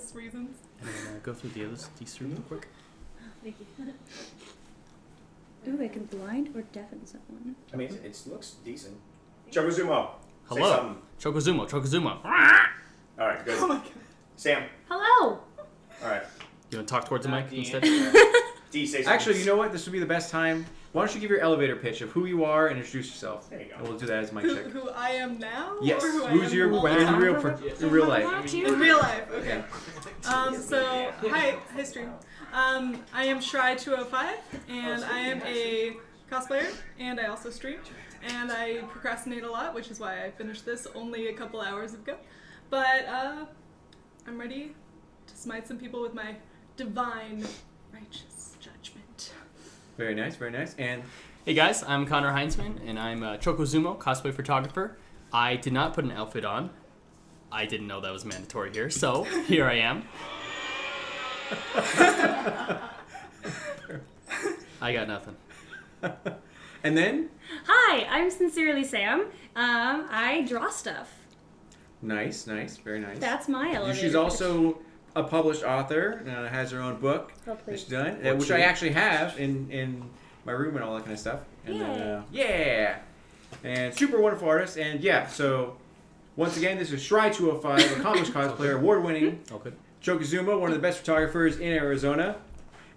obvious reasons. And go through these three real quick. Thank you. Ooh, I can blind or deafen someone. I mean, it looks decent. Chocozumo. Hello. Chocozumo. All right, good. Oh my god. Sam. Hello. All right. You want to talk towards the mic instead? D, say something. Actually, you know what? This would be the best time. Why don't you give your elevator pitch of who you are and introduce yourself? There you go. And we'll do that as my Who, check. who I am now? Yes. Or who Who's I your am in real life? In real life, okay. So, hi, history. I am Schrei205, and I am a cosplayer, and I also stream, and I procrastinate a lot, which is why I finished this only a couple hours ago. But I'm ready to smite some people with my divine righteous judgment. Very nice, very nice. And Hey guys, I'm Connor Heinzman, and I'm a Chocozumo cosplay photographer. I did not put an outfit on. I didn't know that was mandatory here, so here I am. I got nothing. and then Hi, I'm Sincerely Sam. I draw stuff. nice, very nice. That's my elevator. She's also a published author. Has her own book Oh, that please. she's done, which I actually have in my room and all that kind of stuff. And then, yeah, and super wonderful artist. And yeah, so once again, this is Schrei205, accomplished cosplayer, award-winning Okay. Chocozumo, one of the best photographers in Arizona.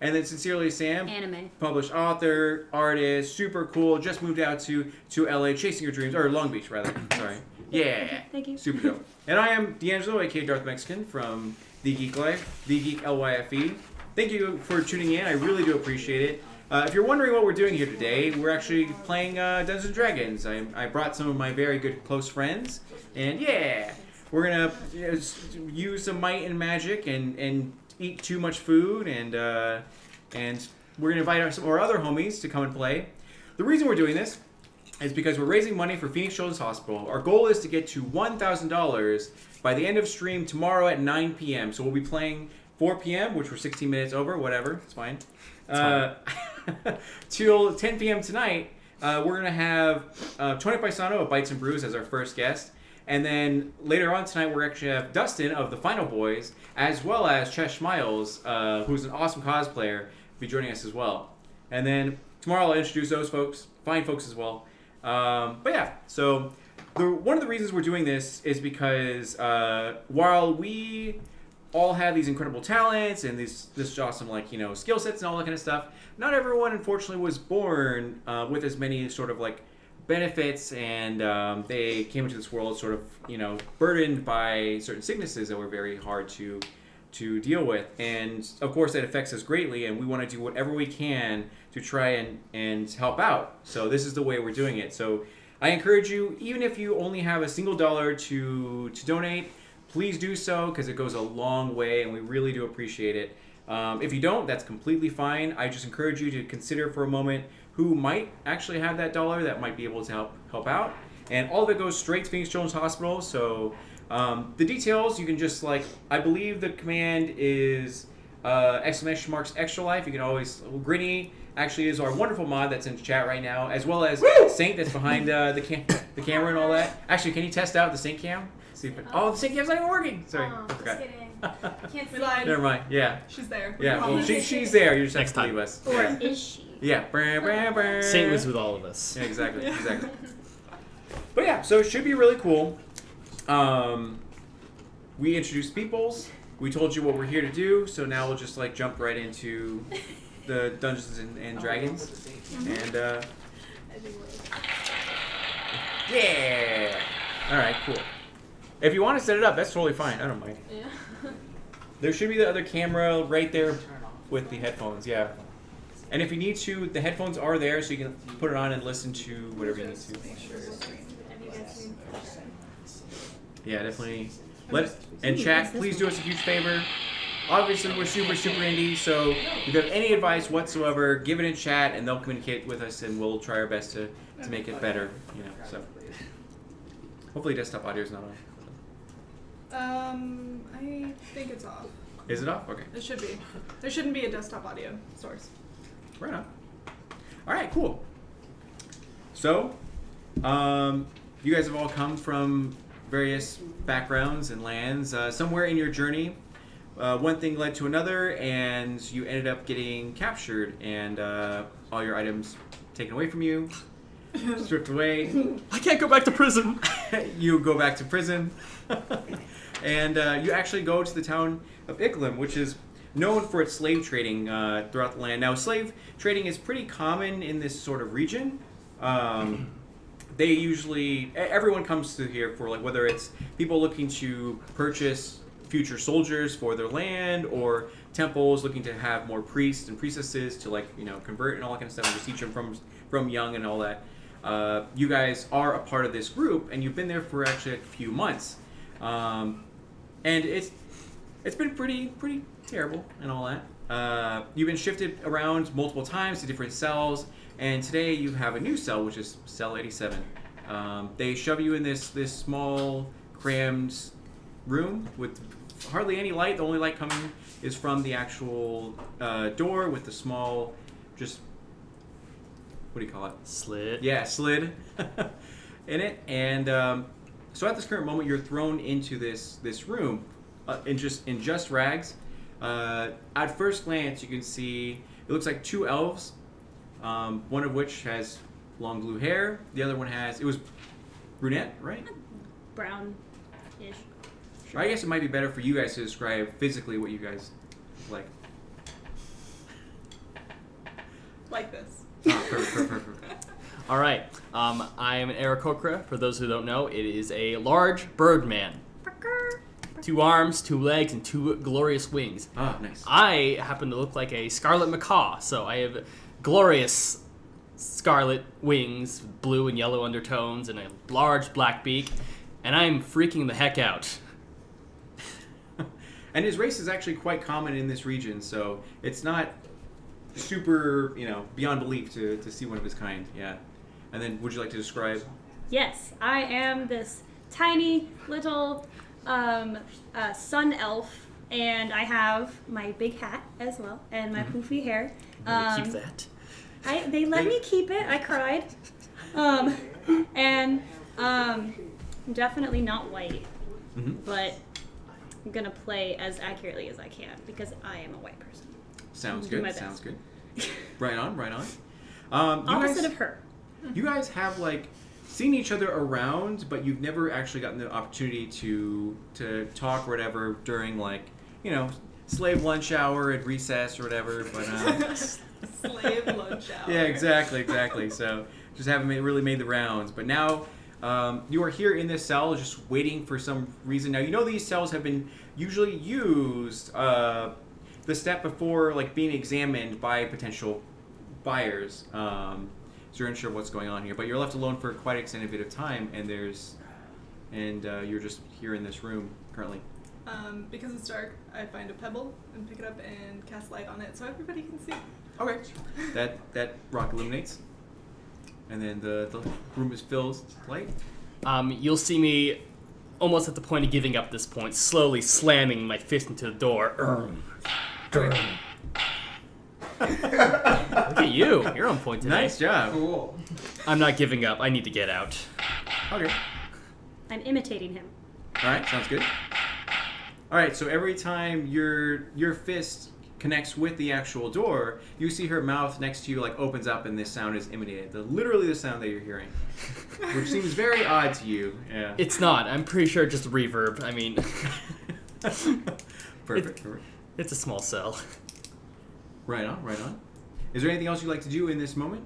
And then Sincerely Sam, Anime. published author, artist, super cool, just moved out to LA, chasing your dreams, or Long Beach rather. Sorry. Yeah. Thank you. Super dope. And I am D'Angelo, aka Darth Mexican from The Geek Life, The Geek LYFE. Thank you for tuning in. I really do appreciate it. If you're wondering what we're doing here today, we're actually playing Dungeons & Dragons. I brought some of my very good close friends, and yeah, we're gonna use some might and magic and eat too much food, and we're gonna invite some of our other homies to come and play. The reason we're doing this is because we're raising money for Phoenix Children's Hospital. Our goal is to get to $1,000 by the end of stream tomorrow at 9 p.m. So we'll be playing 4 p.m., which we're 16 minutes over, whatever, it's fine. Till 10 p.m. tonight, we're going to have Tony Paisano of Bites and Brews as our first guest. And then later on tonight, we're actually have Dustin of the Final Boys, as well as Chesh Miles, who's an awesome cosplayer, be joining us as well. And then tomorrow I'll introduce those folks, fine folks as well. But yeah, so one of the reasons we're doing this is because while we all have these incredible talents and this awesome skill sets and all that kind of stuff, not everyone unfortunately was born with as many sort of benefits, and they came into this world sort of burdened by certain sicknesses that were very hard to deal with, and of course that affects us greatly, and we want to do whatever we can to try and help out. So this is the way we're doing it. So I encourage you, even if you only have a single dollar to donate, please do so, because it goes a long way, and we really do appreciate it. If you don't, that's completely fine. I just encourage you to consider for a moment who might actually have that dollar that might be able to help out. And all of it goes straight to Phoenix Children's Hospital. So the details, you can just I believe the command is !extra life. You can always, Grinny actually is our wonderful mod that's in chat right now, as well as Saint that's behind the camera and all that. Actually, can you test out the Saint cam? See if the Saint cam's not even working. Sorry, I forgot. Just kidding. Can't see. Never mind. Yeah. She's there. Yeah. Well, she's there. You just have to believe us. Or Yeah. is she? Yeah. Saint was with all of us. Yeah, exactly. But yeah, so it should be really cool. We introduced peoples. We told you what we're here to do. So now we'll just jump right into the Dungeons and Dragons. And yeah. All right. Cool. If you want to set it up, that's totally fine. I don't mind. Yeah. There should be the other camera right there with the headphones. Yeah. And if you need to, the headphones are there, so you can put it on and listen to whatever you need to. Yeah, definitely. And chat, please do us a huge favor. Obviously, we're super indie, so if you have any advice whatsoever, give it in chat, and they'll communicate with us, and we'll try our best to make it better. So hopefully, desktop audio is not on. I think it's off. Is it off? Okay. It should be. There shouldn't be a desktop audio source. Right on. All right, cool. So, you guys have all come from various backgrounds and lands. Somewhere in your journey, one thing led to another, and you ended up getting captured, and all your items taken away from you, stripped away. I can't go back to prison. You go back to prison, and you actually go to the town of Iklim, which is known for its slave trading throughout the land. Now, slave trading is pretty common in this sort of region. They usually, everyone comes to here for, like, whether it's people looking to purchase future soldiers for their land, or temples looking to have more priests and priestesses to, like, you know, convert and all that kind of stuff, and just teach them from young and all that. You guys are a part of this group, and you've been there for actually a few months, and it's been pretty terrible and all that. You've been shifted around multiple times to different cells, and today you have a new cell, which is cell 87. They shove you in this small, crammed room with hardly any light. The only light coming is from the actual door with the small, just, what do you call it? Slid. Yeah, slid in it. And so at this current moment, you're thrown into this room in just rags. At first glance, you can see it looks like two elves. One of which has long blue hair. The other one it was brunette, right? Brown-ish. I guess it might be better for you guys to describe physically what you guys like. Like this. Perfect. All right. I am an Aarakocra. For those who don't know, it is a large bird man. 2 arms, 2 legs, and 2 glorious wings. Ah, nice. I happen to look like a scarlet macaw, so I have glorious scarlet wings, blue and yellow undertones, and a large black beak, and I'm freaking the heck out. And his race is actually quite common in this region, so it's not super, beyond belief to see one of his kind. Yeah. And then, would you like to describe? Yes, I am this tiny little sun elf, and I have my big hat as well, and my poofy hair. Keep that. They let me keep it. I cried. And I'm definitely not white, but I'm gonna play as accurately as I can because I am a white person. Sounds Do good. my best. Sounds good. Right on. Opposite of her. You guys have seen each other around, but you've never actually gotten the opportunity to talk or whatever during slave lunch hour at recess or whatever. But Slave lunch hour. yeah, exactly. So just haven't really made the rounds. But now you are here in this cell, just waiting for some reason. Now these cells have been usually used the step before being examined by potential buyers. So you're unsure what's going on here, but you're left alone for quite an extended bit of time, and you're just here in this room currently. Because it's dark, I find a pebble and pick it up and cast light on it so everybody can see. Okay. That rock illuminates, and then the room is filled with light. You'll see me almost at the point of giving up this point, slowly slamming my fist into the door. Look at you. You're on point today. Nice job. Cool. I'm not giving up. I need to get out. Okay. I'm imitating him. All right. Sounds good. All right. So every time your fist connects with the actual door, you see her mouth next to you opens up, and this sound is emanated. Literally the sound that you're hearing, which seems very odd to you. Yeah. It's not. I'm pretty sure just reverb. I mean, Perfect. it's a small cell. Right on. Is there anything else you'd like to do in this moment?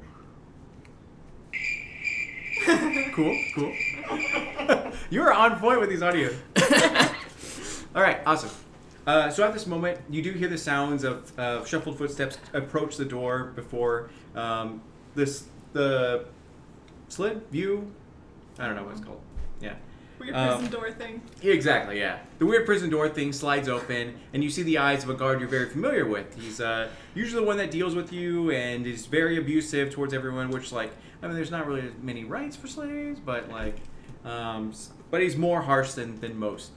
Cool. You're on point with these audio. All right, awesome. So at this moment, you do hear the sounds of shuffled footsteps approach the door before the slid view. I don't know what it's called. Yeah. Weird prison door thing. Exactly, yeah. The weird prison door thing slides open, and you see the eyes of a guard you're very familiar with. He's usually the one that deals with you, and is very abusive towards everyone, which, there's not really many rights for slaves, but, but he's more harsh than most.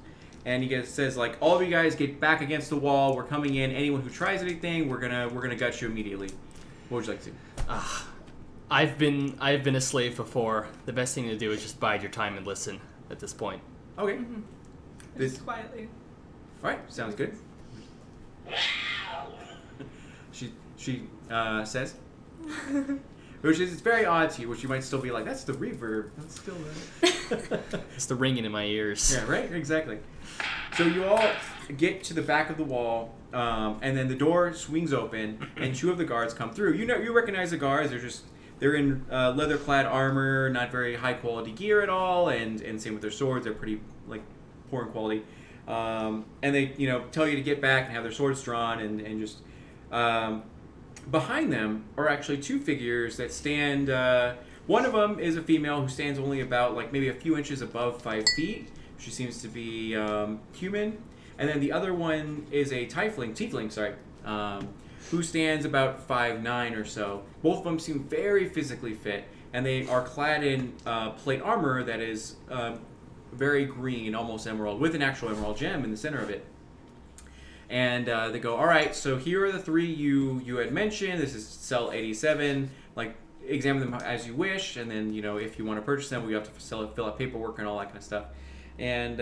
And he says, all of you guys get back against the wall. We're coming in. Anyone who tries anything, we're gonna gut you immediately. What would you like to do? I've been a slave before. The best thing to do is just bide your time and listen at this point. Okay. Just quietly. All right, sounds good. she says. Which is very odd to you, which you might still be like, that's the reverb. That's still It's the ringing in my ears. Yeah, right? Exactly. So you all get to the back of the wall, and then the door swings open, and 2 of the guards come through. You recognize the guards. They're in leather-clad armor, not very high-quality gear at all, and same with their swords. They're pretty poor in quality. And they tell you to get back and have their swords drawn, and just behind them are actually 2 figures that stand. One of them is a female who stands only about maybe a few inches above 5 feet. She seems to be human. And then the other one is a tiefling, who stands about 5'9" or so. Both of them seem very physically fit, and they are clad in plate armor that is very green, almost emerald, with an actual emerald gem in the center of it. And they go, all right, so here are the 3 you had mentioned. This is cell 87. Examine them as you wish, and then if you want to purchase them, we have to fill out paperwork and all that kind of stuff. And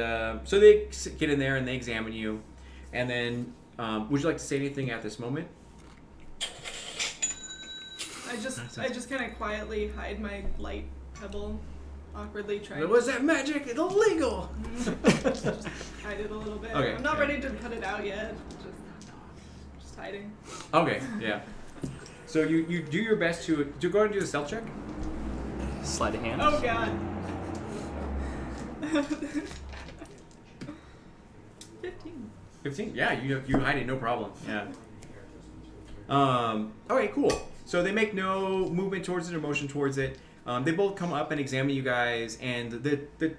so they get in there and they examine you. And then, would you like to say anything at this moment? I just kind of quietly hide my light pebble, awkwardly trying. Was that magic? It's illegal. Just hide it a little bit. Okay. I'm not ready to put it out yet. Just hiding. Okay, yeah. So you do your best to go ahead and do the stealth check. Sleight of hand. Oh god. 15. 15? Yeah, you hide it, no problem. Yeah. Okay, cool. So they make no movement towards it or motion towards it. They both come up and examine you guys, and the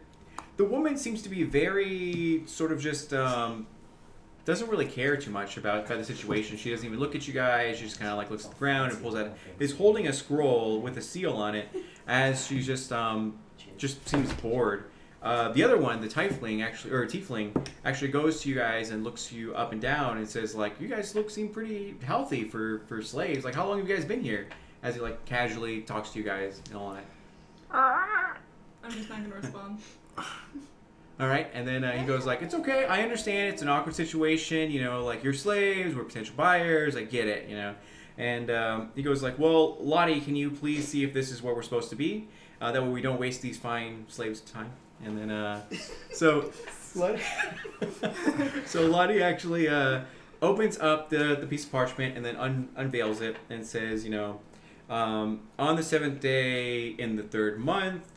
woman seems to be very sort of just doesn't really care too much about the situation. She doesn't even look at you guys. She just kind of looks at the ground and pulls out. Is holding a scroll with a seal on it, as she just seems bored. The other one, the tiefling actually goes to you guys and looks you up and down and says you guys seem pretty healthy for slaves. How long have you guys been here? As he casually talks to you guys and all that. I'm just not gonna respond. All right, and then he goes it's okay, I understand, it's an awkward situation, you're slaves, we're potential buyers, I get it, And he goes well, Lottie, can you please see if this is where we're supposed to be? That way we don't waste these fine slaves' time. And then, so Lottie actually opens up the piece of parchment and then unveils it and says, on the 7th day in the 3rd month,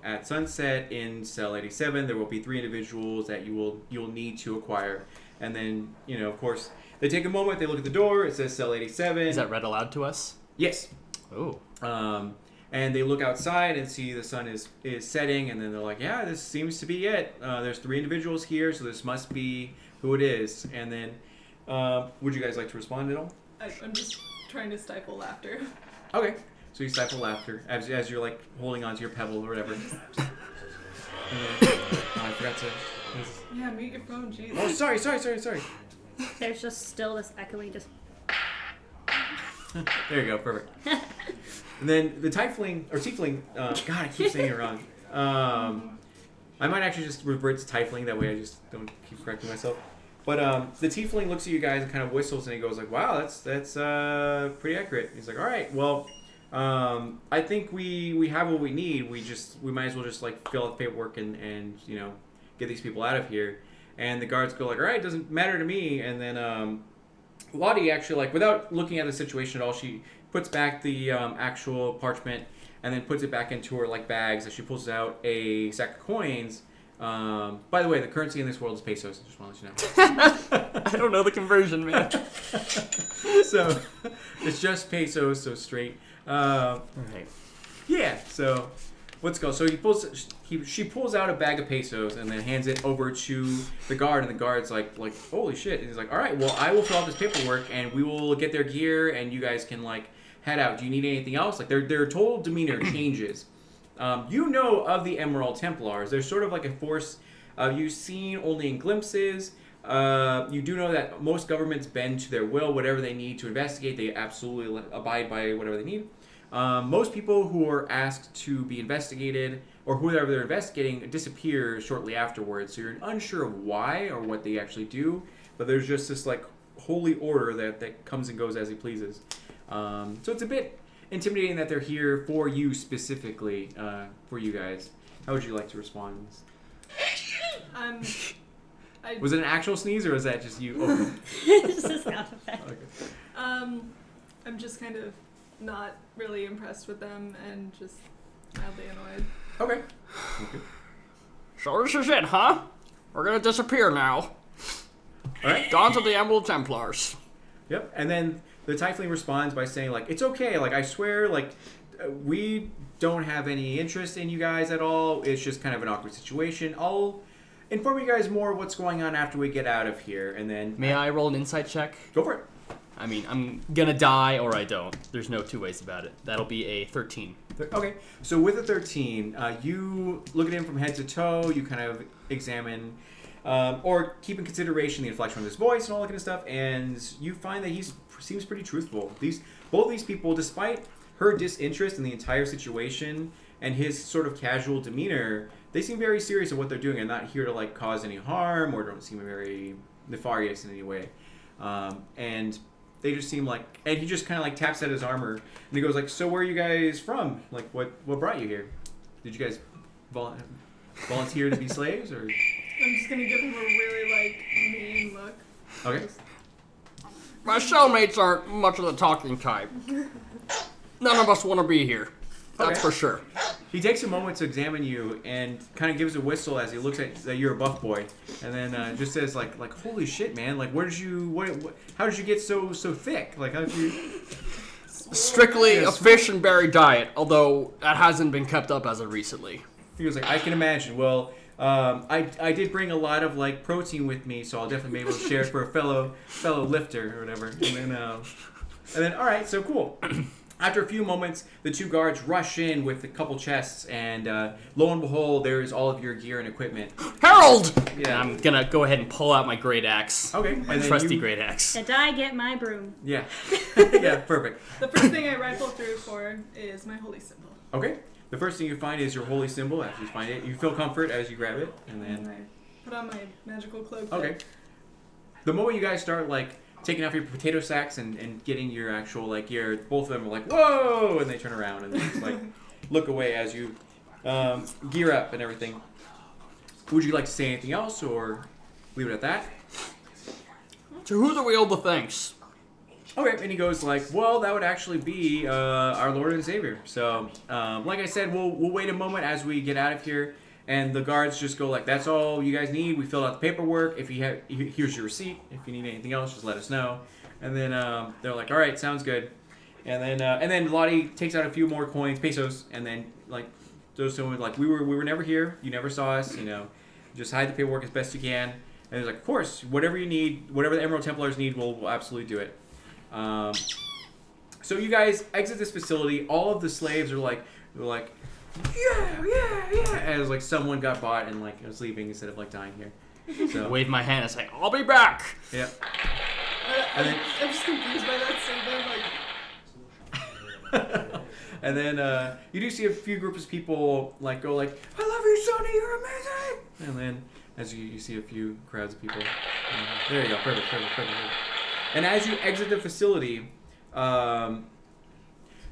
at sunset in cell 87, there will be 3 individuals that you'll need to acquire. And then, of course, they take a moment, they look at the door, it says cell 87. Is that read aloud to us? Yes. Oh. And they look outside and see the sun is setting, and then they're yeah, this seems to be it. There's 3 individuals here, so this must be who it is. And then, would you guys like to respond at all? I'm just trying to stifle laughter. Okay. So you stifle laughter as you're holding onto your pebble or whatever. And then, I forgot to... Yeah, mute your phone, jeez. Oh, sorry. There's just still this echoing just... There you go, perfect. And then the tiefling, God, I keep saying it wrong. I might actually just revert to tiefling, that way I just don't keep correcting myself. But the tiefling looks at you guys and kind of whistles, and he goes wow, that's pretty accurate. He's all right, well, I think we have what we need. We might as well just fill out the paperwork and get these people out of here. And the guards go all right, it doesn't matter to me. And then Lottie actually, without looking at the situation at all, she puts back the actual parchment and then puts it back into her bags as she pulls out a sack of coins. By the way, the currency in this world is pesos. I just want to let you know. I don't know the conversion, man. So it's just pesos, so straight. Right. Yeah. So let's go. So she pulls out a bag of pesos and then hands it over to the guard, and the guard's like holy shit. And he's all right, well, I will fill out this paperwork and we will get their gear and you guys can head out. Do you need anything else? Their total demeanor changes. Of the Emerald Templars. They're sort of a force you've seen only in glimpses. You do know that most governments bend to their will. Whatever they need to investigate, they absolutely abide by whatever they need. Most people who are asked to be investigated or whoever they're investigating disappear shortly afterwards. So you're unsure of why or what they actually do. But there's just this holy order that comes and goes as he pleases. So it's a bit intimidating that they're here for you specifically, for you guys. How would you like to respond? Was it an actual sneeze or was that just you? Oh. It's just a sound effect. Okay. I'm just kind of not really impressed with them and just mildly annoyed. Okay. So this is it, huh? We're gonna disappear now. Alright. Gone to the Emerald Templars. Yep. And then the Tiefling responds by saying, like, it's okay. Like, I swear, like, we don't have any interest in you guys at all. It's just kind of an awkward situation. I'll inform you guys more of what's going on after we get out of here. And then... May I roll an insight check? Go for it. I mean, I'm gonna die or I don't. There's no two ways about it. That'll be a 13. Okay, so with a 13, you look at him from head to toe, you kind of examine, or keep in consideration the inflection of his voice and all that kind of stuff, and you find that he seems pretty truthful. Both these people, despite her disinterest in the entire situation and his sort of casual demeanor, they seem very serious in what they're doing and not here to like cause any harm or don't seem very nefarious in any way. And they just seem like, and he just kind of like taps at his armor and he goes like, so where are you guys from? Like what brought you here? Did you guys volunteer to be slaves or? I'm just gonna give him a really like mean look. Okay. My cellmates aren't much of the talking type. None of us want to be here. That's for sure. He takes a moment to examine you and kind of gives a whistle as he looks at that you're a buff boy, and then just says like holy shit, man! Like where did you how did you get so thick? Like how did you? Strictly a fish and berry diet, although that hasn't been kept up as of recently. He was like, I can imagine. Well, I did bring a lot of like protein with me, so I'll definitely be able to share it for a fellow lifter or whatever. And then all right, so cool. After a few moments, the two guards rush in with a couple chests, and lo and behold, there's all of your gear and equipment. Harold! Yeah. I'm gonna go ahead and pull out my great axe. Okay. My trusty great axe. And I get my broom. Yeah. Yeah, perfect. The first thing I rifle through for is my holy symbol. Okay. The first thing you find is your holy symbol. After you find it, you feel comfort as you grab it, and And then... I put on my magical cloak. Okay. The moment you guys start, like, taking off your potato sacks and getting your actual, like, gear, both of them are like, whoa! And they turn around and just, like, look away as you gear up and everything. Would you like to say anything else, or leave it at that? To who do we owe the thanks? Okay, and he goes like, well, that would actually be our Lord and Savior. So, like I said, we'll wait a moment as we get out of here. And the guards just go like, that's all you guys need. We filled out the paperwork. If you have, here's your receipt. If you need anything else, just let us know. And then they're like, all right, sounds good. And then Lottie takes out a few more coins, pesos, and then like those someone like, we were never here. You never saw us. You know, just hide the paperwork as best you can. And he's like, of course, whatever you need, whatever the Emerald Templars need, we'll absolutely do it. So you guys exit this facility. All of the slaves are like, yeah, as like someone got bought and like was leaving instead of like dying here. So Wave my hand and say, I'll be back. yeah, I'm just confused by that statement. Like, and then you do see a few groups of people like go like, I love you, Sonny, you're amazing. And then as you see a few crowds of people. There you go, perfect. And as you exit the facility,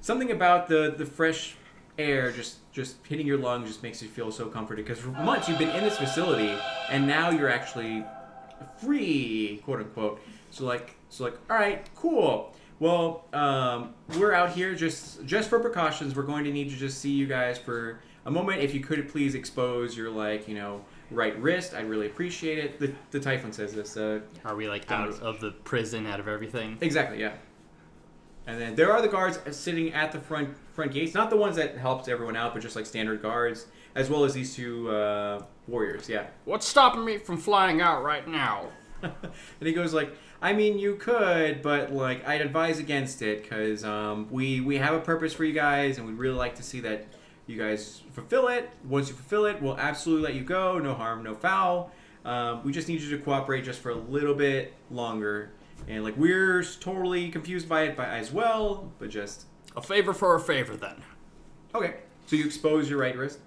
something about the fresh air just hitting your lungs just makes you feel so comforted, because for months you've been in this facility and now you're actually free, quote unquote. So like all right, cool. Well, we're out here just for precautions. We're going to need to just see you guys for a moment. If you could please expose your right wrist, I'd really appreciate it. The Typhon says this. Are we like out of the prison, out of everything? Exactly, yeah. And then there are the guards sitting at the front gates, not the ones that helps everyone out, but just like standard guards, as well as these two warriors, yeah. What's stopping me from flying out right now? And he goes like, I mean, you could, but like I'd advise against it, because we have a purpose for you guys, and we'd really like to see that you guys fulfill it. Once you fulfill it, we'll absolutely let you go. No harm, no foul. We just need you to cooperate just for a little bit longer. And like we're totally confused by it as well, but just A favor for a favor, then. okay. So you expose your right wrist.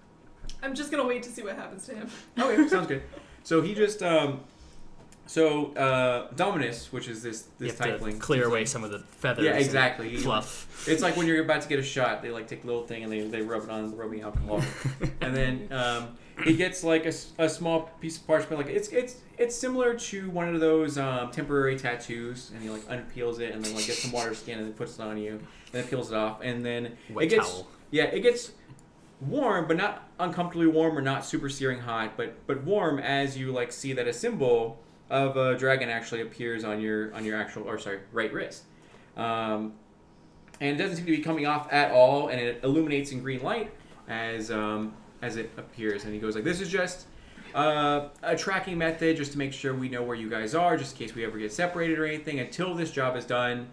I'm just gonna wait to see what happens to him. Okay, sounds good. So he just So Dominus, which is this You have tiefling, to clear away some of the feathers. Yeah, exactly. And fluff. It's like when you're about to get a shot, they like take a little thing and they rub it on the rubbing alcohol, and then he gets like a small piece of parchment. Like it's similar to one of those temporary tattoos, and he like unpeels it and then like gets some water skin and then puts it on you, and then peels it off, and then Wet it gets towel. it gets warm, but not uncomfortably warm or not super searing hot, but warm as you like see that a symbol of a dragon actually appears on your right wrist, and it doesn't seem to be coming off at all, and it illuminates in green light as it appears, and he goes like, "This is just a tracking method, just to make sure we know where you guys are, just in case we ever get separated or anything. Until this job is done,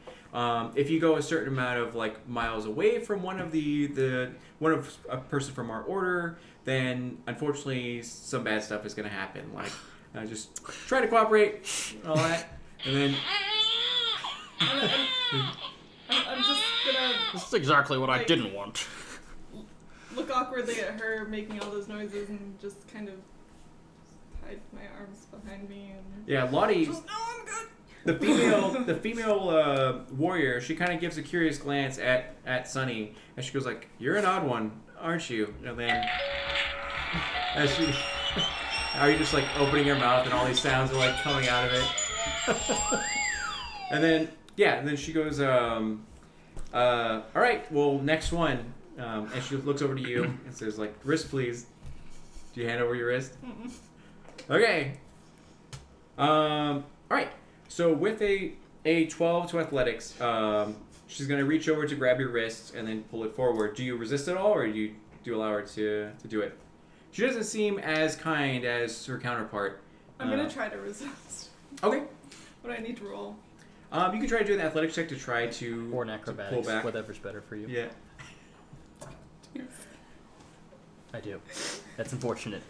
if you go a certain amount of like miles away from one of a person from our order, then unfortunately some bad stuff is going to happen. Like." Just try to cooperate, and all that, and then. I'm just gonna This is exactly what I didn't want. look awkwardly at her making all those noises and just kind of hide my arms behind me and. Yeah, Lottie, Just, no, I'm good. the female warrior, she kind of gives a curious glance at Sunny, and she goes like, "You're an odd one, aren't you?" And then, as she. Are you just like opening your mouth and all these sounds are like coming out of it? And then she goes, all right, well, next one. And she looks over to you and says like, "Wrist, please." Do you hand over your wrist? Mm-mm. Okay. All right. So with a 12 to athletics, she's gonna reach over to grab your wrist and then pull it forward. Do you resist at all, or do you allow her to do it? She doesn't seem as kind as her counterpart. I'm gonna try to resist. Okay. What do I need to roll? You can try to do an athletics check to try to Or an to acrobatics, pull back. whatever's better for you. Yeah. I do. That's unfortunate.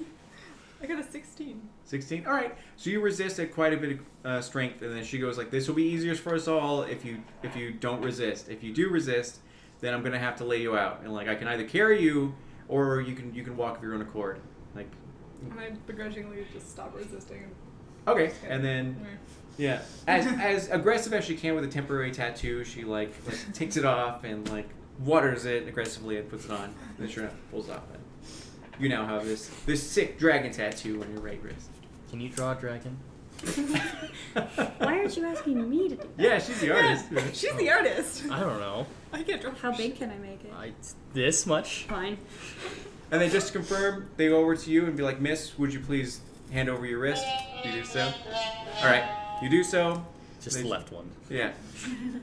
I got a 16. 16. All right. So you resist at quite a bit of strength, and then she goes like, "This will be easier for us all if you don't resist. If you do resist, then I'm gonna have to lay you out, and like I can either carry you, or you can walk of your own accord." Like. And I begrudgingly just stop resisting. Okay. And then. Where- Yeah, as aggressive as she can with a temporary tattoo, she like takes it off and like waters it aggressively and puts it on. And then sure enough, pulls it off. And you now have this sick dragon tattoo on your right wrist. Can you draw a dragon? Why aren't you asking me to do that? Yeah, she's the artist. She's the artist. I don't know. I can't draw. How big can I make it? This much? Fine. And then just to confirm, they go over to you and be like, "Miss, would you please hand over your wrist?" You do so. All right, you do so. Just They- the left one. Yeah.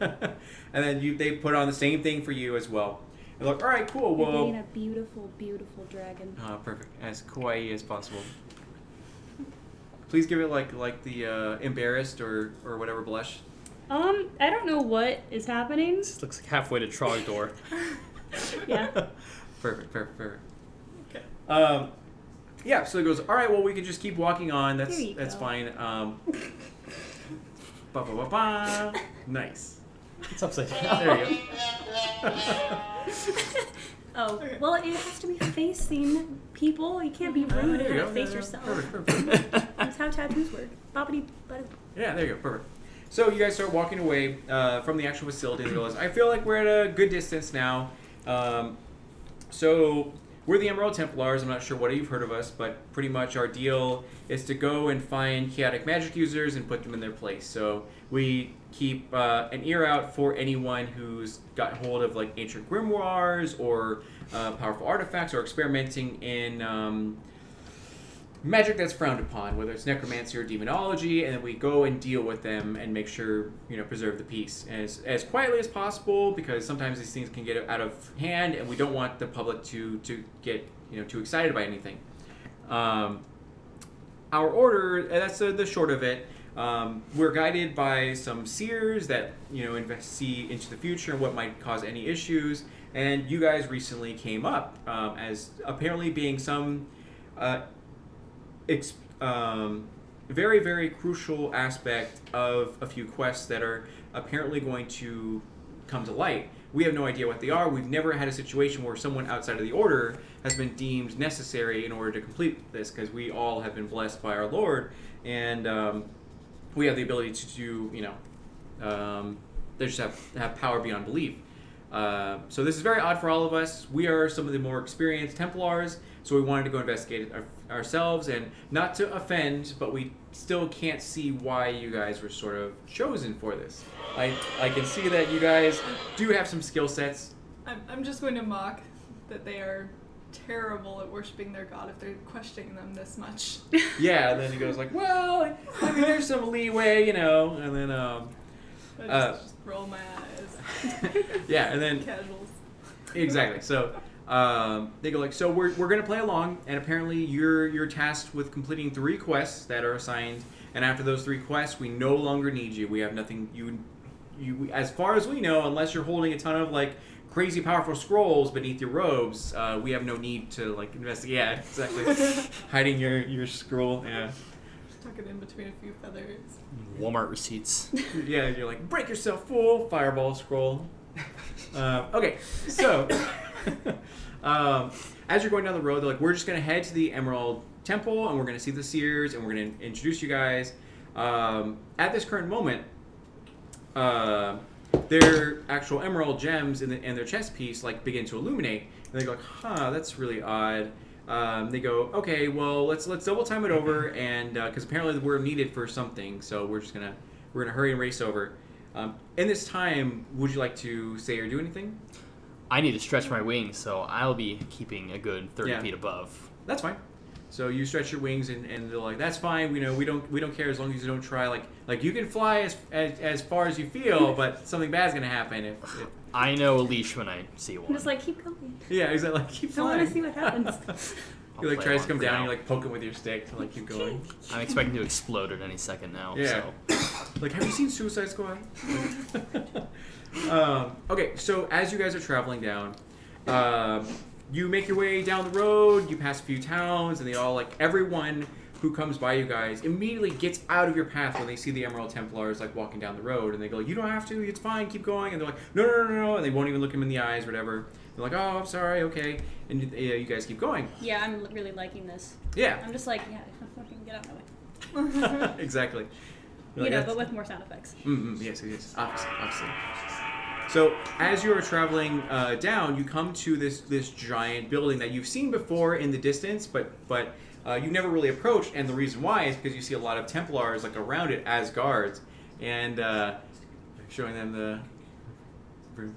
And then they put on the same thing for you as well. They're like, "All right, cool. You're Well." getting a beautiful, beautiful dragon. Perfect. As kawaii as possible. Please give it like the embarrassed or whatever blush. I don't know what is happening. This looks like halfway to Trogdor. Yeah. Perfect. Okay. Yeah. So it goes. All right. Well, we can just keep walking on. That's There you go. fine. Ba ba ba ba. Nice. It's upside down. There you go. Oh, Okay. well, it has to be facing people. You can't be rude and There you have go. to face Yeah, yourself. Perfect. That's how tattoos work. Boppity, buddy. Yeah. There you go. Perfect. So you guys start walking away from the actual facility and realize, I feel like we're at a good distance now. So we're the Emerald Templars. I'm not sure what you've heard of us, but pretty much our deal is to go and find chaotic magic users and put them in their place. So we keep an ear out for anyone who's got hold of like ancient grimoires or powerful artifacts or experimenting in magic that's frowned upon, whether it's necromancy or demonology, and then we go and deal with them and make sure, preserve the peace as quietly as possible, because sometimes these things can get out of hand and we don't want the public to get too excited by anything. Our order, that's the short of it. We're guided by some seers that see into the future and what might cause any issues, and you guys recently came up as apparently being some very, very crucial aspect of a few quests that are apparently going to come to light. We have no idea what they are. We've never had a situation where someone outside of the order has been deemed necessary in order to complete this, because we all have been blessed by our Lord, and we have the ability to do, they just have power beyond belief. So this is very odd for all of us. We are some of the more experienced Templars, so we wanted to go investigate it ourselves, and not to offend, but we still can't see why you guys were sort of chosen for this. I can see that you guys do have some skill sets. I'm just going to mock that they are terrible at worshiping their god if they're questioning them this much. Yeah, and then he goes like, well, I mean, there's some leeway, and then I just roll my eyes. yeah, and then Casuals. exactly. So they go like, so we're gonna play along, and apparently you're tasked with completing 3 quests that are assigned, and after those 3 quests, we no longer need you. We have nothing. You as far as we know, unless you're holding a ton of like crazy powerful scrolls beneath your robes, we have no need to like investigate. Yeah, exactly. Hiding your scroll. Yeah. Tuck it in between a few feathers. Walmart receipts. Yeah, you're like, break yourself, fool! Fireball scroll. Okay, so as you're going down the road, they're like, we're just gonna head to the Emerald Temple, and we're gonna see the seers, and we're gonna introduce you guys. At this current moment, their actual emerald gems in their chest piece like begin to illuminate, and they go like, huh, that's really odd. They go, okay, well, let's double time it over, and because apparently we're needed for something, so we're gonna hurry and race over. In this time, would you like to say or do anything? I need to stretch my wings, so I'll be keeping a good 30 feet above. That's fine. So you stretch your wings, and they're like, that's fine. We don't care as long as you don't try. Like you can fly as far as you feel, but something bad's gonna happen if I know a leash when I see one. I'm just like, keep going. yeah, exactly. Like, keep I flying. want to see what happens. You like play tries to along come for down, now. and you like poke him with your stick to like keep going. I'm expecting to explode at any second now. Yeah. So. Like, have you seen Suicide Squad? Okay, so as you guys are traveling down, you make your way down the road. You pass a few towns, and they all like everyone who comes by you guys immediately gets out of your path when they see the Emerald Templars like walking down the road, and they go, "You don't have to. It's fine. Keep going." And they're like, "No," and they won't even look him in the eyes or whatever. They're like, "Oh, I'm sorry. Okay," and you guys keep going. Yeah, I'm really liking this. Yeah. I'm just like, yeah, fucking get out of my way. Exactly. You're You like, know, but with more sound effects. Yes, obviously. So as you are traveling down, you come to this giant building that you've seen before in the distance, but you never really approached, and the reason why is because you see a lot of Templars like around it as guards, and showing them the broom.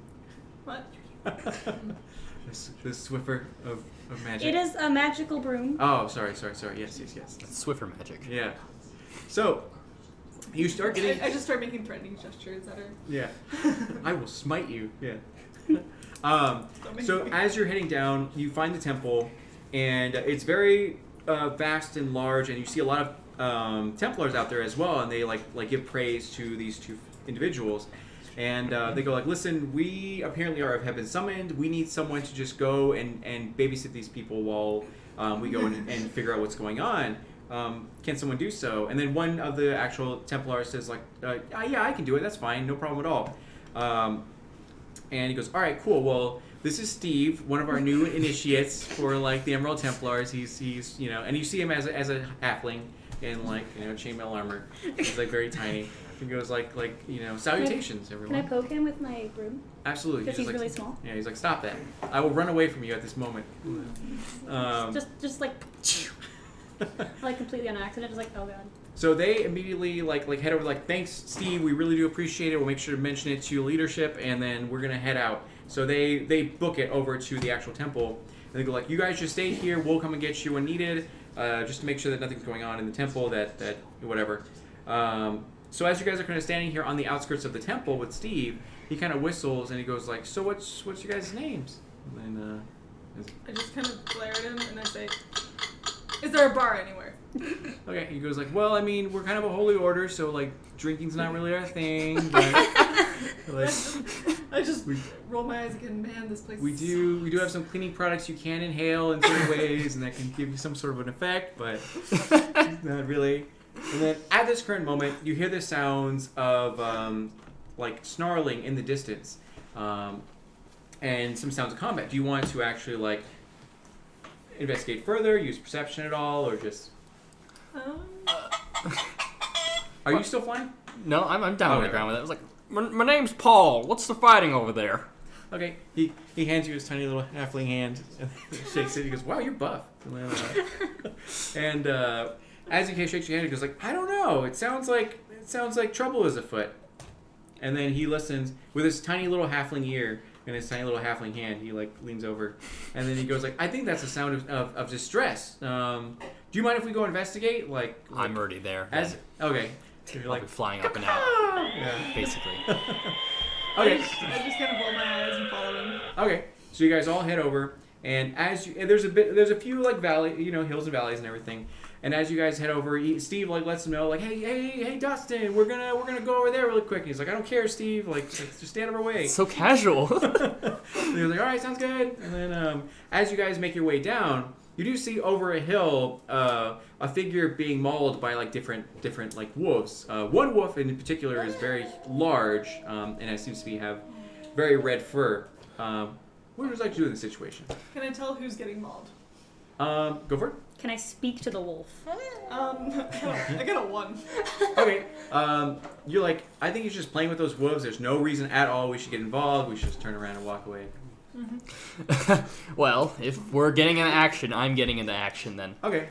What? the Swiffer of magic. It is a magical broom. Oh, sorry. Yes. Swiffer magic. Yeah. So you start getting. I just start making threatening gestures at her. Yeah. I will smite you. Yeah. So as you're heading down, you find the temple, and it's very vast and large, and you see a lot of Templars out there as well, and they like give praise to these 2 individuals, and they go like, listen, we apparently have been summoned. We need someone to just go and babysit these people while we go and figure out what's going on. Can someone do so? And then one of the actual Templars says like, yeah, I can do it. That's fine. No problem at all. And he goes, all right, cool. Well, this is Steve, one of our new initiates for like the Emerald Templars. He's and you see him as a halfling in like chainmail armor. He's like very tiny. He goes like salutations, everyone. Can I poke him with my broom? Absolutely. Because he's like, really small. Yeah, he's like, stop that. I will run away from you at this moment. Just like, like completely on accident. Just like, oh god. So they immediately like head over like, thanks Steve, we really do appreciate it. We'll make sure to mention it to leadership, and then we're gonna head out. So they book it over to the actual temple, and they go like, you guys just stay here. We'll come and get you when needed, just to make sure that nothing's going on in the temple. That whatever. So as you guys are kind of standing here on the outskirts of the temple with Steve, he kind of whistles and he goes like, so what's you guys' names? And then I just kind of glare at him and I say, is there a bar anywhere? okay, he goes like, well, I mean, we're kind of a holy order, so like drinking's not really our thing, but like, I just roll my eyes again. Man, this place. we do have some cleaning products you can inhale in certain ways, and that can give you some sort of an effect, but not really. And then at this current moment, you hear the sounds of like snarling in the distance, and some sounds of combat. Do you want to actually like investigate further, use perception at all, or just? Are you still flying? No, I'm down on the Okay. ground with it. I was like, my name's Paul. What's the fighting over there? Okay. He hands you his tiny little halfling hand and shakes it. He goes, "Wow, you're buff." And as he shakes your hand, he goes like, "I don't know. It sounds like trouble is afoot." And then he listens with his tiny little halfling ear and his tiny little halfling hand. He like leans over, and then he goes like, "I think that's a sound of distress. Do you mind if we go investigate?" Like I'm already there. as okay. So you're I'll like be flying up and out, yeah. basically. Okay. I just kind of roll my eyes and follow him. Okay, so you guys all head over, and there's a few like hills and valleys and everything, and as you guys head over, Steve like lets them know like, hey, Dustin, we're gonna go over there really quick. And he's like, I don't care, Steve, like just stay out of our way. So casual. And they're like, all right, sounds good. And then as you guys make your way down, you do see over a hill a figure being mauled by like different like wolves. One wolf in particular is very large and it seems to have very red fur. What would you like to do in this situation? Can I tell who's getting mauled? Go for it. Can I speak to the wolf? I got a 1. Okay. You're like, I think he's just playing with those wolves. There's no reason at all we should get involved. We should just turn around and walk away. Well, if we're getting into action, I'm getting into action then. Okay.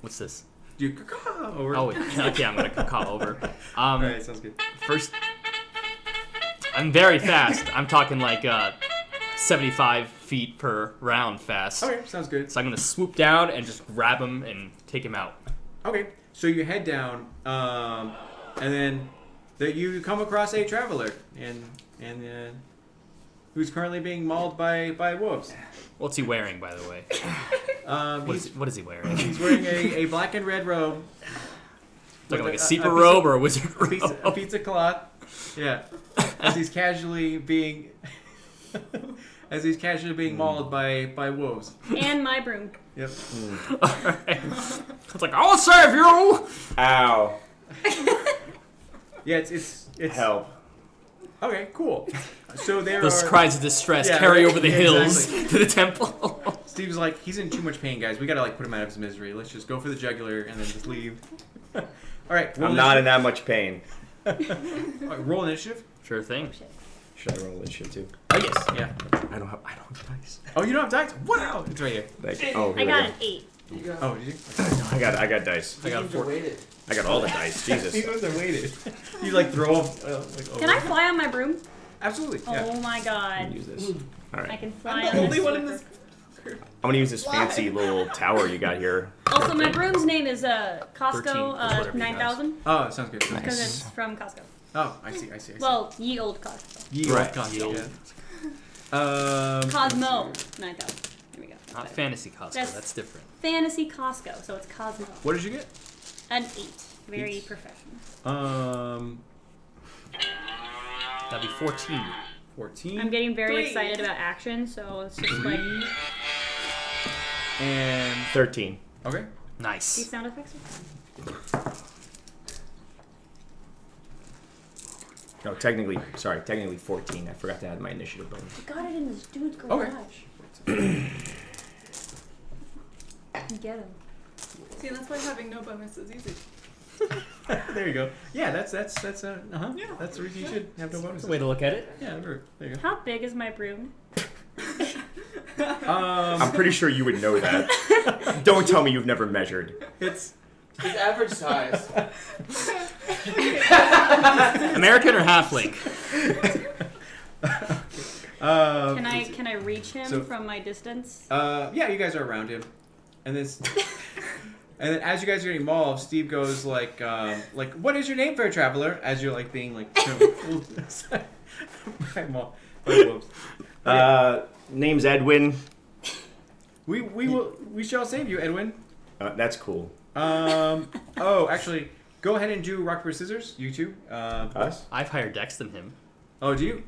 What's this? Do you caw over? Oh, okay, I'm gonna call over. All right, sounds good. First, I'm very fast. I'm talking like 75 feet per round fast. Okay, sounds good. So I'm gonna swoop down and just grab him and take him out. Okay, so you head down, and then you come across a traveler, and who's currently being mauled by wolves. What's he wearing, by the way? What is he wearing? He's wearing a black and red robe. Like with a seeper robe or a wizard robe? A pizza cloth. Yeah. As he's casually being mauled by wolves. And my broom. Yep. Alright. It's like, I'll save you! Ow. Yeah, it's Help. okay, cool. So there Those are cries of distress Yeah, carry right, over the yeah, hills exactly. to the temple. Steve's like, he's in too much pain, guys. We gotta like put him out of his misery. Let's just go for the jugular and then just leave. All right, roll I'm not in that much pain. initiative. All right, roll initiative. Sure thing. Should I roll this shit too? Oh yes, yeah. I don't have dice. Oh, you don't have dice? Wow, it's right here. Oh, I here got we an 8. Oh, did you? go. I got dice. I got 4. I got all the dice. Jesus. He must have waited. You like throw him. Can I fly on my broom? Absolutely. Yeah. Oh my god. Use this. All I right. can fly I'm on the only this. one in this. I'm gonna use this fancy little tower you got here. Also, my broom's name is 13 Costco is whatever you 9000 Oh, it sounds good. because it's from Costco. Oh, I see. Well, ye old Costco. Ye Right, old ye old. yeah. Cosmo 9000. Here we go. Not fantasy Costco, That's- that's different. Fantasy Costco, so it's Cosmo. What did you get? An 8. Very Eight. professional. That'd be 14. 14. I'm getting very 3. excited about action, so it's just like 3 and 13. okay. these Nice. sound effects. No, technically 14. I forgot to add my initiative bonus. I got it in this dude's Okay. garage. Get him. See, that's why having no bonus is easy. There you go. Yeah, that's Yeah. That's the reason you should have no bonuses. Way to look at it. Yeah, there you go. How big is my broom? I'm pretty sure you would know that. Don't tell me you've never measured. It's His average size. American or halfling? Can I reach him so- from my distance? yeah, you guys are around him, and this. And then as you guys are getting mauled, Steve goes like, what is your name, fair traveler? As you're like being like by wolves. Name's Edwin. We shall save you, Edwin. That's cool. Oh, actually, go ahead and do rock paper scissors. You two. Us? I've higher dex than him. Oh, do you?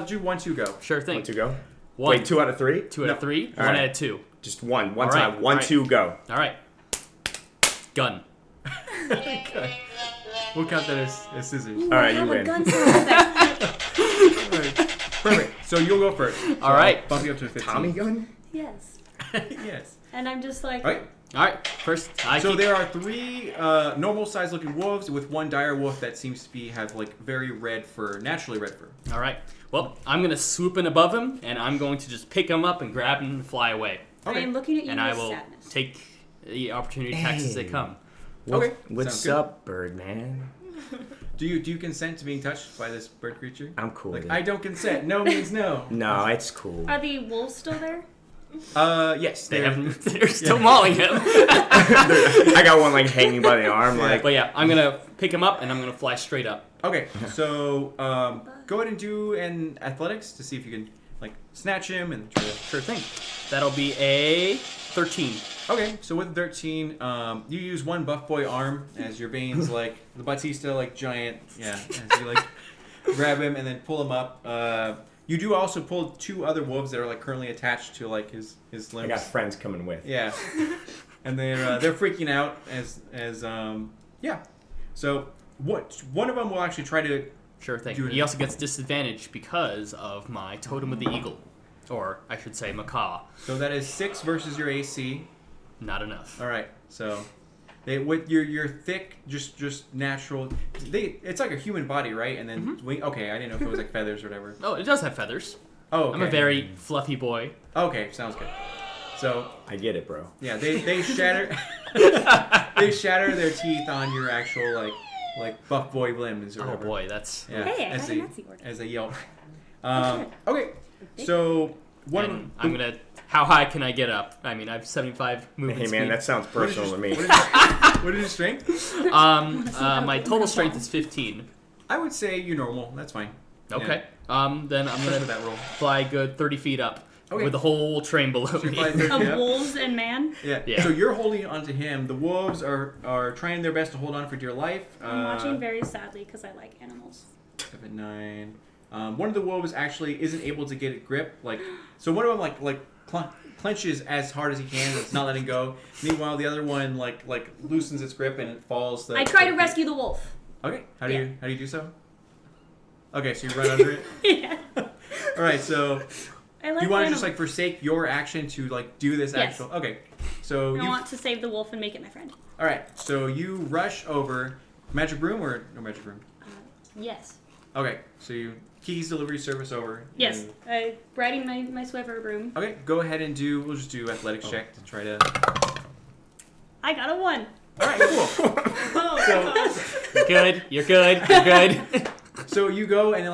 Do 1, 2, go. Sure thing. 1, 2, go. 1. Wait, 2 out of 3? 2 out of No. 3. All 1 right. out of 2. Just one. One All time. right, 1, all right. 2, go. All right. Gun. Okay. We'll count that as scissors. All right, you I have a win. gun sound effect. Perfect. So you'll go first. All right. Bump you up to a 15. Tommy gun? Yes. Yes. And I'm just like, All right. All right, first So there are 3 normal-sized looking wolves with 1 dire wolf that seems to have like very red fur, naturally red fur. All right. Well, I'm gonna swoop in above him, and I'm going to just pick him up and grab him and fly away. I am looking at you And with I will sadness. take the opportunity attacks as they come. Okay. What's Sounds good. up, Birdman? Do you consent to being touched by this bird creature? I'm cool. Like with it. I don't consent. No means no. No, it's cool. Are the wolves still there? Yes, They're still mauling him. I got one like hanging by the arm, like. But yeah, I'm gonna pick him up and I'm gonna fly straight up. Okay, so go ahead and do an athletics to see if you can like snatch him and try to. Sure thing. That'll be a 13. Okay, so with 13, you use 1 buff boy arm as your veins like the Batista like giant. Yeah, as you like grab him and then pull him up. You do also pull 2 other wolves that are like currently attached to like his limbs. I got friends coming with. Yeah, and they're freaking out as yeah. So one of them will actually try to. Sure thing. Do it. He also gets disadvantage because of my Totem of the Eagle. Or, I should say, Macaw. So that is 6 versus your AC. Not enough. All right, so with your thick, just natural. It's like a human body, right? And then wing. Okay, I didn't know if it was like feathers or whatever. Oh, it does have feathers. Oh, okay. I'm a very fluffy boy. Okay, sounds good. So I get it, bro. yeah, they shatter they shatter their teeth on your actual like buff boy limbs or Oh whatever. boy, that's... Yeah, Hey, I as got they a Nazi order. as they yelp. Okay, so one. And I'm gonna... How high can I get up? I mean, I have 75 movement Hey man, that sounds What is personal your- to me. What is your strength? speed. My total strength is 15. I would say you're normal. That's fine. Okay. Then I'm Especially gonna with that roll. fly good 30 feet up Okay. with the whole train below So you're me. flying 30 Of up. wolves and man? Yeah. Yeah. So you're holding onto him. The wolves are trying their best to hold on for dear life. I'm watching very sadly because I like animals. 7, 9. One of the wolves actually isn't able to get a grip. So one of them clenches as hard as he can. It's not letting go. Meanwhile, the other one like loosens its grip and it falls. I try to rescue the wolf. Okay. How do you do so? Okay, so you run under it. Yeah. All right. So I like do you want to animals. just forsake your action to do this Yes. actual? Okay. So I you. want to save the wolf and make it my friend. All right. So you rush over. Magic broom or no magic broom? Yes. Okay. So you Kiki's delivery service over. Yes. And- Riding my Swiffer broom. Okay. Go ahead and we'll just do athletics check to try to. I got a 1. All right. Cool. You're good. You're good. You're good. So you go and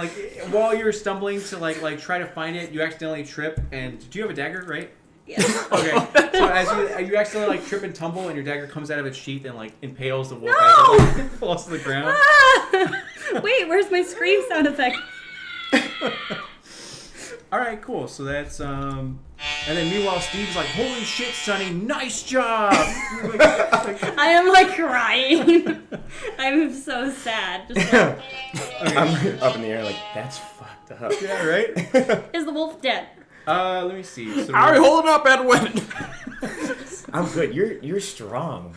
while you're stumbling to try to find it, you accidentally trip. And do you have a dagger, right? Yeah. Okay. So as you accidentally trip and tumble, and your dagger comes out of its sheath and impales the wolf No! as it falls to the ground. Ah! Wait, where's my scream sound effect? All right, cool. So that's and then meanwhile Steve's like, "Holy shit, Sonny, nice job!" I am crying. I'm so sad. Just I'm up in the air like, that's fucked up. Yeah, right. is the wolf dead? Let me see. So How are you holding up, Edwin? I'm good. You're strong.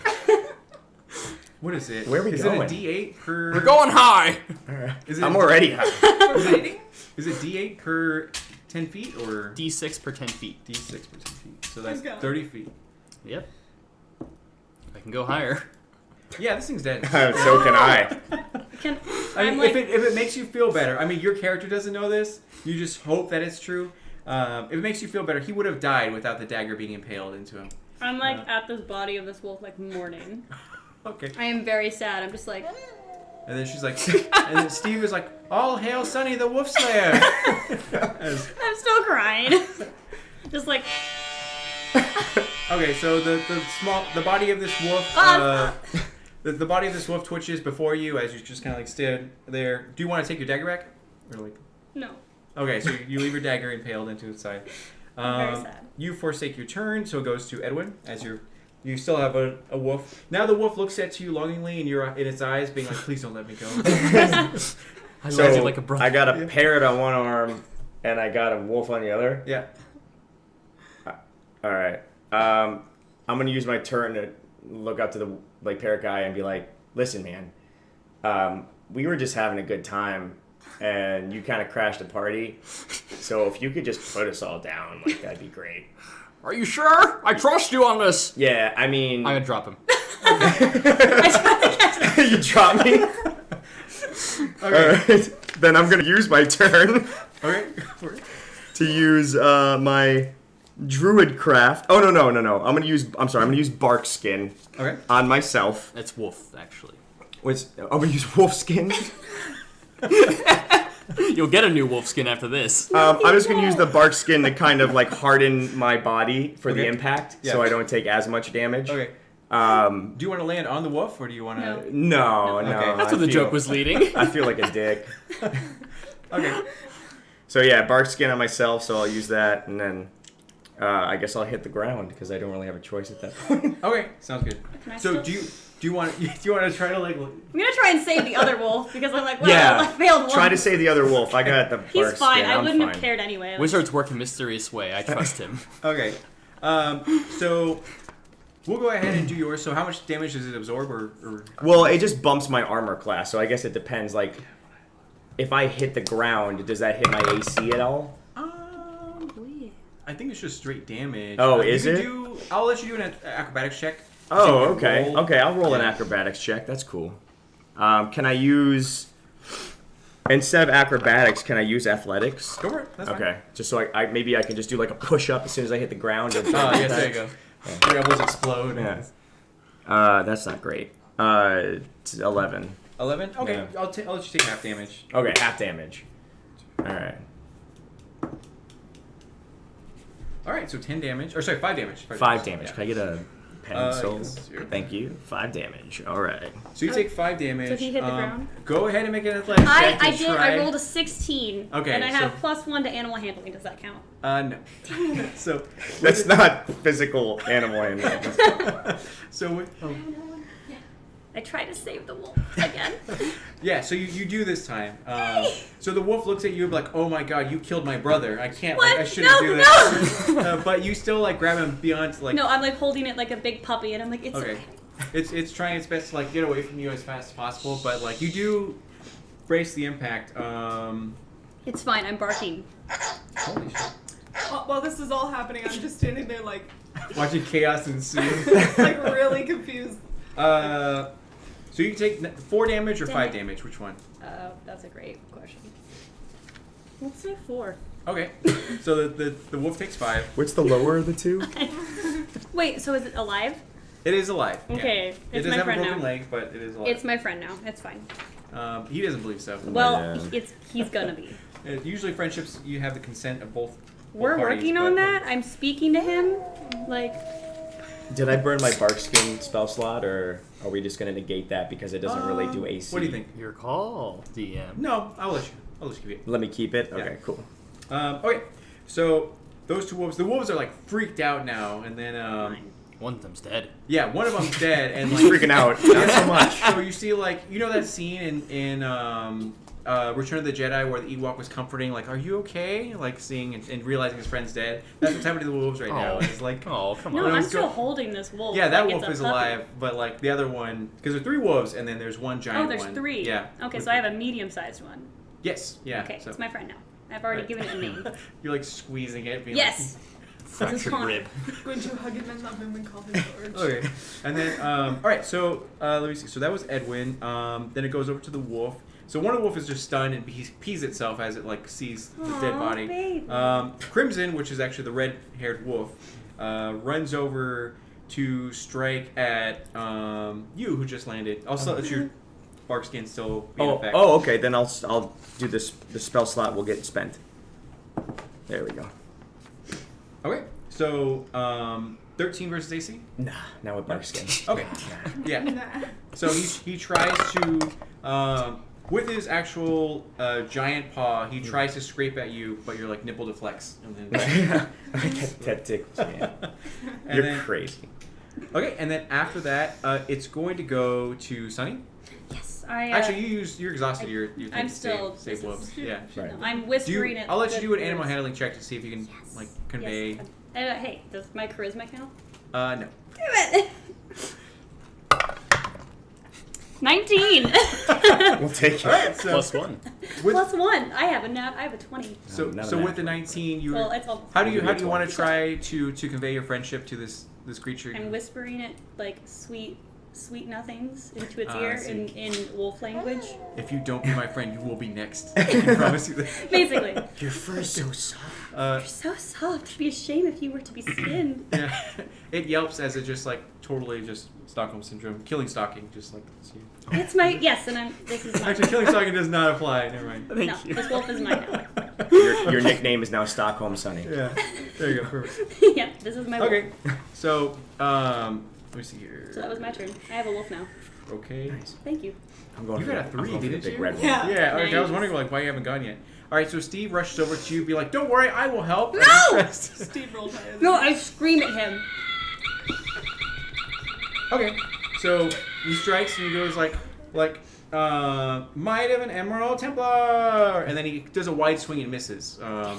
what is it? Where are we is going? It a D8 per? We're going high. All right. Is it I'm already high. Is it D8 per 10 feet or D6 per 10 feet. D6 per 10 feet? So that's Okay. 30 feet. Yep. I can go higher. Yeah, this thing's dead. So can I. Can I mean, I'm if it makes you feel better, I mean, your character doesn't know this. You just hope that it's true. If it makes you feel better, he would have died without the dagger being impaled into him. I'm at this body of this wolf mourning. Okay. I am very sad. I'm just like. And then she's like, and then Steve is like, "All hail Sonny the Wolf Slayer." I'm still crying. Just like. Okay, so the body of this wolf, the body of this wolf twitches before you as you just kind of stand there. Do you want to take your dagger back, or No. Okay, so you leave your dagger impaled into its side. I'm very sad. You forsake your turn, so it goes to Edwin as you still have a wolf. Now the wolf looks at you longingly, and you're in its eyes, being like, "Please don't let me go." I love you like a brother. I got a parrot on one arm, and I got a wolf on the other. Yeah. All right. I'm gonna use my turn to look up to the parrot guy and be like, "Listen, man. We were just having a good time, and you kind of crashed the party. So if you could just put us all down, that'd be great." Are you sure? I trust you on this. Yeah, I mean... I'm gonna drop him. You drop me? Alright, then I'm gonna use my turn Okay. to use my druid craft. Oh, no. I'm gonna use bark skin Okay. on myself. That's wolf, actually. Which, I'm gonna use wolf skin. You'll get a new wolf skin after this. I'm just gonna use the bark skin to kind of like harden my body for the Okay. impact, Yeah. so I don't take as much damage. Okay. Do you want to land on the wolf, or do you want to? No. Okay. That's what the joke was leading. I feel like a dick. Okay. So yeah, bark skin on myself, so I'll use that, and then I guess I'll hit the ground because I don't really have a choice at that point. Okay. Sounds good. Can I So still- do you want to try to like? I'm gonna try and save the other wolf because I'm like, well, Yeah. I failed one. Try to save the other wolf. I got the bark He's fine. skin. I I'm wouldn't fine. have cared anyway. Wizards work in mysterious way. I trust him. Okay. So we'll go ahead and do yours. So how much damage does it absorb, or? Well, it just bumps my armor class, so I guess it depends. Like, if I hit the ground, does that hit my AC at all? I think it's just straight damage. Oh, You is can it? I'll let you do an acrobatics check. Oh, So you can okay. roll- Okay, I'll roll an Yeah. acrobatics check. That's cool. Can I use... Instead of acrobatics, can I use athletics? Go for it. That's fine. Okay, just so I maybe I can just do like a push-up as soon as I hit the ground. And Yes, there you go. Your elbows explode. Yeah. That's not great. It's 11. 11. Okay, Yeah. I'll let you take half damage. Okay, half damage. Alright. All right, so 10 damage. Or sorry, 5 damage. 5 damage. Yeah. Can I get a pencil? Yes, sure. Thank you. 5 damage. Alright. So you take 5 damage. So he hit the ground? Go ahead and make an athletics check to I did. try. I rolled a 16. Okay, And I have so- +1 to animal handling. Does that count? No. So That's not physical animal handling. so I tried to save the wolf again. yeah, so you do this time. So the wolf looks at you like, "Oh my god, you killed my brother! I can't. Like, I What? shouldn't No, do this." But you still like grab him beyond like. No, I'm like holding it like a big puppy, and I'm like, it's okay. It's trying its best to like get away from you as fast as possible, but like you do brace the impact. It's fine. I'm barking. Holy shit! While this is all happening, I'm just standing there like Watching chaos ensue. like really confused. So you can take 4 damage or Damn 5 it. damage. Which one? That's a great question. Let's say 4. Okay. So the wolf takes 5. What's the lower of the two? Wait, so is it alive? It is alive. yeah. Okay, It it's does my have a friend broken now. leg, but it is alive. It's my friend now. It's fine. He doesn't believe so. Well, Yeah. he's gonna be. Usually friendships, you have the consent of both. We're parties, working but, on like, that. I'm speaking to him. Like, Did I burn my bark skin spell slot, or are we just going to negate that because it doesn't really do AC? What do you think? Your call, DM. No, I'll let you keep it. Let me keep it? Yeah. Okay, cool. Okay, so those 2 wolves. The wolves are like freaked out now, and then One of them's dead. yeah, one of them's dead, and He's like freaking out. Not so much. So you see, like, you know that scene in Return of the Jedi where the Ewok was comforting, like, "Are you okay?" Like seeing and realizing his friend's dead. That's what's happening to the wolves right now. Oh. It's like, Oh, come no, on. I'm let's still go. holding this wolf. yeah, that like wolf it's a is puppy. alive, but like the other one, because there's 3 wolves and then there's one giant Oh, there's one. 3. Yeah. Okay, so I have a medium-sized one. Yes. Yeah. Okay, So. it's my friend now. I've already Right. given it a name. You're like squeezing it. Being Yes. Fractured Connor. rib. Going to hug him and love him and call him George. Like, okay. And then, all right. So let me see. So that was Edwin. Then it goes over to the wolf. So one of the wolf is just stunned and pees itself as it like sees the dead Aw, body. baby. Crimson, which is actually the red-haired wolf, runs over to strike at you, who just landed. Also, let your bark skin still be in effect. Oh, okay. Then I'll do this. The spell slot will get spent. There we go. Okay. So 13 versus AC. Nah, now with bark skin. Okay. Yeah. So he tries to with his actual giant paw, he tries to scrape at you, but you're like nipple deflects. And then, that tickles me. and You're then- crazy. Okay, and then after that, it's going to go to Sunny. Yes, I. Actually, you're exhausted. You're thing I'm to still. save this wolves. is- Yeah. Right. I'm Do whispering you, it. I'll let you good do an animal words. handling check to see if you can like convey. Yes. Hey, does my charisma count? No. Damn it! 19. We'll take it. All right, so +1. with, Plus 1. I have a 20. so None of so that. with the 19, you Well, it's all. how do you Maybe want to 20%. try to convey your friendship to this creature? I'm whispering it like sweet nothings into its I ear see. in wolf language. If you don't be my friend, you will be next. I can promise you that. Basically. Your fur is so soft. You're so soft. It'd be a shame if you were to be skinned. Yeah, it yelps as it just like totally just Stockholm syndrome, killing stalking, just like this. It's my yes, and this is mine. Actually, killing stalking does not apply. Never mind. No, this wolf is mine now. Your nickname is now Stockholm Sonny. Yeah, there you go. Perfect. Yeah, this is my wolf. Okay, so let me see here. So that was my turn. I have a wolf now. Okay. Nice. Thank you. I'm going You for got a the, 3, I'm going for the didn't big you? red one. Yeah. Yeah, okay, I was Nice. wondering like why you haven't gone yet. All right, so Steve rushes over to you, be like, "Don't worry, I will help." No! And he tries to- Steve rolled higher. No, I scream at him. Okay, so he strikes and he goes like might of an Emerald Templar, and then he does a wide swing and misses. And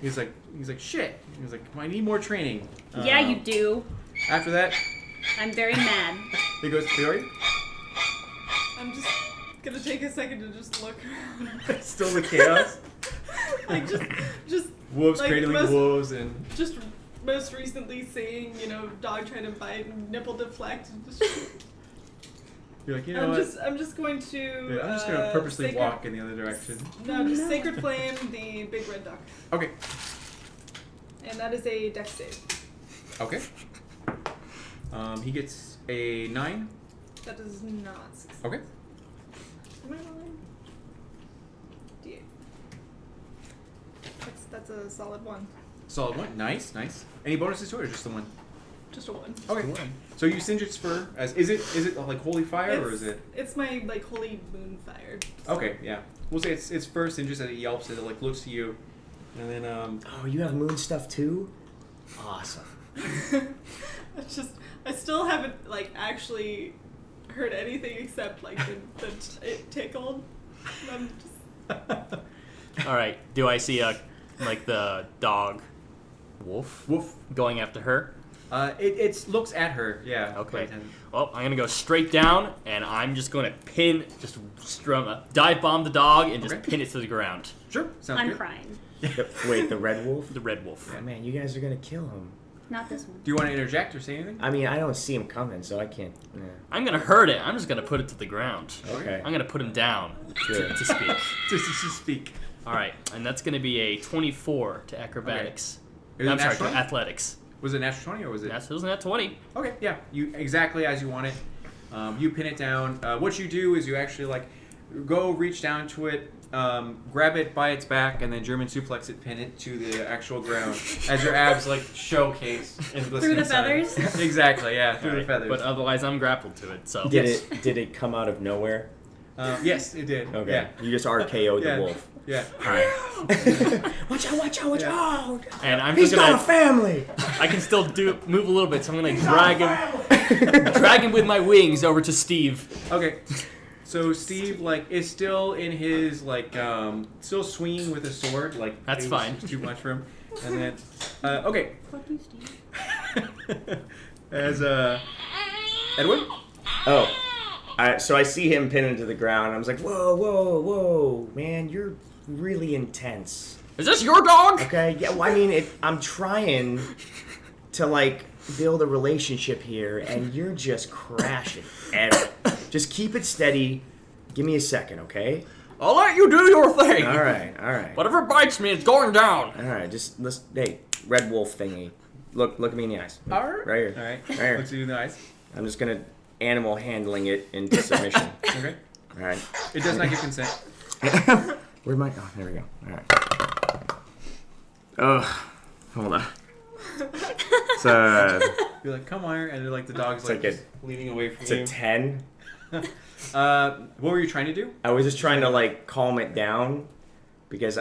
he's like shit. He's like, I need more training. Yeah, you do. After that, I'm very mad. he goes Theory. I'm just gonna take a second to just look around. Still the chaos. Like just Wolves like cradling most- wolves and just most recently seeing, dog trying to bite and nipple deflect. And just, you're like, you know what? I'm just going to. Yeah, I'm just gonna purposely sacred- walk in the other direction. No, just No. Sacred Flame, the big red duck. Okay. And that is a dex save. Okay. He gets a 9. That does not succeed. Okay. Am I rolling? D8. That's a solid 1. Solid 1. Nice, nice. Any bonuses to it or just the 1? Just a 1. Okay. So you singe its fur. Is it like holy fire or is it? It's my holy moon fire. Okay, yeah. We'll say it's fur singes and it yelps and it looks to you, and then Oh, you have moon stuff too? Awesome. I still haven't actually heard anything except the it tickled. I'm just, All right. Do I see the dog wolf woof. going after her? It looks at her. Yeah. Okay. but, Well, I'm gonna go straight down, and I'm just gonna dive bomb the dog and just Okay. pin it to the ground. Sure. Sounds I'm good. crying. Wait, the red wolf? The red wolf. Oh, man, you guys are gonna kill him. Not this one. Do you want to interject or say anything? I mean, I don't see him coming, so I can't. Yeah. I'm gonna hurt it. I'm just gonna put it to the ground. Okay. I'm gonna put him down Good. to speak. Just to speak. All right, and that's gonna be a 24 to acrobatics. Is it I'm sorry, natural to 20? athletics. Was it natural 20 or was it? That's wasn't that 20. Okay, yeah, you exactly as you want it. You pin it down. What you do is you actually go reach down to it, grab it by its back, and then German suplex it, pin it to the actual ground as your abs showcase and glisten Through the inside. feathers? Exactly, yeah, through the Right, feathers. But otherwise, I'm grappled to it. So Yes. Did it come out of nowhere? Yes, it did. Okay. Yeah. You just RKO'd Yeah. the wolf. Yeah. Alright. Watch out. Yeah. and I'm He's just got a gonna. family! I can still move a little bit, so I'm gonna drag him with my wings over to Steve. Okay. So Steve is still in his still swinging with a sword That's it was fine. too much for him. And then okay. Fuck you, Steve. As Edwin? Oh. So I see him pinned to the ground. I was like, whoa, man, you're really intense. Is this your dog? Okay, yeah, well, I mean, I'm trying to, build a relationship here, and you're just crashing everything. Just keep it steady. Give me a second, okay? I'll let you do your thing. All right. Whatever bites me, it's going down. All right, hey, red wolf thingy. Look at me in the eyes. Alright. Right here. Alright. Right here. Let's do the eyes. I'm just going to animal handling it into submission. Okay. All right. It does not give consent. Where'd my... Oh, there we go. All right. Ugh. Hold on. So, You're like, come on, and the dog's It's just leaning away from it's you. a 10. What were you trying to do? I was just trying to, calm it down because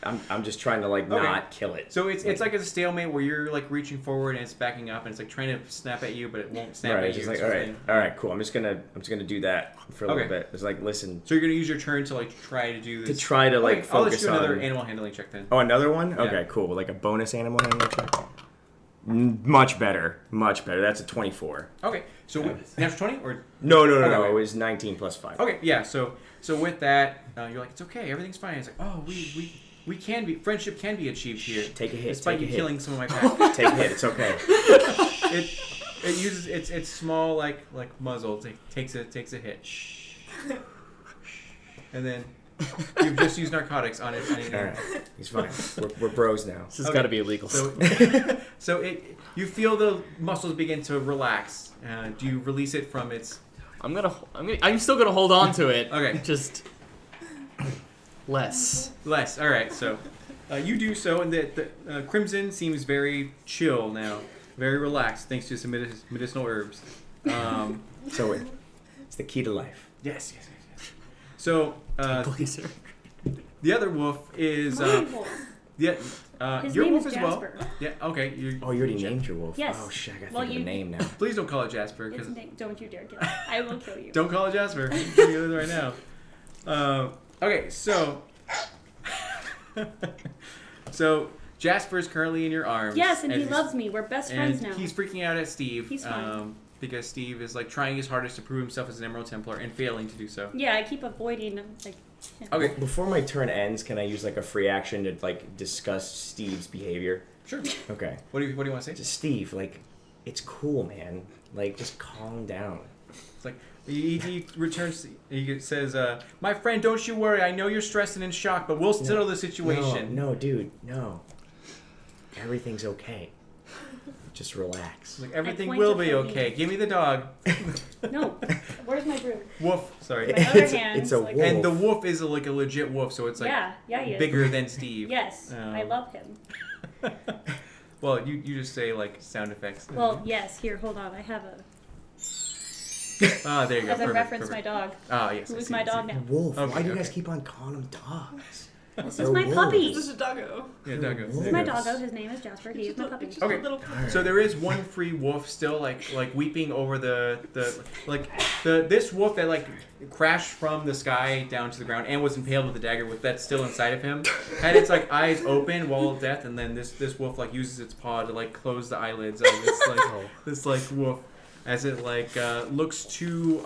I'm just trying to, not kill it. So it's like a stalemate where you're like reaching forward and it's backing up and it's like trying to snap at you, but it won't snap Right, at it's you. just sort of all thing. right, cool. I'm just gonna do that for a little Okay. bit. It's listen, So you're gonna use your turn to try to do to this. try to I'll let focus you do another on. animal handling check then. Oh, another one? Yeah. Okay, cool. Like a bonus animal handling check. Much better. That's a 24. Okay, so natural 20 or No. Okay. It was 19 plus 5. okay, yeah. So with that, you're like, it's okay, everything's fine. It's like, oh, we can be friendship can be achieved here. Take a hit. Despite take a you hit. killing some of my pack. Take a hit. It's okay. It uses its small like muzzle takes a hit, and then you've just used narcotics on it. All right. He's fine. We're bros now. This has Okay. got to be illegal. So you feel the muscles begin to relax. Do you release it from its? I'm still gonna hold on to it. Okay. Just less. Less. All right. So you do so, and the Crimson seems very chill now, very relaxed, thanks to some medicinal herbs. So it's the key to life. Yes. So Blazer. the other wolf is My wolf. His your name wolf is as well. Jasper. Yeah. Okay. Oh, you already named your wolf. Yes. Oh shit, I gotta Well, think of you- a name now. Please don't call it Jasper, Its because name. Don't you dare kill it. I will kill you. don't call it Jasper. I'm telling you right now. Okay. So Jasper is currently in your arms. Yes, and he he's- loves me. We're best friends And now. he's freaking out at Steve. He's fine. Because Steve is like trying his hardest to prove himself as an Emerald Templar and failing to do so. Yeah, I keep avoiding like. Okay. Before my turn ends, can I use like a free action to like discuss Steve's behavior? Sure. Okay. What do you want to say? Just Steve, like, it's cool, man. Like, just calm down. It's like he returns. He says, "My friend, don't you worry. I know you're stressed and in shock, but we'll settle the situation." No, dude, no. Everything's okay. Just relax. Like everything point will to be Peggy. okay. Give me the dog. No, where's my broom? Wolf. Sorry. My other It's hand's a like- wolf. And the wolf is like a legit wolf, so it's like yeah, he is. bigger than Steve. Yes, I love him. Well, you just say like sound effects. Well, yes. Here, hold on. I have a. Ah, there you go. As I Perfect, reference perfect. my dog. Ah, yes. I Who's see, my I see. dog now? Wolf. Okay, Why do you guys okay. keep on calling them dogs? This They're is my wolves. puppy. This is a doggo. Yeah, doggo. This is my doggo. His name is Jasper. He is my puppy. It's just Okay. a little So there is one free wolf still like weeping over this wolf that like crashed from the sky down to the ground and was impaled with a dagger with that still inside of him. Had its like eyes open while of death, and then this wolf like uses its paw to like close the eyelids of this wolf as it like looks to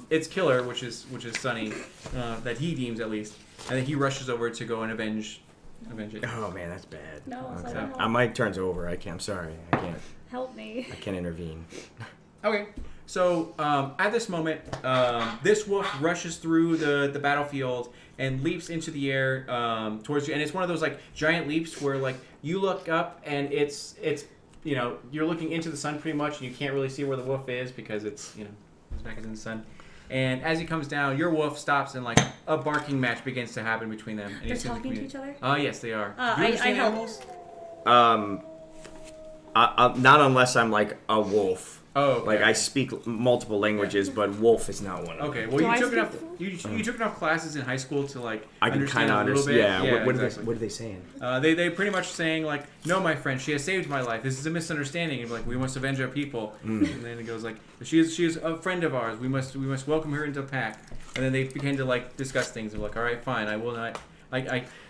its killer, which is Sunny, that he deems at least, and then he rushes over to go and avenge it. Oh man, that's bad. No, it's Okay. like, My turn's over. I can't. I'm sorry. I can't. help me. I can't intervene. Okay, so at this moment, this wolf rushes through the battlefield and leaps into the air towards you, and it's one of those like giant leaps where like you look up and it's you're looking into the sun pretty much, and you can't really see where the wolf is because it's his back is in the sun. And as he comes down, your wolf stops and like a barking match begins to happen between them. And They're he's in the talking to community. each other? Yes, they are. I Do you understand help. animals? Not unless I'm like a wolf. Oh, okay. Like I speak multiple languages, but wolf is not one of them. Okay, well Do you I took speak enough. You took enough classes in high school to like I can understand kind of a little understand. bit. Yeah. What exactly. are they saying? They pretty much saying like, no, my friend, she has saved my life. This is a misunderstanding. And like, we must avenge our people. And then it goes like, she is a friend of ours. We must welcome her into the pack. And then they begin to like discuss things. And like, all right, fine. I will not.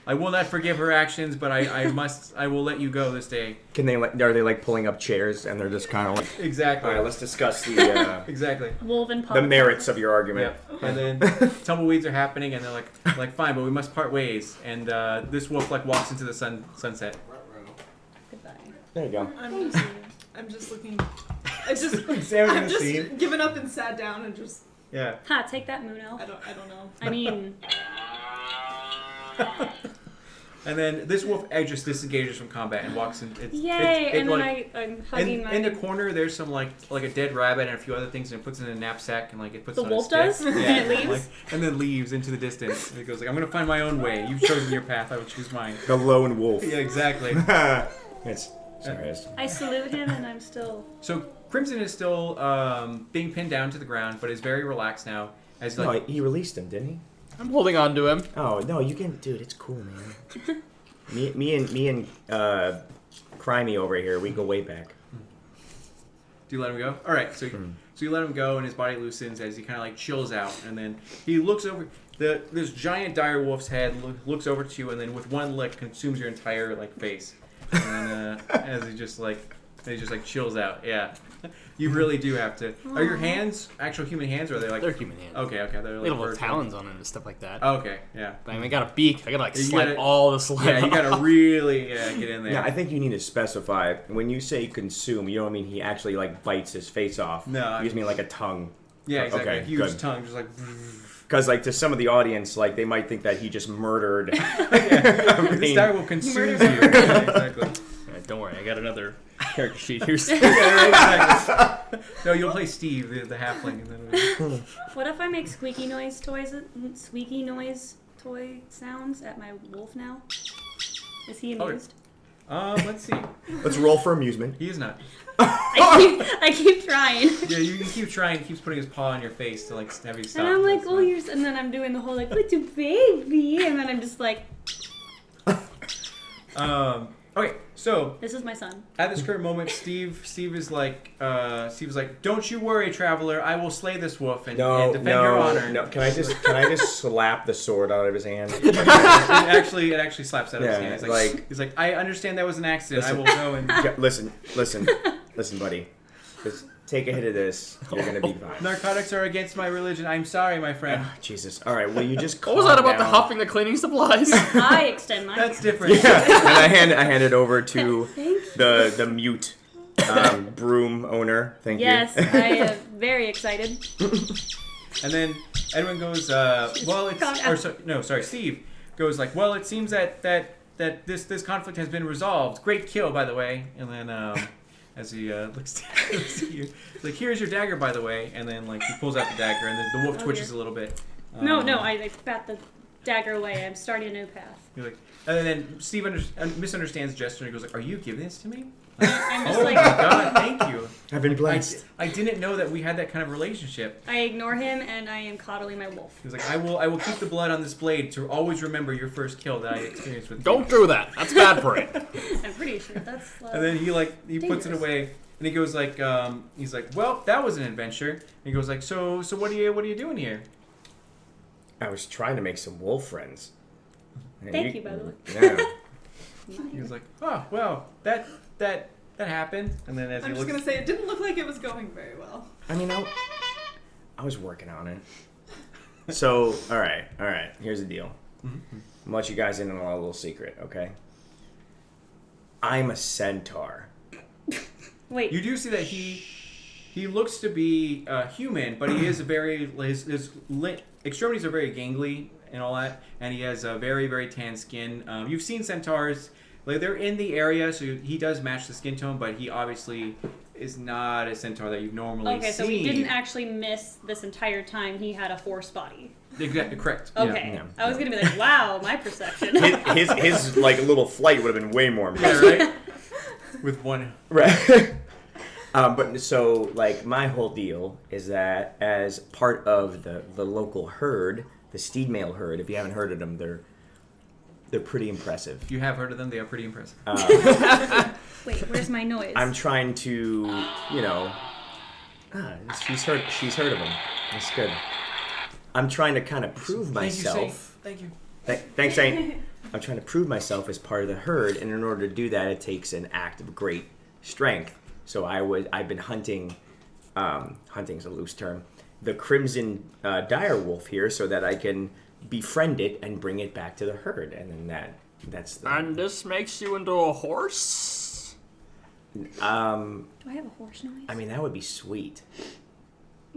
I will not forgive her actions, but I will let you go this day. Can they like? Are they like pulling up chairs and they're just kind of like? Exactly. All right, let's discuss the Exactly. Woven pup. the merits of your argument. Yeah. And then tumbleweeds are happening, and they're like fine, but we must part ways. And this wolf like walks into the sunset. Goodbye. There you go. I'm just looking. I just. Examining I'm the just scene. given up and sat down and just. Yeah. Ha! Take that, Muno. I don't know. I mean, And then this wolf just disengages from combat and walks in. yay! And then like, I'm hugging my. in the corner, there's some like a dead rabbit and a few other things, and it puts it in a knapsack and like it puts The it on a wolf stick. does? Yeah, And it leaves? like, and then leaves into the distance. And it goes like, I'm gonna find my own way. You've chosen your path. I will choose mine. The lone wolf. Yeah, exactly. It's sorry. I salute him, and I'm still. So Crimson is still being pinned down to the ground, but is very relaxed now. As No, like, he released him, didn't he? I'm holding on to him. Oh no, you can, dude. It's cool, man. me and Crimey over here, we go way back. do you let him go? All right. So you let him go, and his body loosens as he kind of like chills out, and then he looks over. This giant dire wolf's head looks over to you, and then with one lick consumes your entire like face. And as he just like And he just like chills out. Yeah. You really do have to. Are your hands actual human hands, or are they like? They're human hands. Okay. They're They like have little bird talons on it and stuff like that. Okay. Yeah. But I mean, I got a beak. I gotta like You slide gotta- all the slime. Yeah. You gotta off. really get in there. Yeah, I think you need to specify when you say consume. You don't mean he actually like bites his face off. No, you just mean like a tongue. Yeah. Exactly. Okay, a huge good. tongue, just like. Because like to some of the audience, like they might think that he just murdered. This guy will consume you. Yeah, exactly. Don't worry, I got another character sheet here. Yeah, exactly. No, you'll play Steve, the halfling, and then. What if I make squeaky noise toy sounds at my wolf now? Is he amused? Let's see. Let's roll for amusement. He is not. I keep trying. Yeah, you can keep trying. He keeps putting his paw on your face to like have you stop. And I'm like, oh, and then I'm doing the whole like, little baby, and then I'm just like, Okay, so this is my son. at this current moment, Steve is like, don't you worry, traveler. I will slay this wolf and defend your honor. No. Can I just slap the sword out of his hand? it actually slaps out of his hand. Yeah, He's like, I understand that was an accident. Listen. I will go and. Yeah, listen, buddy. Just take a hit of this. You're gonna be fine. Narcotics are against my religion. I'm sorry, my friend. Oh, Jesus. All right. Will you just? What was that about calm the down? huffing the cleaning supplies? I extend my That's hand. different. Yeah. And I hand it over to Thank the mute broom owner. Thank Yes, you. I am very excited. And then Edwin goes, Steve goes like, well, it seems that this conflict has been resolved. Great kill, by the way. And then as he looks at you, he's like, here's your dagger, by the way. And then like he pulls out the dagger, and then the wolf twitches a little bit. No, I bat the dagger away. I'm starting a new path. You're like, and then Steve misunderstands the gesture and he goes like, are you giving this to me? I'm just Oh like, my god, thank you. I've been blessed. I didn't know that we had that kind of relationship. I ignore him and I am coddling my wolf. He was like, I will keep the blood on this blade to always remember your first kill that I experienced with you. Don't do that. That's bad for it. I'm pretty sure that's. And then he puts it dangerous. away and he goes like, he's like, well, that was an adventure. And he goes like, so what are you doing here? I was trying to make some wolf friends. And Thank you, by the way. Yeah. He was like, oh well, that happened. And then as I'm he just looks, gonna say it didn't look like it was going very well. I mean, I was working on it. So, all right. Here's the deal. Mm-hmm. I'll let you guys in on a little secret, okay? I'm a centaur. Wait. you do see that he looks to be human, but he is his extremities are very gangly and all that, and he has a very, very tan skin. You've seen centaurs, like they're in the area, so he does match the skin tone, but he obviously is not a centaur that you've normally Okay, seen. so we didn't actually miss this entire time he had a horse body. Exactly, correct. Okay. Yeah. I was gonna be like, wow, my perception. His like little flight would have been way more Yeah, impressive. right? With one. Right. But so like my whole deal is that as part of the local herd, the steed male herd, if you haven't heard of them, they're pretty impressive. If you have heard of them, they are pretty impressive. Wait, where's my noise? I'm trying to, she's heard of them. That's good. I'm trying to kind of prove myself. Thank you. Thanks, Saint. I'm trying to prove myself as part of the herd, and in order to do that, it takes an act of great strength. So I've been hunting. Hunting's a loose term. The crimson dire wolf here, so that I can befriend it and bring it back to the herd, and then that's the. And this makes you into a horse? Do I have a horse noise? I mean, that would be sweet.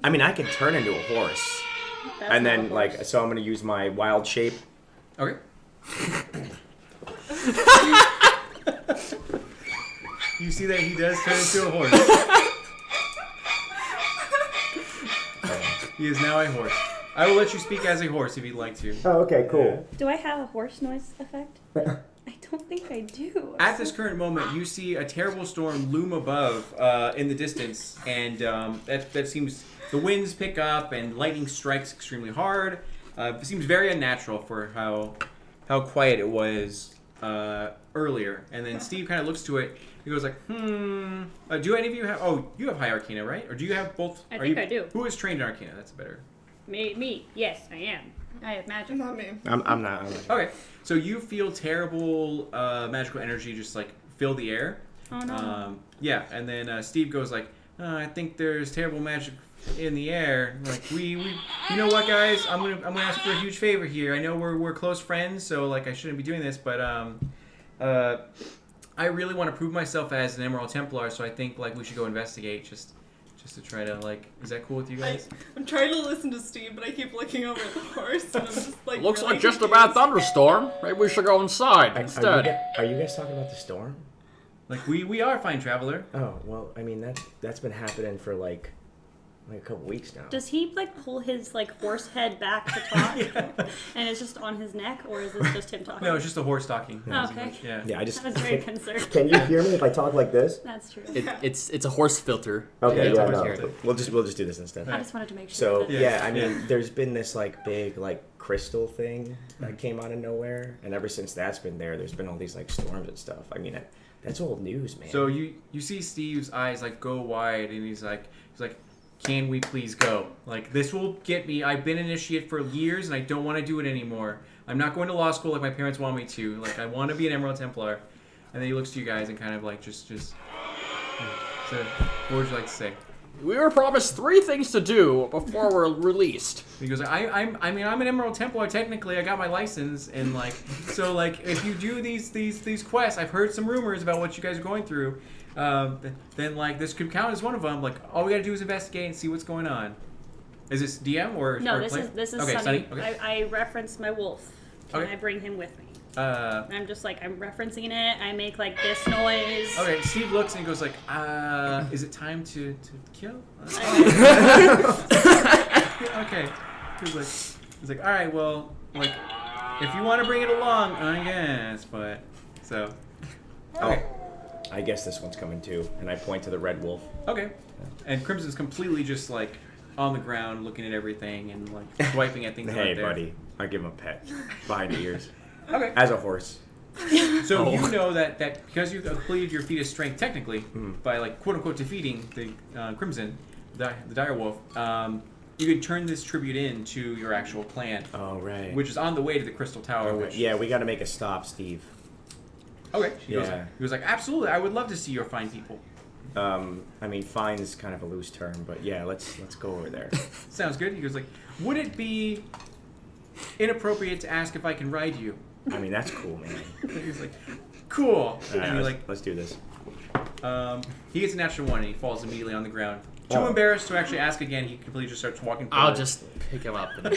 I mean, I can turn into a horse, That's and not a then horse. so I'm gonna use my wild shape. Okay. You see that he does turn into a horse. He is now a horse. I will let you speak as a horse if you'd like to. Oh, okay, cool. Do I have a horse noise effect? I don't think I do. At this current moment, you see a terrible storm loom above in the distance, and that seems the winds pick up and lightning strikes extremely hard. It seems very unnatural for how quiet it was earlier. And then Steve kind of looks to it. He goes like, do any of you have? Oh, you have high Arcana, right? Or do you have both? I think I do. Who is trained in Arcana? That's better. Me. Yes, I am. I have magic. Not me. I'm not. Okay, so you feel terrible magical energy just like fill the air, Oh no. Yeah, and then Steve goes like, I think there's terrible magic in the air. Like you know what, guys? I'm gonna ask for a huge favor here. I know we're close friends, so like I shouldn't be doing this, but I really want to prove myself as an Emerald Templar, so I think like we should go investigate just to try to like. Is that cool with you guys? I'm trying to listen to Steve, but I keep looking over at the horse, and I'm just like. Looks really like just a confused. bad thunderstorm. Maybe we should go inside instead. Are you guys talking about the storm? Like we are fine traveler. Oh well, I mean that's been happening for like a couple weeks now. Does he like pull his like horse head back to talk, and it's just on his neck, or is this just him talking? No, it's just a horse talking. Oh, okay. Yeah. Yeah, I just. I was very concerned. Can you hear me if I talk like this? That's true. It's a horse filter. Okay, Yeah, yeah, it's no. always here. We'll just do this instead. I just wanted to make sure. So that- yeah, I mean, Yeah. there's been this like big like crystal thing that came out of nowhere, and ever since that's been there's been all these like storms and stuff. I mean, that's old news, man. So you see Steve's eyes like go wide, and he's like, can we please go? Like this will get me. I've been initiate for years, and I don't want to do it anymore. I'm not going to law school like my parents want me to. Like I want to be an Emerald Templar. And then he looks to you guys and kind of like just. So what would you like to say? We were promised 3 things to do before we're released. He goes, I'm an Emerald Templar technically. I got my license, and like, so like, if you do these quests, I've heard some rumors about what you guys are going through. Then like this could count as one of them. Like all we gotta do is investigate and see what's going on. Is this DM or No, or this play? is Okay, Sunny. Okay. I referenced my wolf. Can Okay. I bring him with me? Uh, I'm just like I'm referencing it. I make like this noise. okay. Steve looks and he goes like, is it time to kill? Okay. He's like, all right. Well, like, if you want to bring it along, I guess. But so. Okay. I guess this one's coming too, and I point to the red wolf. Okay. And Crimson's completely just like on the ground looking at everything and like swiping at things Hey, out there. buddy, I give him a pet behind the ears Okay. as a horse. So Oh. you know that because you've completed your feat of strength technically by like quote unquote defeating the Crimson, the dire wolf, you can turn this tribute in to your actual clan, Oh right. which is on the way to the Crystal Tower. Okay. Which Yeah, we got to make a stop, Steve. okay. He Yeah. goes like absolutely. I would love to see your fine people. I mean, fine is kind of a loose term, but yeah, let's go over there. Sounds good. He goes like, would it be inappropriate to ask if I can ride you? I mean, that's cool, man. He's like, cool. All right, And he like let's do this. he gets a natural 1 and he falls immediately on the ground. Too Oh. embarrassed to actually ask again, he completely just starts walking I'll forward. just pick him up. And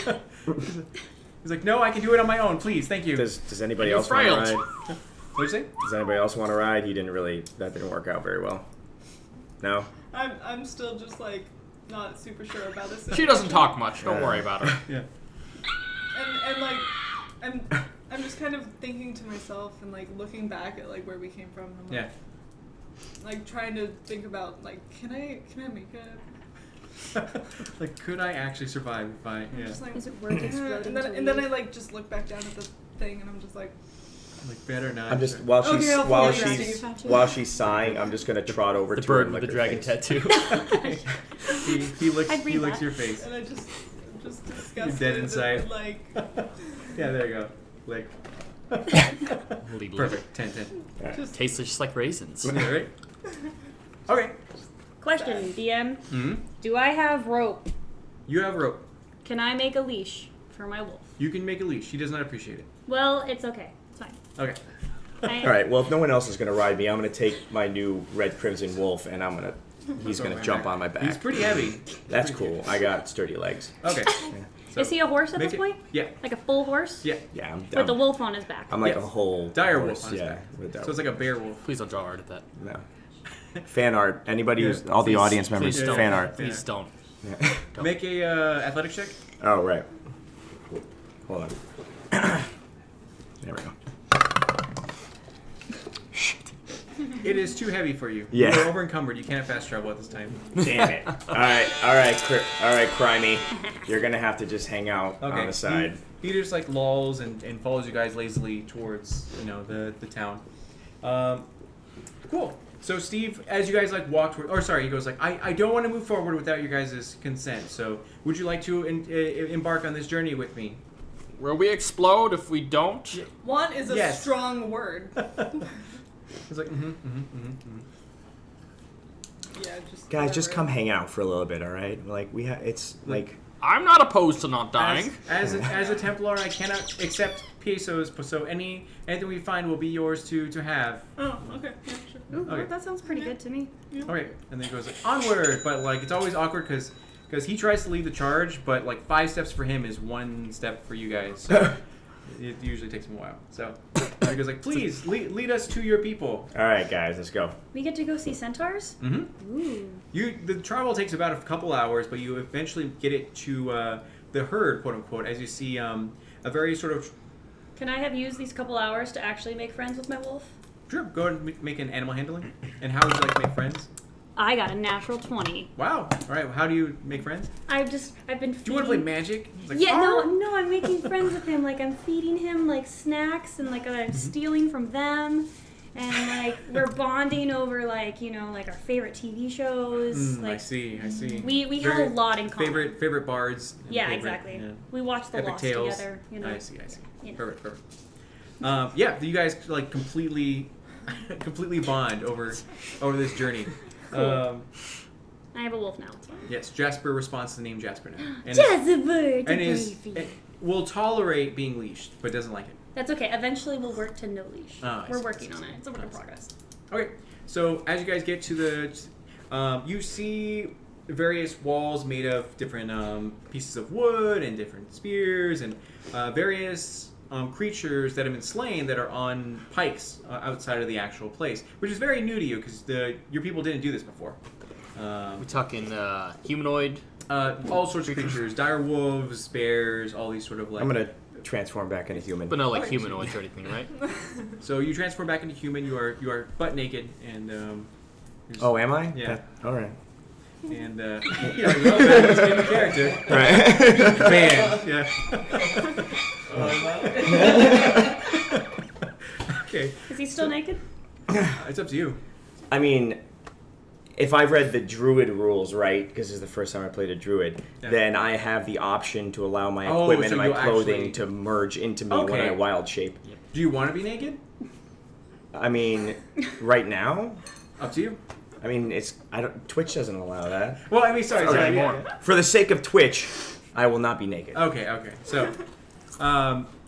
He's like, no, I can do it on my own, please, thank you. Does anybody You're else want to frail. ride? What'd you say? Does anybody else want to ride? That didn't work out very well. No? I'm still just like not super sure about this. she doesn't talk much. Don't worry about her. Yeah. And like I'm just kind of thinking to myself and like looking back at like where we came from. I'm Yeah. like trying to think about like can I make it? Like, could I actually survive if I? Yeah. Just like Is it worth it? and then I like just look back down at the thing and I'm just like Like, better not. I'm just to- while Okay, she's I'll while follow you, she's Steve. while she's sighing, I'm just gonna trot over The to her bird and with lick the her dragon face. tattoo. he licks I'd read he licks that. your face. and I I'm just disgusted. dead inside. And, like Yeah, there you go. Like. Lead, lead. Perfect. 10-10. just Tastes just like raisins. Yeah, right. Okay. Question, DM. Hmm. Do I have rope? You have rope. Can I make a leash for my wolf? You can make a leash. He does not appreciate it. Well, it's okay. It's fine. Okay. All right. Well, if no one else is gonna ride me, I'm gonna take my new red crimson wolf, and he's gonna jump on my back. He's pretty heavy. That's cool. I got sturdy legs. Okay. So, Is he a horse at make this it- point? Yeah. Like a full horse? Yeah. Yeah, With the wolf on his back. I'm like Yes. a whole Dire horse, wolf on his yeah. back. with that So it's like a bear wolf. Please don't draw art at that. no. Fan art. Anybody who's Yeah. all the Please- audience members. please don't. Fan art. Please don't. Yeah. Don't. Make a athletic check. Oh right. Hold on. There we go. It is too heavy for you. Yeah. You're over encumbered. You can't fast travel at this time. Damn it. all right, Crimey. You're gonna have to just hang out Okay. on the side. He just like lolls and follows you guys lazily towards the town. Cool. So Steve, as you guys like walk toward, or sorry, he goes like, I don't want to move forward without your guys' consent. So would you like to embark on this journey with me? Will we explode if we don't? want is a Yes. strong word. He's like, Yeah, just Guys, just whatever. come hang out for a little bit, all right? Like it's like I'm not opposed to not dying. As a Templar, I cannot accept pesos, so anything we find will be yours to have. Oh, okay. Yeah, sure. Ooh, Okay. that sounds pretty good to me. Okay, and then he goes like, onward, but like it's always awkward because he tries to lead the charge, but like 5 steps for him is 1 step for you guys. So it usually takes him a while. So he goes like, please lead us to your people. all right, guys, let's go. We get to go see centaurs? Ooh. The travel takes about a couple hours, but you eventually get it to the herd, quote unquote, as you see a very sort of. Can I have used these couple hours to actually make friends with my wolf? Sure, go ahead and make an animal handling. And how would you like to make friends? I got a natural 20. Wow. All right. How do you make friends? I've been feeding... Do you want to play magic? He's like, Yeah, "Oh." no, I'm making friends with him. Like, I'm feeding him, like, snacks, and, like, I'm stealing from them. And, like, we're bonding over, like, you know, like, our favorite TV shows. I Like, see. we have a lot in common. Favorite bards. and Yeah, favorite, exactly. yeah. We watch The Epic Lost tales. together, you know. I see. You know. Perfect. Yeah, you guys like completely bond over this journey. Cool. I have a wolf now. It's fine. Yes, Jasper responds to the name Jasper now, and Jasper, will tolerate being leashed, but doesn't like it. That's okay. Eventually, we'll work to no leash. Oh, I We're see, working I see. on it. It's a work in progress. Okay, so as you guys get to the, you see various walls made of different pieces of wood and different spears and various creatures that have been slain that are on pikes outside of the actual place, which is very new to you because your people didn't do this before. We talking humanoid. All sorts of creatures, dire wolves, bears, all these sort of like. I'm gonna transform back into human. But not like Okay. humanoids or anything, right? So you transform back into human. You are butt naked and. You're just- Oh, am I? Yeah. All right. And you know, well, that's in the character. Right. Man, yeah. Okay, Is he still naked? it's up to you. I mean, if I've read the druid rules right, because this is the first time I played a druid, Yeah. then I have the option to allow my Oh, equipment so and my you'll clothing actually- to merge into me when Okay. I wild shape. Do you want to be naked? I mean, right now, Up to you. I mean, Twitch doesn't allow that. Well, I mean, sorry. Okay. Yeah. For the sake of Twitch, I will not be naked. Okay. So,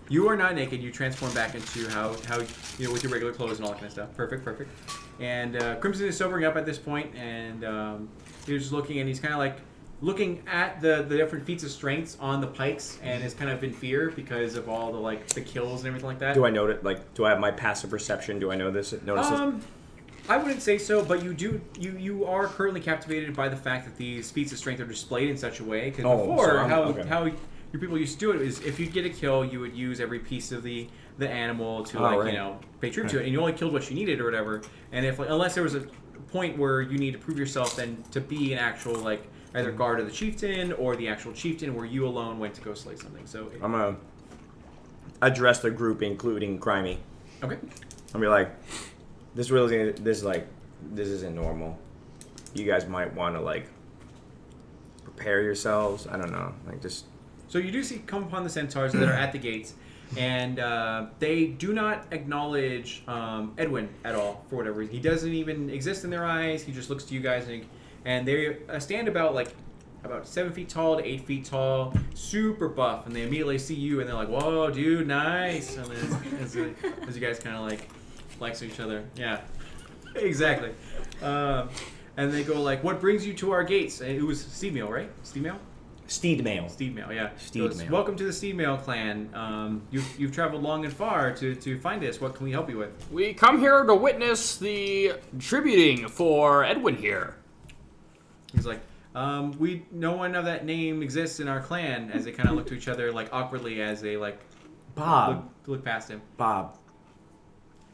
you are not naked. You transform back into how you know with your regular clothes and all that kind of stuff. Perfect. And Crimson is sobering up at this point, and he's just looking, and he's kind of like looking at the different feats of strengths on the pikes, and is kind of in fear because of all the kills and everything like that. Do I know it? Like, do I have my passive perception? Do I know this? Notice this? I wouldn't say so, but you are currently captivated by the fact that these feats of strength are displayed in such a way. Because before, so okay. how your people used to do it is if you get a kill, you would use every piece of the animal to right. you know pay tribute to it, and you only killed what you needed or whatever. And if unless there was a point where you need to prove yourself, then to be an actual like either guard of the chieftain or the actual chieftain, where you alone went to go slay something. So I'm gonna address the group, including Crimey. okay. I'll be like, this isn't normal. You guys might want to like prepare yourselves. I don't know, like just. So you do see come upon the centaurs that are at the gates, and they do not acknowledge Edwin at all for whatever reason. He doesn't even exist in their eyes. He just looks to you guys, and they stand about 7 feet tall to 8 feet tall, super buff, and they immediately see you, and they're like, "Whoa, dude, nice!" And then as you guys kind of like flex each other, yeah, exactly. And they go like, "What brings you to our gates?" And it was Steedmail, right? Steedmail. Steedmail. Yeah. Steedmail. Goes, welcome to the Steedmail clan. You've traveled long and far to find us. What can we help you with? We come here to witness the tributing for Edwin here. He's like, no one of that name exists in our clan. As they kind of look to each other like awkwardly as they like Bob. look past him. Bob.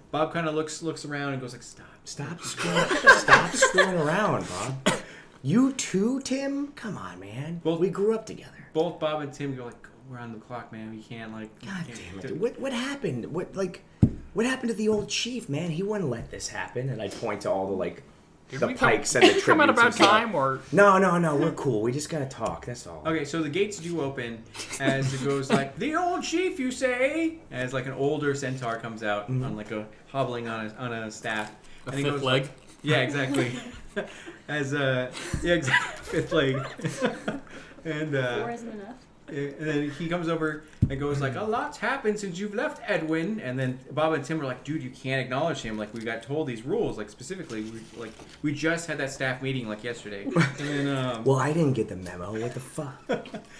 Bob kind of looks around and goes like, Stop screwing around, Bob. You too, Tim? Come on, man. Well- we grew up together. Both Bob and Tim go like, we're on the clock, man. We can't like. God we can't damn do- it. What happened? What happened to the old chief, man? He wouldn't let this happen. And I point to all the Did the we come- pikes and the did we come at tributes about and stuff. time, or No, we're cool. We just gotta talk. That's all. Okay, so the gates do open as it goes like, the old chief, you say? As like an older centaur comes out on like a hobbling on a staff. a And he fifth goes leg? like- yeah, exactly. As fifth leg. And 4 isn't enough. and then he comes over and goes like, a lot's happened since you've left, Edwin. And then Bob and Tim are like, dude, you can't acknowledge him. Like, we got told these rules. Like, specifically, we just had that staff meeting like yesterday. And then, Well, I didn't get the memo. What the fuck?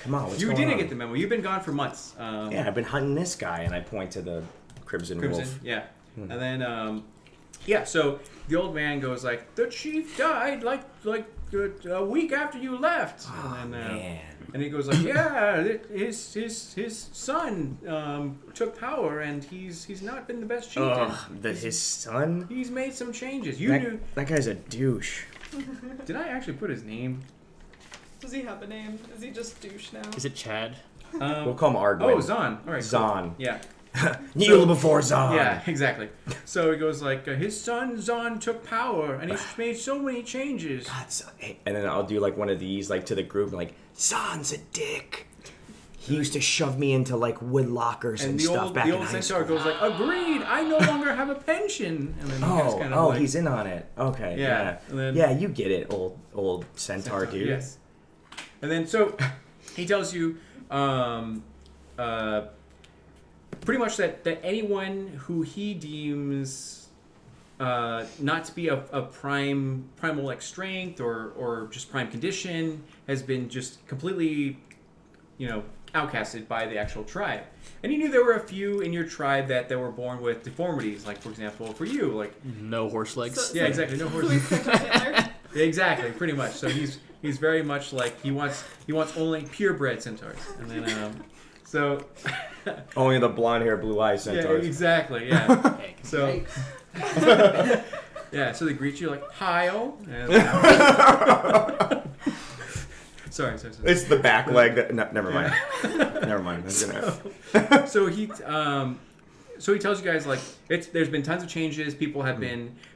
Come on, what's you going didn't on? get the memo. You've been gone for months. Yeah, I've been hunting this guy, and I point to the Crimson Wolf. Yeah. And then, so the old man goes like, the chief died like a week after you left. Oh, And then, man. and he goes like, yeah, his son took power, and he's not been the best chieftain. Ugh, his son? He's made some changes. That guy's a douche. Did I actually put his name? Does he have a name? Is he just douche now? Is it Chad? We'll call him Argwin. Oh, Zahn. All right. cool. Zahn. Yeah. Kneel before Zahn. Yeah, exactly. So he goes like, his son Zahn took power, and he's made so many changes. God, and then I'll do like one of these like to the group, like Zahn's a dick. He used to shove me into like wood lockers and, And stuff back in the old high centaur school. goes like, agreed, I no longer have a pension. And then he gets kind of like, he's in on it. Okay, Yeah, and then- yeah, you get it, old centaur dude. Yes. And then so he tells you pretty much that anyone who he deems not to be of primal like strength or just prime condition has been just completely, outcasted by the actual tribe. And he knew there were a few in your tribe that were born with deformities, like for example for you, like No horse legs. So- yeah, exactly, no So horse. he's second Hitler? Exactly, pretty much. So he's very much like he wants only purebred centaurs, and then so Only the blonde hair, blue eyed yeah, centaurs. exactly, yeah. Hey. So yeah, so they greet you like hi-o. And, sorry. It's the back leg that. No, never mind. Never mind. That's gonna. So he tells you guys like there's been tons of changes. People have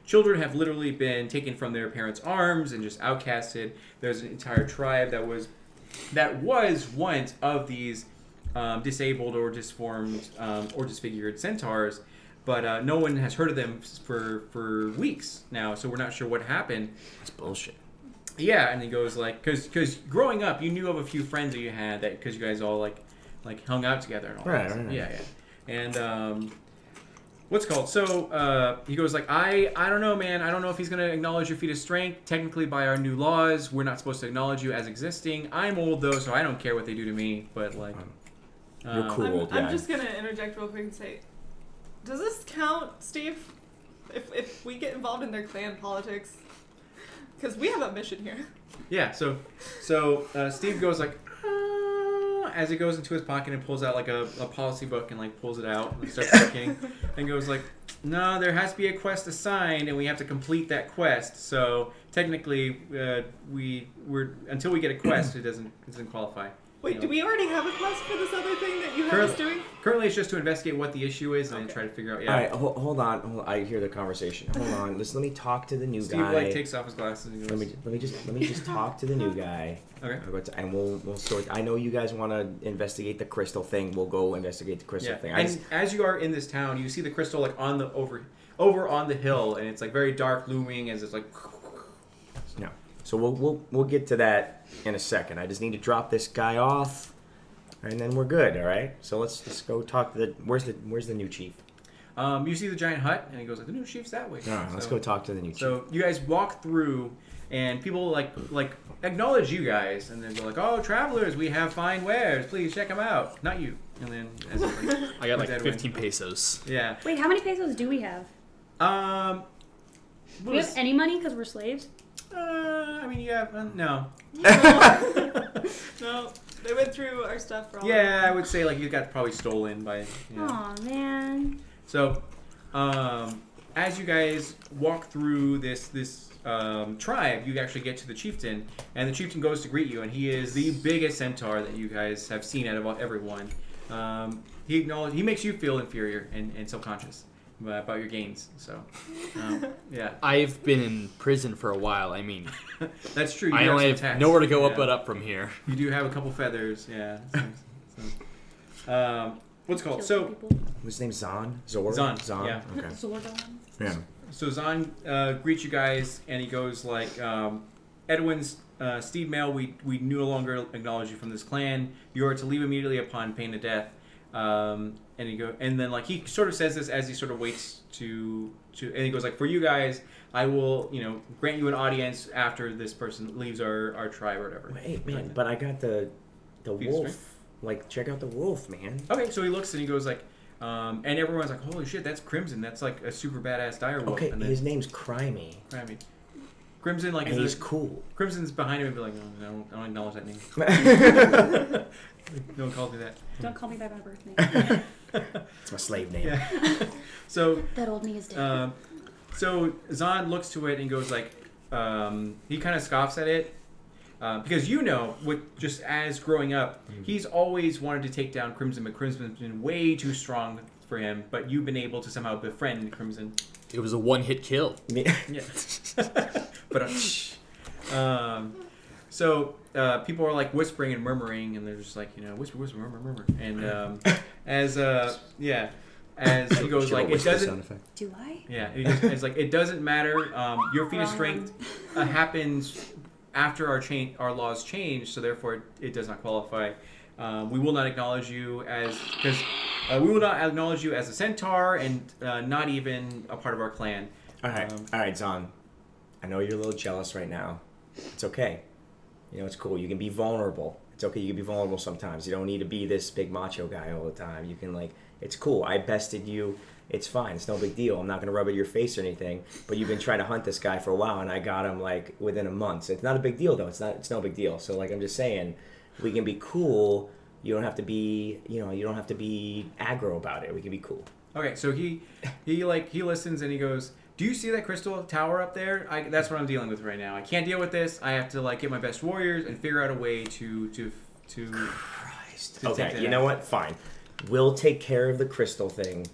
children have literally been taken from their parents' arms and just outcasted. There's an entire tribe that was once of these disabled or disformed or disfigured centaurs, but no one has heard of them for weeks now. So we're not sure what happened. That's bullshit. Yeah, and he goes like, because growing up, you knew of a few friends that you had that because you guys all like hung out together and all Right, that. right. Yeah. And what's it called? So he goes like, I don't know, man. I don't know if he's gonna acknowledge your feat of strength. Technically, by our new laws, we're not supposed to acknowledge you as existing. I'm old though, so I don't care what they do to me. But like, You're cool. I'm yeah. just gonna interject real quick and say, does this count, Steve? If we get involved in their clan politics, because we have a mission here. Yeah. So Steve goes like. As he goes into his pocket and pulls out like a policy book and like pulls it out and starts looking and goes like, no, there has to be a quest assigned and we have to complete that quest. So technically, we're until we get a quest, it doesn't qualify. Wait, do we already have a quest for this other thing that you have us doing? Currently, it's just to investigate what the issue is and then Okay. try to figure out. All right, hold on. I hear the conversation. Hold on. Let me talk to the new Steve guy. like takes off his glasses and he goes, Let me just talk to the new guy. Okay. And we'll sort. I know you guys want to investigate the crystal thing. We'll go investigate the crystal Yeah. thing. And as you are in this town, you see the crystal like on the over on the hill, and it's like very dark, looming as it's like. No. So we'll get to that in a second. I just need to drop this guy off, and then we're good. All right. So let's go talk to the. Where's the new chief? You see the giant hut, and he goes like, "The new chief's that way." All right. Let's go talk to the new chief. So you guys walk through, and people like acknowledge you guys, and then go like, "Oh, travelers, we have fine wares. Please check them out." Not you. And then as it's like, I got like Edwin. 15 pesos. Yeah. Wait, how many pesos do we have? Do we have any money because we're slaves? I mean, you have no. No, they went through our stuff for all Yeah, I would say like you got probably stolen by. Aw, man. So, as you guys walk through this tribe, you actually get to the chieftain, and the chieftain goes to greet you, and he is the biggest centaur that you guys have seen out of everyone. He makes you feel inferior and self-conscious. about your gains. So, yeah, I've been in prison for a while. I mean, that's true. You I do only some have tats. nowhere to go Yeah. up but up from here. You do have a couple feathers. Yeah. What's it called? Kill So, people. What's his name? Zon? Zor? Zon, Zon? yeah. Okay. Zordon. Yeah. So Zon greets you guys, and he goes like, Edwin's Steve Mail, we no longer acknowledge you from this clan. You are to leave immediately upon pain of death. And then like he sort of says this as he sort of waits to, and he goes like, for you guys, I will grant you an audience after this person leaves our tribe or whatever. Wait, man, but I got the Feed wolf. strength? Like, check out the wolf, man. Okay, so he looks and he goes like, and everyone's like, holy shit, that's Crimson. That's like a super badass dire wolf. Okay, and then, his name's Crimey. Crimson like And is he's cool. Crimson's behind him and be like, no, I don't acknowledge that name. No one calls me that. Don't call me by my birth name. It's my slave name. Yeah. So That old me is dead. so Zon looks to it and goes like, he kind of scoffs at it. Because with just as growing up, he's always wanted to take down Crimson, but Crimson's been way too strong for him. But you've been able to somehow befriend Crimson. It was a one-hit kill. Yeah. But so people are like whispering and murmuring, and they're just like whisper, whisper, murmur, murmur. And as he goes Sure, like, it whisper doesn't. sound effect. Do I? Yeah, it's like it doesn't matter. Your feat of Wrong. strength happens after our laws change, so therefore it does not qualify. We will not acknowledge you as we will not acknowledge you as a centaur and not even a part of our clan. All right, Zon. I know you're a little jealous right now. It's okay. It's cool. You can be vulnerable. It's okay. You can be vulnerable sometimes. You don't need to be this big macho guy all the time. You can it's cool. I bested you. It's fine. It's no big deal. I'm not going to rub it in your face or anything. But you've been trying to hunt this guy for a while, and I got him within a month. So it's not a big deal, though. It's no big deal. So I'm just saying, we can be cool. You don't have to be, you don't have to be aggro about it. We can be cool. Okay, so he listens and he goes, "Do you see that crystal tower up there? That's what I'm dealing with right now. I can't deal with this. I have to get my best warriors and figure out a way to Christ. to take Okay, that you out." know what? Fine. We'll take care of the crystal thing.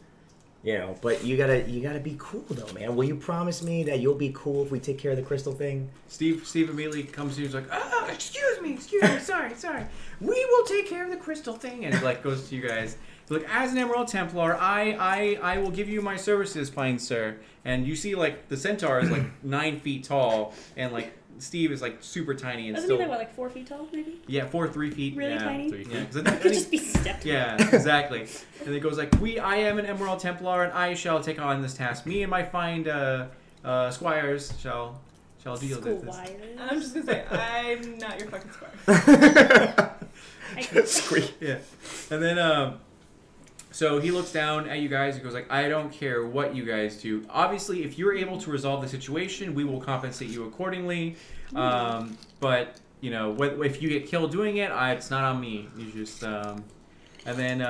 But you gotta be cool though, man. Will you promise me that you'll be cool if we take care of the crystal thing? Steve immediately comes to you and he's like, "Oh, excuse me, sorry. We will take care of the crystal thing." And goes to you guys. He's like, "As an Emerald Templar, I will give you my services, fine sir." And you see the centaur is 9 feet tall, and Steve is super tiny and Doesn't still he 4 feet tall, maybe? 3 feet. Really yeah. tiny? 3 feet. Yeah, 'cause I could just be stepped. yeah, exactly. And it goes I am an Emerald Templar, and I shall take on this task. Me and my fine squires shall deal School with this. wires. I'm just gonna say, I'm not your fucking squire. Squeak. Yeah, and then so he looks down at you guys and goes I don't care what you guys do. Obviously, if you're able to resolve the situation, we will compensate you accordingly. But if you get killed doing it, it's not on me. You just and then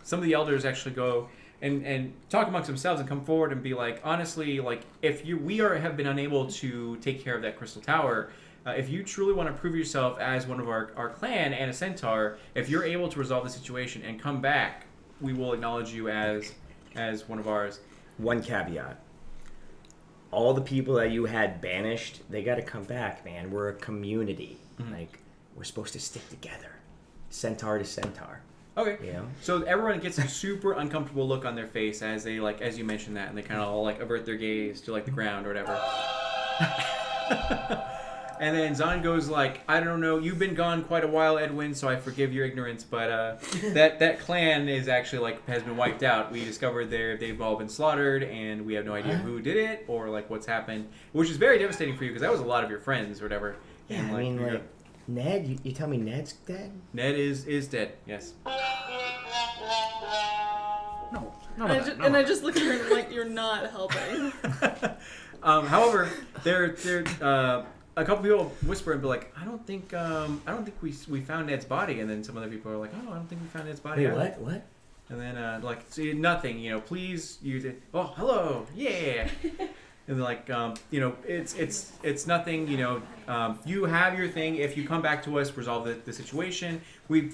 some of the elders actually go and talk amongst themselves and come forward and be honestly, if we have been unable to take care of that crystal tower. If you truly want to prove yourself as one of our clan and a centaur, if you're able to resolve the situation and come back, we will acknowledge you as one of ours. One caveat. All the people that you had banished, they got to come back, man. We're a community. Mhm. We're supposed to stick together. Centaur to centaur. Okay. You know? So everyone gets a super uncomfortable look on their face as they as you mentioned that, and they kind of all avert their gaze to the ground or whatever. And then Zon goes I don't know, you've been gone quite a while, Edwin, so I forgive your ignorance, but that clan is actually has been wiped out. We discovered they've all been slaughtered, and we have no idea who did it or what's happened, which is very devastating for you because that was a lot of your friends or whatever. Yeah, And, I mean, Ned, you tell me Ned's dead? Ned is dead. Yes. No, And I just look at her and you're not helping. However, there a couple people whisper and be I don't think we found Ned's body, and then some other people are oh, I don't think we found Ned's body. Wait, either. what? And then see nothing, please use it. Oh, hello, yeah. And they're it's nothing, you have your thing. If you come back to us, resolve the situation. We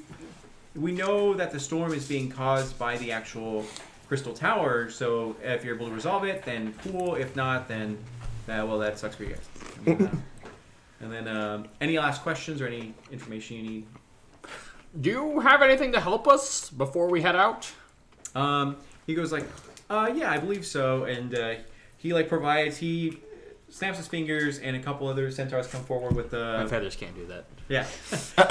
know that the storm is being caused by the actual crystal tower. So if you're able to resolve it, then cool. If not, then that sucks for you guys. And then any last questions or any information you need? Do you have anything to help us before we head out? He goes like, yeah, I believe so. And he snaps his fingers, and a couple other centaurs come forward with My the feathers can't do that.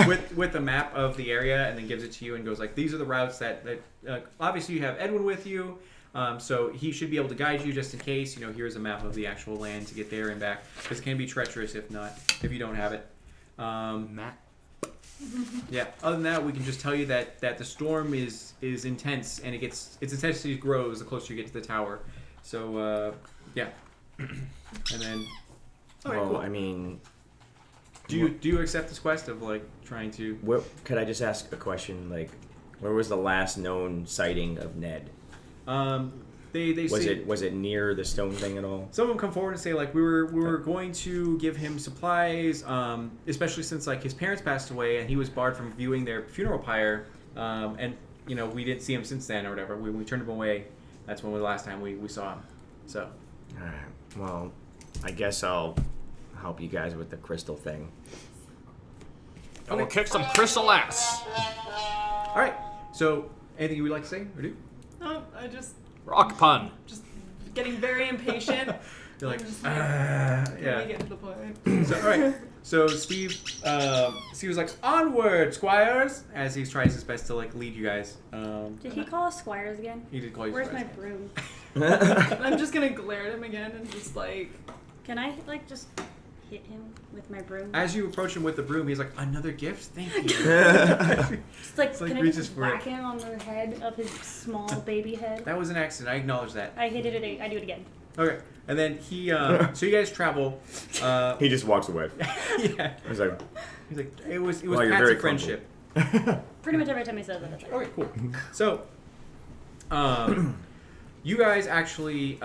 with the map of the area, and then gives it to you and goes like, these are the routes that obviously you have Edwin with you, so he should be able to guide you just in case. Here's a map of the actual land to get there and back, because it can be treacherous if you don't have it. Matt. Yeah. Other than that, we can just tell you that the storm is intense, and its intensity grows the closer you get to the tower. So yeah. And then, Well, cool. I mean, Do you accept this quest of like trying to? could I just ask a question? Like, where was the last known sighting of Ned? They say, Was it near the stone thing at all? some of them come forward and say like we were going to give him supplies, especially since like his parents passed away and he was barred from viewing their funeral pyre, and we didn't see him since then or whatever. We turned him away. That's when the last time we saw him. So. All right. Well, I guess I'll help you guys with the crystal thing. I will kick some crystal ass. All right. So, anything you would like to say or do? Oh, I just Rock pun. getting very impatient. You're like, Just yeah. Let me get to the point. So, all right. So Steve was like, "Onward, squires!" As he tries his best to like lead you guys. Did he call us squires again? He did call you Where's my squires. broom? I'm just gonna glare at him again and just like. Can I like just hit him with my broom? As you approach him with the broom, he's like, "Another gift? Thank you." Just like, It's like can I reaches just for whack it. him on the head of his small baby head? That was an accident. I acknowledge that. I hit it. I do it again. Okay. And then he, so you guys travel. He just walks away. Yeah. He's like, It was Well, you're paths very of friendship. Pretty much every time he says that, that's it. Okay, cool. So, you guys actually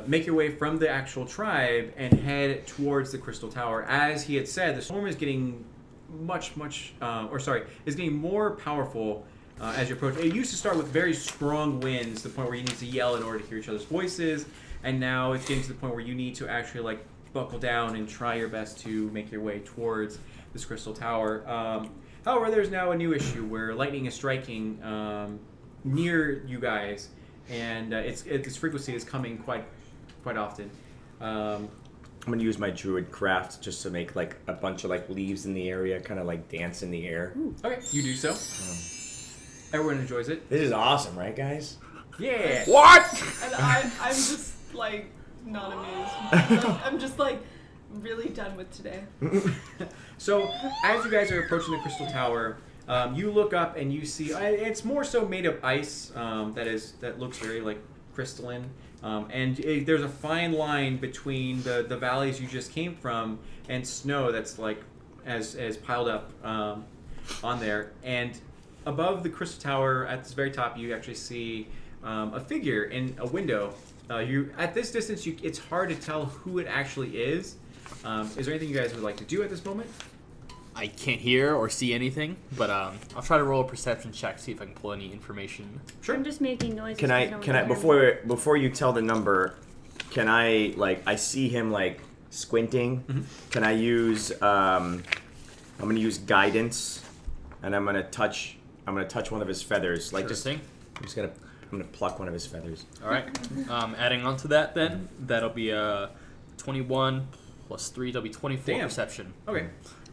make your way from the actual tribe and head towards the Crystal Tower. As he had said, the storm is getting is getting more powerful as you approach. It used to start with very strong winds, to the point where you need to yell in order to hear each other's voices, and now it's getting to the point where you need to actually like buckle down and try your best to make your way towards this Crystal Tower. However, there's now a new issue where lightning is striking near you guys, and its frequency is coming quite often. I'm gonna use my druid craft just to make like a bunch of like leaves in the area, kind of like dance in the air. Okay, you do so. Everyone enjoys it. This is awesome, right, guys? Yeah. What? And I'm just like not amused. I'm just like really done with today. So, as you guys are approaching the Crystal Tower, you look up and you see it's more so made of ice that looks very like crystalline, and there's a fine line between the valleys you just came from and snow that's like as piled up on there. And above the Crystal Tower, at this very top, you actually see a figure in a window. You at this distance, it's hard to tell who it actually is. Is there anything you guys would like to do at this moment? I can't hear or see anything, but I'll try to roll a perception check, see if I can pull any information. Sure. I'm just making noises. Can I because no one can hear me. before you tell the number, can I like I see him like squinting? Mhm. Can I use I'm gonna use guidance, and I'm gonna touch one of his feathers. Like Sure just thing. I'm gonna pluck one of his feathers. All right. Adding on to that, then that'll be 21 plus 3. That'll be 24 Damn. perception. Okay.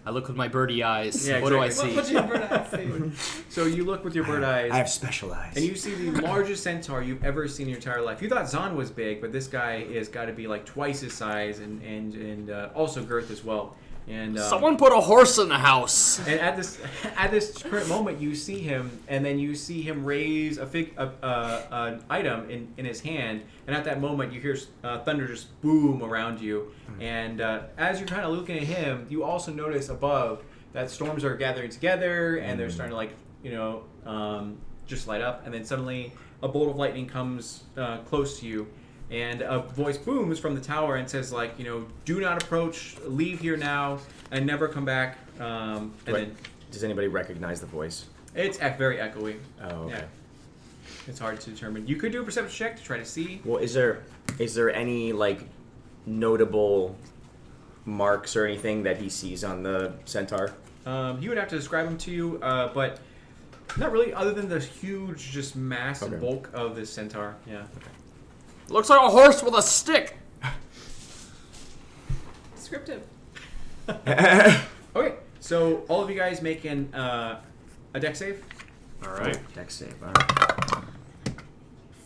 I look with my birdie eyes. Yeah, What do I exactly. see? What do you bird eyes see? So you look with your bird eyes. I have special eyes. And you see the largest centaur you've ever seen in your entire life. You thought Zahn was big, but this guy has got to be like twice his size and also girth as well. And Someone put a horse in the house. and at this current moment, you see him, and then you see him raise an item in his hand, and at that moment, you hear thunder just boom around you. And as you're kind of looking at him, you also notice above that storms are gathering together, and they're starting to like just light up, and then suddenly a bolt of lightning comes close to you. And a voice booms from the tower and says, like, do not approach, leave here now, and never come back. And then Does anybody recognize the voice? it's very echoey. Oh, okay. Yeah. It's hard to determine. You could do a perception check to try to see. Well, is there any like notable marks or anything that he sees on the centaur? He would have to describe them to you, but not really, other than the huge, just mass and bulk of this centaur. Yeah. Looks like a horse with a stick. Descriptive. Okay, so all of you guys make a deck save. All right. Dex save. All right.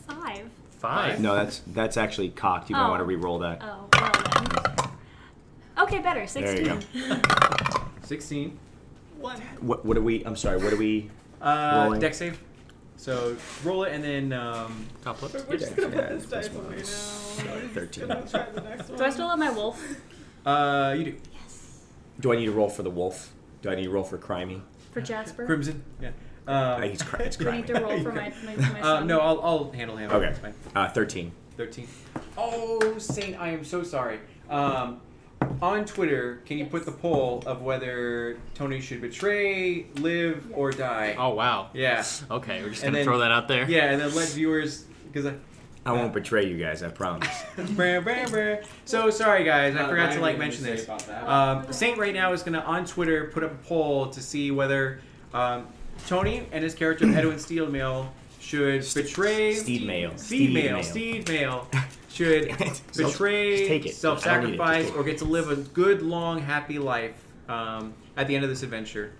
5. 5. No, that's actually cocked. You might Oh. want to re-roll that. Oh, well then. Okay, better. 16. There you go. 16. 1. What do we? I'm sorry. What do we? Rolling. Deck save. So roll it and then Top left. We're just gonna Yeah, put this that's dice away now. 13. Gonna try the next one. Do I still have my wolf? you do. Do I need to roll for the wolf? Do I need to roll for crimey? For Jasper? Crimson. Yeah. It's Do I need crimey. to roll for my son? No, I'll handle him. Okay. It's fine. 13. 13. Oh, Saint, I am so sorry. On Twitter, can you put the poll of whether Tony should betray, live, or die? Oh wow. Yeah. Okay, we're just And gonna then- throw that out there. Yeah, and then let viewers, because I won't betray you guys. I promise. So sorry guys, I Not forgot a to bad mention thing to this. say about that. Saint right now is gonna on Twitter put up a poll to see whether Tony and his character Edwin Steelmail should betray Steedmail. Steedmail should Just betray, take it. self-sacrifice, I don't need it. Just take it. or get to live a good, long, happy life at the end of this adventure.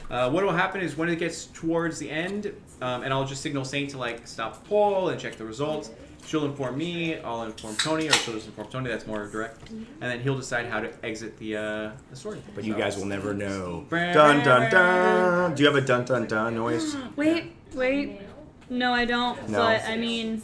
What will happen is when it gets towards the end, and I'll just signal Saint to like stop the poll and check the results. She'll inform me, I'll inform Tony, or she'll just inform Tony. That's more direct, and then he'll decide how to exit the story. But you So- guys will never know. Dun dun dun. Do you have a dun dun dun noise? Wait. No, I don't. No. But I mean,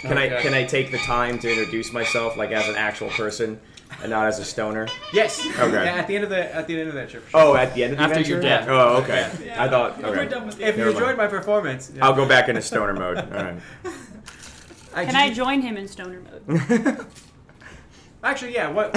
Can Okay. I take the time to introduce myself like as an actual person and not as a stoner? Yes. Okay. Yeah, at the end of that trip. Oh, at the end of the After adventure? you're dead. Oh, okay. Yeah. I thought. We're Okay. done with you. If you Never mind. enjoyed my performance, I'll go back into stoner mode. All right. can I join him in stoner mode? Actually, yeah. What?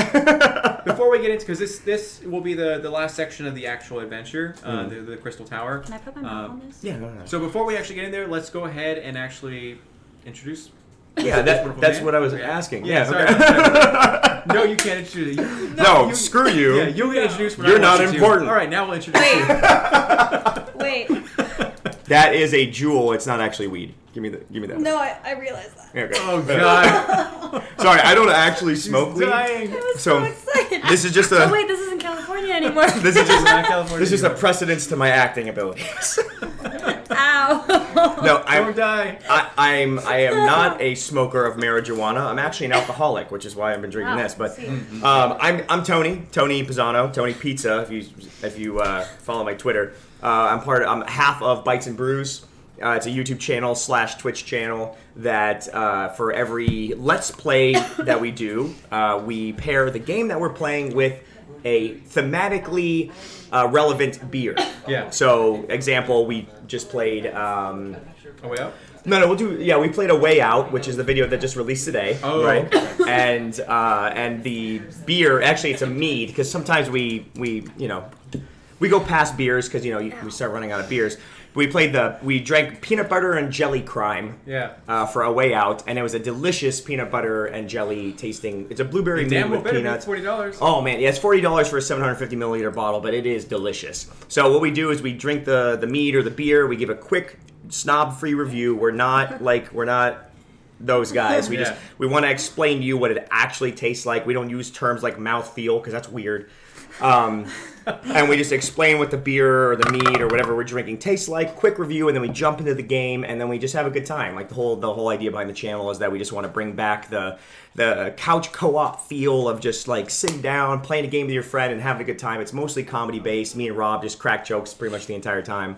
Before we get into, because this will be the last section of the actual adventure, the Crystal Tower. Can I put my mouth on this? Yeah. No. So before we actually get in there, let's go ahead and actually introduce. Yeah. Wonderful That's man. what I was Okay. asking. Yeah. Sorry. Okay. No, you can't introduce. No, screw you. Yeah, you'll get introduced. When You're I want not you to. important. All right, now we'll introduce Wait. you. Wait. That is a jewel. It's not actually weed. Give me that. No, I realized that. Okay. Oh God. Sorry, I don't actually smoke weed. Dying. I was So, so excited. This is just Oh a wait, this isn't California anymore. this is just Not California this is a anymore. precedence to my acting abilities. Ow. No, Don't die. I am not a smoker of marijuana. I'm actually an alcoholic, which is why I've been drinking Wow, this. But see. I'm Tony Pisano, Tony Pizza. If you follow my Twitter, I'm half of Bites and Brews. It's a YouTube channel / Twitch channel that for every Let's Play that we do, we pair the game that we're playing with a thematically relevant beer. Yeah. So, example, we just played. Oh, way up. No, we'll do. Yeah, we played A Way Out, which is the video that just released today. Oh, right. okay. And the beer, actually, it's a mead because sometimes we go past beers because we start running out of beers. We drank peanut butter and jelly crime. Yeah. For A Way Out, and it was a delicious peanut butter and jelly tasting. It's a blueberry mead Damn, well, with better be peanuts. $40. Oh man, yeah, it's $40 for a 750 milliliter bottle, but it is delicious. So what we do is we drink the mead or the beer. We give a quick snob-free review. We're not those guys. We Yeah. we want to explain to you what it actually tastes like. We don't use terms like mouthfeel because that's weird. And we just explain what the beer or the mead or whatever we're drinking tastes like. Quick review, and then we jump into the game, and then we just have a good time. Like the whole idea behind the channel is that we just want to bring back the couch co-op feel of just like sitting down, playing a game with your friend, and having a good time. It's mostly comedy based. Me and Rob just crack jokes pretty much the entire time.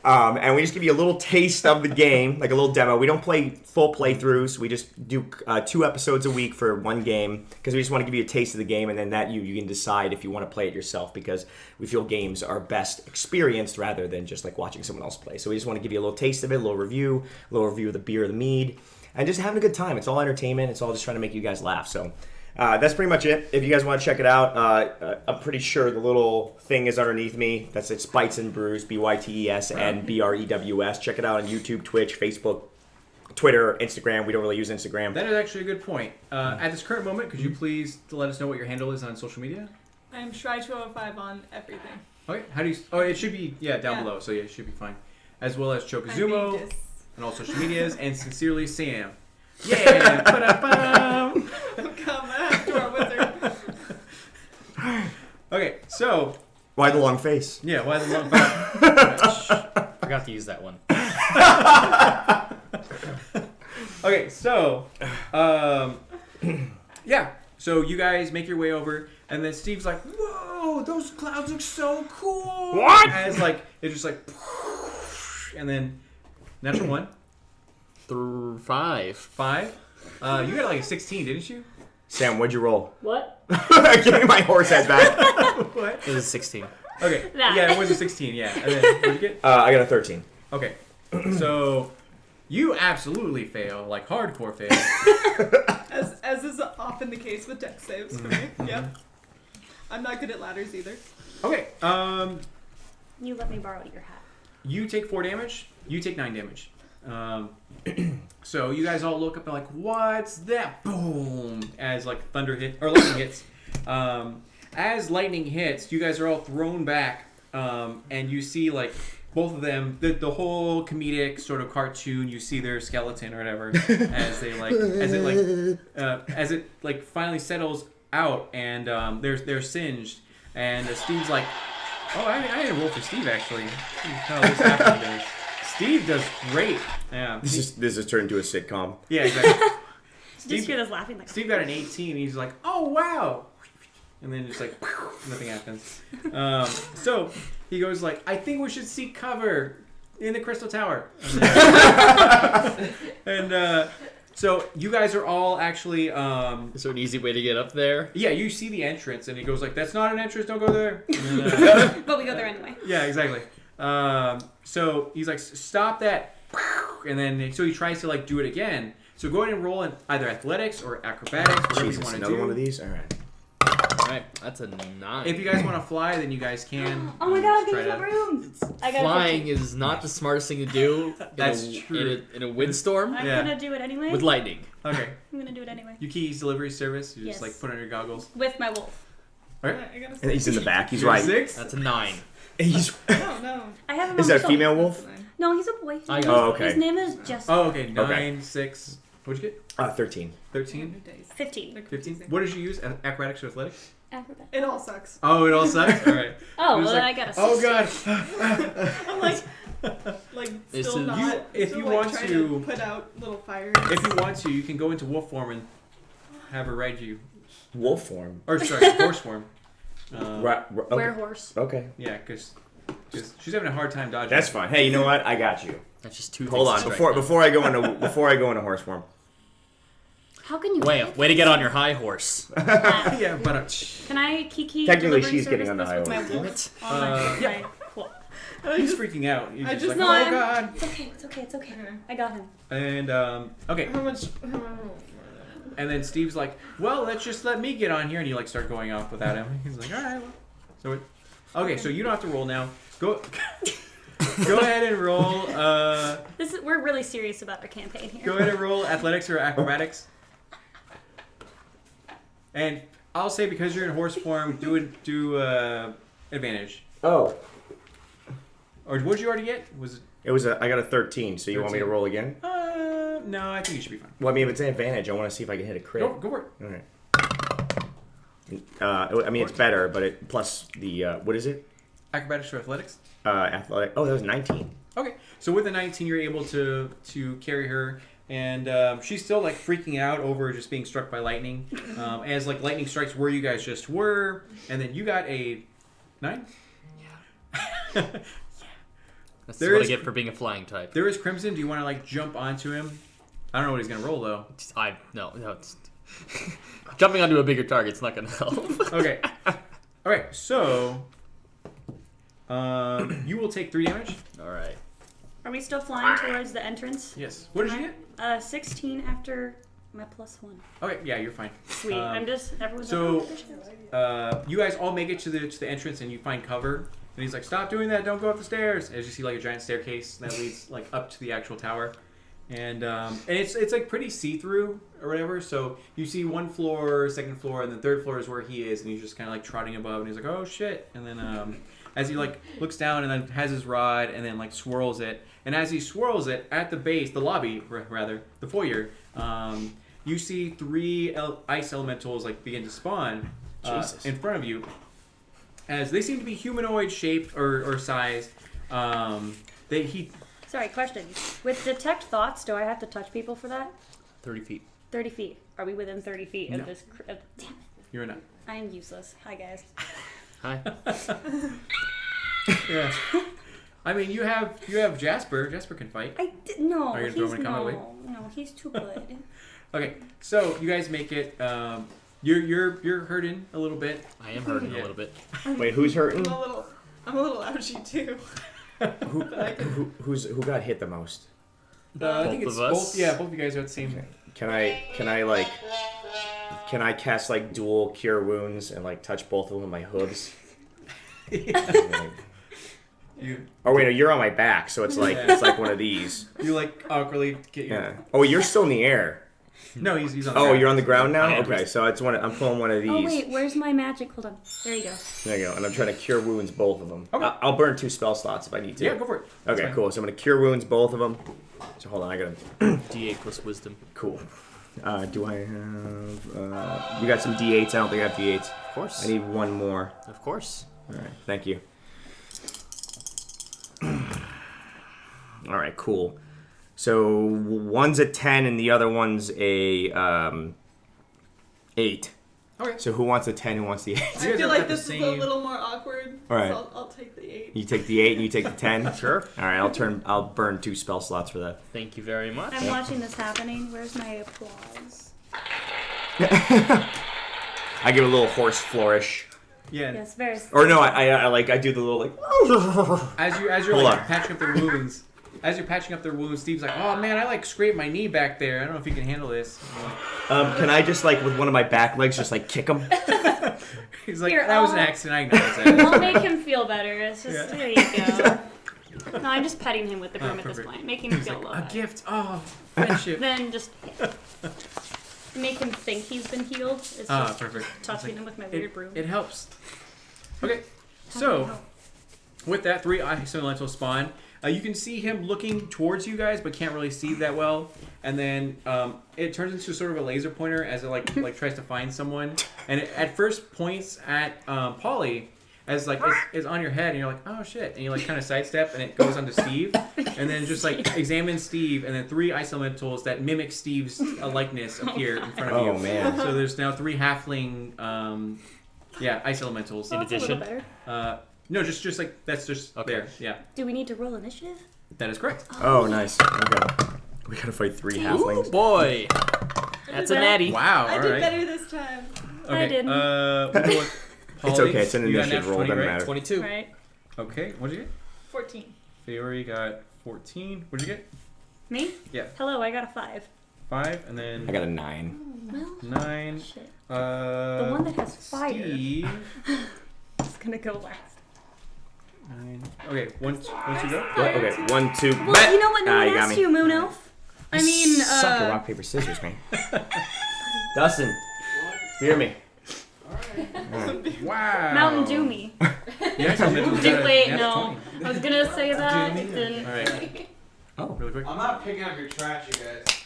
And we just give you a little taste of the game, like a little demo. We don't play full playthroughs. We just do 2 episodes a week for one game because we just want to give you a taste of the game, and then that you can decide if you want to play it yourself because we feel games are best experienced rather than just like watching someone else play. So we just want to give you a little taste of it, a little review of the beer, the mead, and just having a good time. It's all entertainment. It's all just trying to make you guys laugh. So That's pretty much it. If you guys want to check it out, I'm pretty sure the little thing is underneath me. It's Bites and Brews, BYTES and BREWS. Check it out on YouTube, Twitch, Facebook, Twitter, Instagram. We don't really use Instagram. That is actually a good point. At this current moment, could you please let us know what your handle is on social media? I'm Schrei205 on everything. Okay. How do you? Oh, it should be down below. So yeah, it should be fine. As well as Chocozumo and all social medias, and sincerely Sam. Yeah. Ba-da-bum. Come after our wizard. Okay, so Why the long face? yeah, why the long? Forgot to use that one. Okay, so yeah, so you guys make your way over, and then Steve's like, "Whoa, those clouds look so cool!" What? As like it's just like, and then natural one, 5. 5. You got like a 16, didn't you? Sam, what'd you roll? What? Give me my horse head back. What? It was a 16. Okay, That. yeah, it was a 16. Yeah, and then what did you get? I got a 13. Okay, so you absolutely fail, like hardcore fail. As is often the case with deck saves for me. Yep. I'm not good at ladders either. Okay, You let me borrow your hat. you take 4 damage. You take 9 damage. So you guys all look up and like, what's that? Boom! As like thunder hit or lightning hits. As lightning hits, you guys are all thrown back, and you see like both of them, the whole comedic sort of cartoon. You see their skeleton or whatever as they like, as it finally settles out, and they're singed, and Steve's like, oh, I didn't roll for Steve actually. No, this happened to me. Steve does great. Yeah. This is turned into a sitcom. Yeah, exactly. Just hear us laughing like. Steve got an 18. He's like, oh wow, and then just like nothing happens. So he goes like, I think we should seek cover in the Crystal Tower. And so you guys are all actually. Is there an easy way to get up there? Yeah, you see the entrance, and he goes like, that's not an entrance. Don't go there. And then, But we go there anyway. yeah, exactly. So he's like, stop that, and then so he tries to like do it again. So go ahead and roll in either athletics or acrobatics, whatever you Jesus, want to another do. one of these? All right. Alright, that's a 9. If you guys want to fly, then you guys can. Oh my god, Try these are to- rooms. I got Flying is not the smartest thing to do That's true. in a windstorm I'm Yeah. gonna do it anyway. with lightning. Okay. I'm gonna do it anyway. You keys delivery service. You Yes. just like put on your goggles. With my wolf. All right. I gotta And he's in the back. He's You're right. 6. That's a 9. He's. No. I have him Is on that a the shoulder. female wolf? No, he's a boy. I got Oh, okay. His name is Jesse. Oh, okay. 9, Okay. 6. What'd you get? 13. 13, 15. 15. What did you use? Acrobatics or athletics? Acrobat. It all sucks. Oh, it all sucks. All right. Oh, It was well, like, I got a oh 16. god. I'm like This still is- not. You- if still, you like, want trying to- put out little fires. If you want to, you can go into wolf form and have her ride you. Wolf form. Or sorry, horse form. Right. Okay. Werehorse. Okay. Yeah, because she's having a hard time dodging. That's fine. Hey, you know what? I got you. That's just 2 Hold on. things Before I go into horse form. How can you? Way to get on your high horse. that? Yeah, but Can I kiki Technically, delivery she's service getting on the this high with my horse. wolf Damn on my, yeah. my wolf? he's freaking out. He's I just just like, know oh I'm- god. It's okay. It's okay. It's okay. Okay. I got him. And okay, How much? and then Steve's like, well, let me get on here, and you like start going off without him. He's like, all right. Well. So okay, so you don't have to roll now. Go. Go ahead and roll. We're really serious about our campaign here. Go ahead and roll athletics or acrobatics. And I'll say because you're in horse form, do advantage. Oh. Or what did you already get? Was it? It was I got a 13. So you want me to 13. roll again? No, I think you should be fine. Well, I mean, if it's an advantage, I want to see if I can hit a crit. Go for it. All right. I mean, it's better, but it plus the what is it? Acrobatics or athletics. Athletic. Oh, that was 19. Okay, so with the 19, you're able to carry her, and she's still like freaking out over just being struck by lightning, as like lightning strikes where you guys just were, and then you got a 9. Yeah. That's There what is- I get for being a flying type. There is Crimson. Do you want to like jump onto him? I don't know what he's gonna roll though. No, it's jumping onto a bigger target's not gonna help. Okay. All right. So you will take 3 damage. All right. Are we still flying towards the entrance? Yes. What did you get? 16 after I'm at +1. Okay, yeah, you're fine. Sweet. I'm just everyone's so- like, oh, there's You guys all make it to the entrance and you find cover. And he's like, "Stop doing that! Don't go up the stairs." As you see, like a giant staircase that leads like up to the actual tower, and it's like pretty see-through or whatever. So you see one floor, second floor, and the third floor is where he is, and he's just kind of like trotting above, and he's like, "Oh shit!" And then as he like looks down and then has his rod and then like swirls it, and as he swirls it at the base, the lobby rather, the foyer, you see 3 ice elementals like begin to spawn in front of you. As they seem to be humanoid shaped or size. Sorry, question. With detect thoughts, do I have to touch people for that? 30 feet. 30 feet. Are we within 30 feet No. of this? Damn it. You're not. I am useless. Hi, guys. Hi. Yeah. I mean, you have Jasper. Jasper can fight. No. Are you gonna throw him in combat weight? No, he's too good. Okay, so you guys make it. You're hurting a little bit. I am hurting Yeah. a little bit. Wait, who's hurting? I'm a little ouchy too. Who got hit the most? I think Both it's of us? both. Yeah, both of you guys are at the same. Can I cast like dual cure wounds and like touch both of them with my hooves? You Oh wait, no, you're on my back, so it's like Yeah. it's like one of these. like awkwardly get your. Yeah. Oh, you're still in the air. No, he's on. The Oh, ground. you're on the ground now. I am. Okay, so it's one. I'm pulling one of these. Oh, wait. Where's my magic? Hold on. There you go. There you go. And I'm trying to cure wounds both of them. Okay. I'll burn 2 spell slots if I need to. Yeah, go for it. That's Okay, fine. cool. So I'm gonna cure wounds both of them. So hold on, I gotta. D8 plus wisdom. Cool. Do I have? You got some D8s? I don't think I have D8s. Of course. I need one more. Of course. All right. Thank you. All right. Cool. So one's a 10 and the other one's a 8. Okay. So who wants the 10? Who wants the 8? I guys feel are like at the this is a same- little more awkward. All right. So I'll take the 8. You take the 8 and you take the 10. Sure. All right. I'll burn 2 spell slots for that. Thank you very much. I'm watching this happening. Where's my applause? I give a little horse flourish. Yeah. Yes, very. Or no, I do the little like. As you're Hold like on. patching up their wounds. As you're patching up their wounds, Steve's like, "Oh man, I like scraped my knee back there. I don't know if you can handle this." Can I just like with one of my back legs just like kick him? He's like, Here, "That was an I'll- accident. I acknowledge that." I'll make him feel better. It's just there you go. No, I'm just petting him with the broom at this perfect. point, making him He's feel like, a "A little better. gift. Oh, friendship." Then just make him think he's been healed. It's just Perfect. touching him with my weird broom. It helps. Okay, How so did it help? with that, 3 ice elemental spawn. You can see him looking towards you guys, but can't really see that well. And then it turns into sort of a laser pointer as it like tries to find someone. And it at first points at Polly as like it's on your head, and you're like, oh shit, and you like kind of sidestep, and it goes onto Steve, and then just like examines Steve, and then 3 ice elementals that mimic Steve's likeness appear in front of you. Oh man. So there's now 3 halfling, ice elementals. Well, that's a little addition? better. No, just like that's just Okay. there. Yeah, Do we need to roll initiative? that is correct. Oh nice. Okay. We gotta fight 3 Ooh, halflings. boy. That's a natty. Wow. I all did right. better this time. Okay. I didn't. We'll go with It's Polly. okay, it's an You got initiative nat roll, 20, doesn't right? matter. 22. Right. Okay. What'd you get? 14. Fiore got 14. What'd you get? Me? Yeah. Hello, I got a 5. 5, and then I got a 9. Well, 9. shit. The one that has fire. Steve. It's gonna go last. 9. Okay. Once you go. What? Okay, 1, 2. Well, bet! you know what? No Ah, one you got asked me. you, Moon Elf. I mean, Suck at rock paper scissors, man. Dustin, hear me. Wow. Mountain Dew me. The ice elementals got a Wait, nat no. 20. I was gonna say that. It didn't. All right. Oh. Really quick. I'm not picking up your trash, you guys.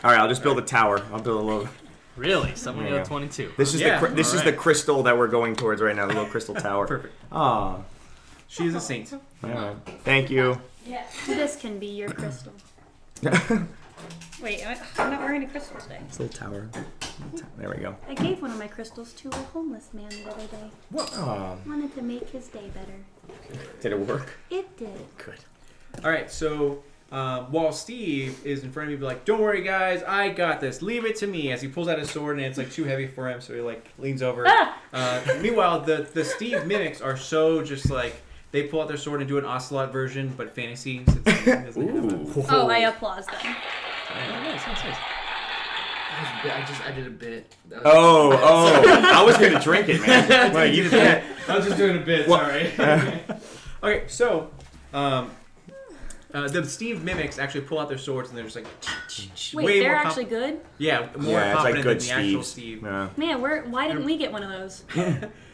All right, I'll just build a tower. I'll build a little. Really? Someone There you got go. 22. This is Yeah, this is the crystal that we're going towards right now. The little crystal tower. Perfect. Ah. She is a saint. All right. Thank you. This can be your crystal. Wait, I'm not wearing a crystal today. This little tower. There we go. I gave one of my crystals to a homeless man the other day. Oh, Wanted to make his day better. did it work? It did. Good. All right. So while Steve is in front of you, be like, "Don't worry, guys. I got this. Leave it to me." As he pulls out his sword, and it's like too heavy for him, so he like leans over. Meanwhile, the Steve mimics are so just like. They pull out their sword and do an ocelot version, but fantasy. Since he doesn't have a- Oh, I applaud them. Nice. I did a bit. That was- I was gonna drink it, man. Well, you can't. I was just doing a bit. What? Sorry. Okay, so the Steve mimics actually pull out their swords and they're just like. Wait, way they're more actually good? Yeah, more Yeah, it's confident like good than the actual Steves. Steve. Yeah. Man, why didn't we get one of those?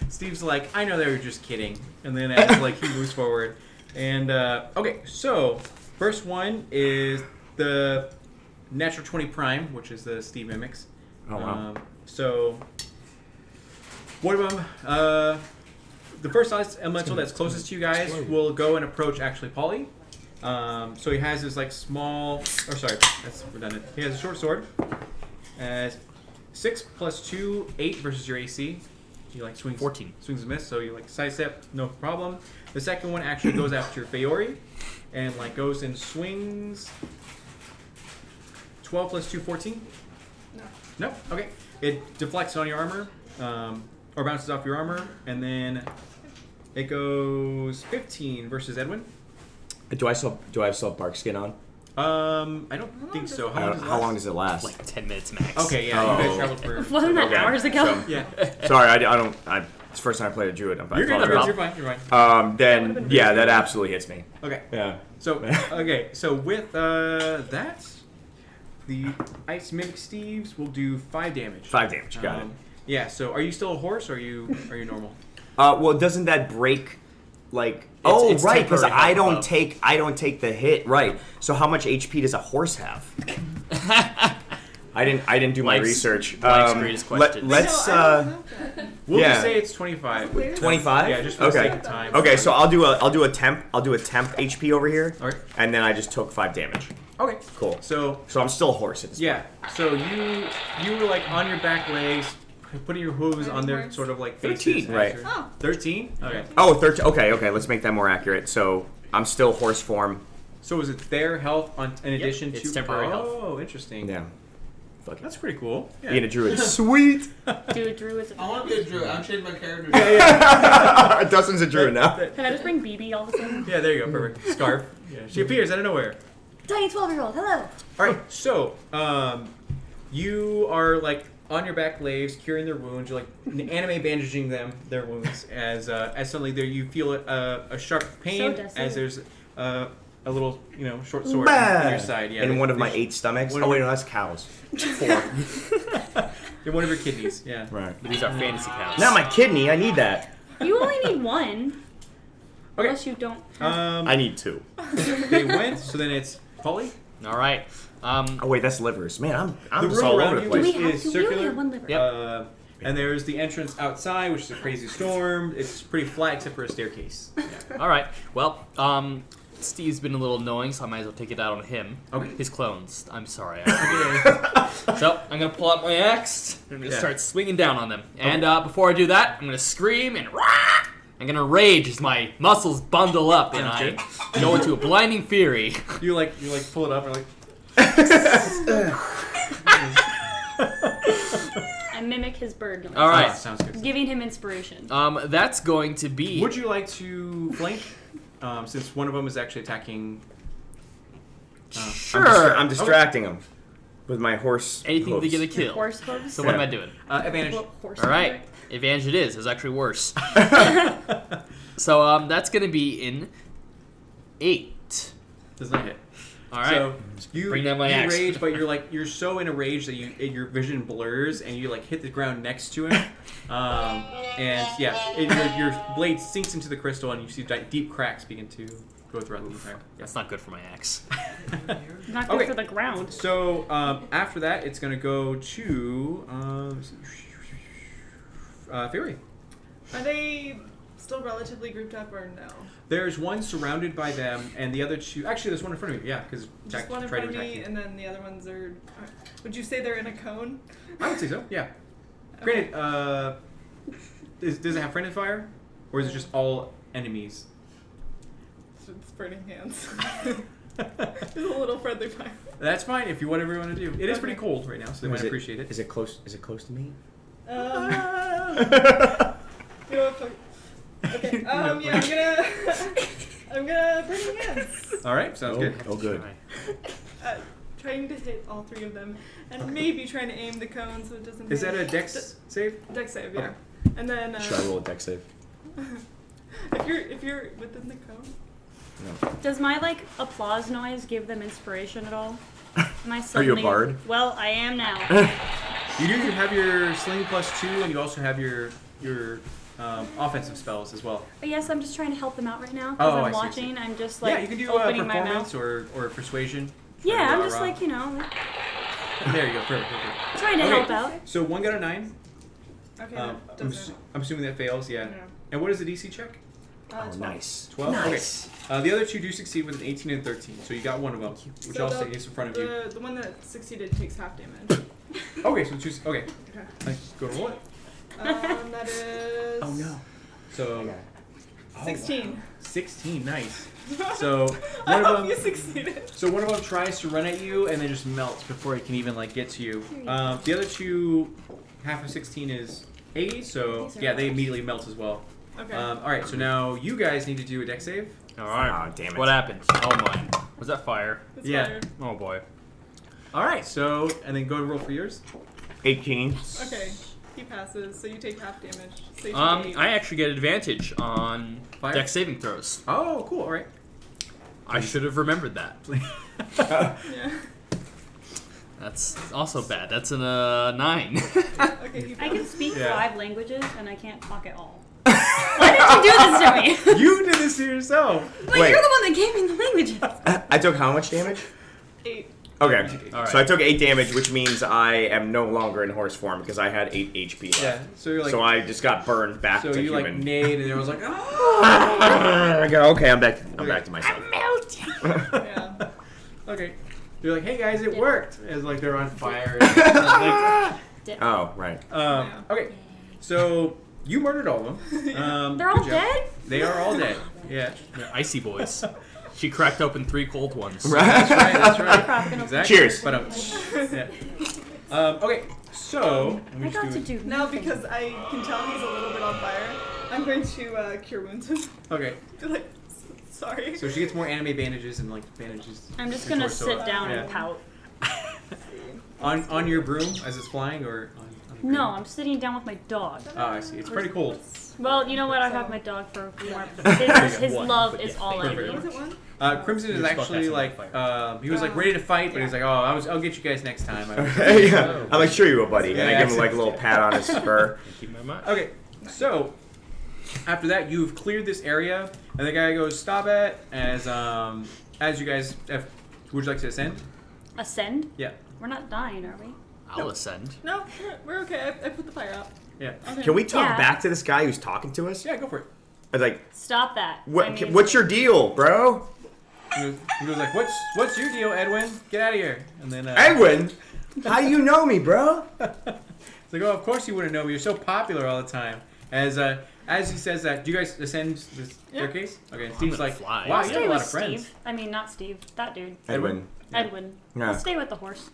Steve's like, I know they were just kidding, and then as like he moves forward, and okay, so first one is the natural 20 prime, which is the Steve mimics. Oh wow. So one of them, the first elemental that's closest to you guys will go and approach actually Polly. So he has this like small, that's redundant. He has a short sword. 6 + 2, 8 versus your AC. He like swings 14. Swings and miss, so you like sidestep, no problem. The second one actually goes after Feori, and like goes and swings. 12 + 2, 14. No. Okay. It deflects on your armor, or bounces off your armor, and then it goes 15 versus Edwin. Do I still have bark skin on? I don't think so. How long does it last? Like 10 minutes max. Okay, yeah, you guys Oh. traveled for. Wasn't that Okay, hours ago? so- Yeah, Sorry, I don't. It's the first time I played a druid. I you're good. apologize. You're fine. Then yeah, that absolutely hits me. Okay, Yeah. so with that, the Ice Mimic Steves will do 5 damage. 5 damage. Got it. Yeah. So, are you still a horse? Or are you normal? Well, doesn't that break? Like it's temporary because health I don't buff. take the hit. Right. So how much HP does a horse have? I didn't do my Mike's- research. Mike's greatest question. Let's No, I don't know that. We'll Yeah. just say it's 25. 25. Yeah, just for the okay. sake of time. Okay, so I'll do a temp HP over here, All right. and then I just took 5 damage. Okay. Cool. So So I'm still a horse at this yeah. So you were like on your back legs, putting your hooves on their Horse. sort of like 13, faces. right. as you're- Oh. 13. Okay. Oh, 13. Okay. Let's make that more accurate. So I'm still horse form. So is it their health in addition it's to temporary health. Oh, interesting. Yeah. Fuck it. That's pretty cool. Yeah. Being a druid. Sweet. Dude, Drew is. I want to be a druid. I'm changing my character. Dustin's a druid now. Can I just bring BB all of a sudden? Yeah, there you go. Perfect. Scarf. Yeah. She appears out of nowhere. Tiny 12-year-old, hello. All right. So, you are like on your back legs, curing their wounds. You're like anime bandaging their wounds as suddenly there you feel a sharp pain desolate. as there's a little short sword on your side. Yeah. In one of my they- 8 stomachs. one Oh of wait, your- no, that's cows. 4. in one of your kidneys. Yeah. Right. But these are fantasy counts. Not my kidney. I need that. You only need one. Okay. Unless you don't. Have... I need 2. They went. So then it's Polly. All right. Oh wait, that's livers. Man, I'm The just room all around over the you Do place. we have is to? We only circular. have one liver. Yep. And there's the entrance outside, which is a crazy storm. It's pretty flat except for a staircase. All right. Well, Steve's been a little annoying, so I might as well take it out on him. Okay. His clones. I'm sorry. So I'm gonna pull out my axe. And I'm gonna Yeah. start swinging down on them. And before I do that, I'm gonna scream and rah! I'm gonna rage as my muscles bundle up and Sounds I go into a blinding fury. You like pull it up and like. I mimic his bird noise. All right. Oh, sounds good. Giving him inspiration. That's going to be. Would you like to flank? Since one of them is actually attacking. Sure. I'm distracting him with my horse. Anything to hooves. get a kill. Horse hooves. So what am I doing? Advantage. Horse All right. Advantage it is. It's actually worse. So that's going to be in 8. Does not hit. All right. So you Bring down my axe. rage, but you're so in a rage that your vision blurs and you like hit the ground next to him, and yeah, your blade sinks into the crystal and you see deep cracks begin to go throughout the entire. That's not good for my axe. Not good Okay. for the ground. So after that, it's gonna go to Fury. Are they still relatively grouped up or no? There's one surrounded by them, and the other two. Actually, there's one in front of you. Yeah, because Just one in front of me, and then the other ones are. Would you say they're in a cone? I would say so. Yeah. Granted, does it have friendly fire, or is it just all enemies? It's burning hands. There's a little friendly fire. That's fine if you whatever you want to do. It is pretty cold right now, so they might Is it- appreciate it. Is it close? Is it close to me? You know what? Okay. Yeah, I'm gonna burning hands. All right, sounds good. Oh, good. Try trying to hit all 3 of them, and maybe trying to aim the cone so it doesn't. Is hit. that a dex save? Dex save? Yeah. Okay. And then. Should I roll a dex save? if you're within the cone. No. Does my like applause noise give them inspiration at all? Am I Are you a suddenly- bard? Well, I am now. You have your sling +2, and you also have your offensive spells as well. But yes, I'm just trying to help them out right now Oh, because I I'm see, I watching. I'm just like yeah, you can do opening my performance mouth. or persuasion. Yeah, I'm Rah, just rah. like There you go. Perfect. trying to Okay. help out. So 1 got a 9. Okay. I'm, doesn't. I'm assuming that fails. Yeah. No. And what is the DC check? Oh, 12. nice. 12. Nice. Okay. The other 2 do succeed with an 18 and 13. So you got one of them, which So I'll say is in front of you. The one that succeeded takes half damage. Okay, so choose. Okay. Okay. Nice. Go roll it. That is. Oh no. So. 16. 16. Nice. So I one hope of you them. succeeded. So one of them tries to run at you and then just melts before it can even like get to you. The other 2, half of 16 is 80. So yeah, they immediately melt as well. Okay. All right. So now you guys need to do a dex save. All right. Oh, damn it. What happened? Oh my. Was that fire? It's yeah. fire. Oh boy. All right. So and then go and roll for yours. 18. Okay. He passes, so you take half damage. So you take 8. I actually get advantage on Fire? dex saving throws. Oh, cool. All right. I should have remembered that. Yeah. That's also bad. That's a 9. Okay. He I can speak Yeah. 5 languages and I can't talk at all. Why did you do this to me? You did this to yourself. But Wait. you're the one that gave me the languages. I took how much damage? 8. Okay. All right. So I took 8 damage, which means I am no longer in horse form because I had 8 HP left. Yeah. So you're like. So I just got burned back So to you like human. neighed and it was like. Oh! I go, okay, I'm back. I'm back to myself. Yeah. Okay. You're like, hey guys, it worked. It's like they're on fire. Like, Oh, right. okay. So you murdered all of them. They're all good job. dead? They are all dead. Yeah. They're icy boys. She cracked open 3 cold ones. That's right. That's right. Cracking open- Exactly. Cheers. But yeah. Okay. So let me I got just to do do Now, nothing. because I can tell he's a little bit on fire, I'm going to cure wounds him. Okay. Be like, sorry. So she gets more anime bandages and like bandages. I'm just and gonna torso. sit down Yeah. and pout. On your broom as it's flying, or on the broom? No, I'm sitting down with my dog. Oh, I see. It's pretty cold. Well, you know what? I have my dog for warmth. His One, love but is yeah, all I perfect. Was need. it one? Crimson is Your actually spellcasting like fire. he was like ready to fight, but he's like, oh, I'll get you guys next time. Yeah. I'm like, sure you will, buddy. And Yeah, I give him like a little pat on his fur. Keep my mind. Okay, so after that, you've cleared this area, and the guy goes, "Stop it!" As you guys, would you like to ascend? Ascend? Yeah, We're not dying, are we? I'll ascend. No, we're okay. I put the fire out. yeah, Okay. Can we talk Yeah. back to this guy who's talking to us? yeah. Go for it. I was like, Stop that. what, I mean, what's your deal, bro? He was like, "What's your deal, Edwin? Get out of here!" And then Edwin? How do you know me, bro? it's like, "Oh, of course you wouldn't know me. You're so popular all the time." As he says that, do you guys ascend the staircase? Okay, Steve's gonna like, fly. "Wow, I'll you stay have a lot with of friends." Steve. I mean, not Steve. That dude. Edwin. Edwin. Yeah. I'll stay with the horse.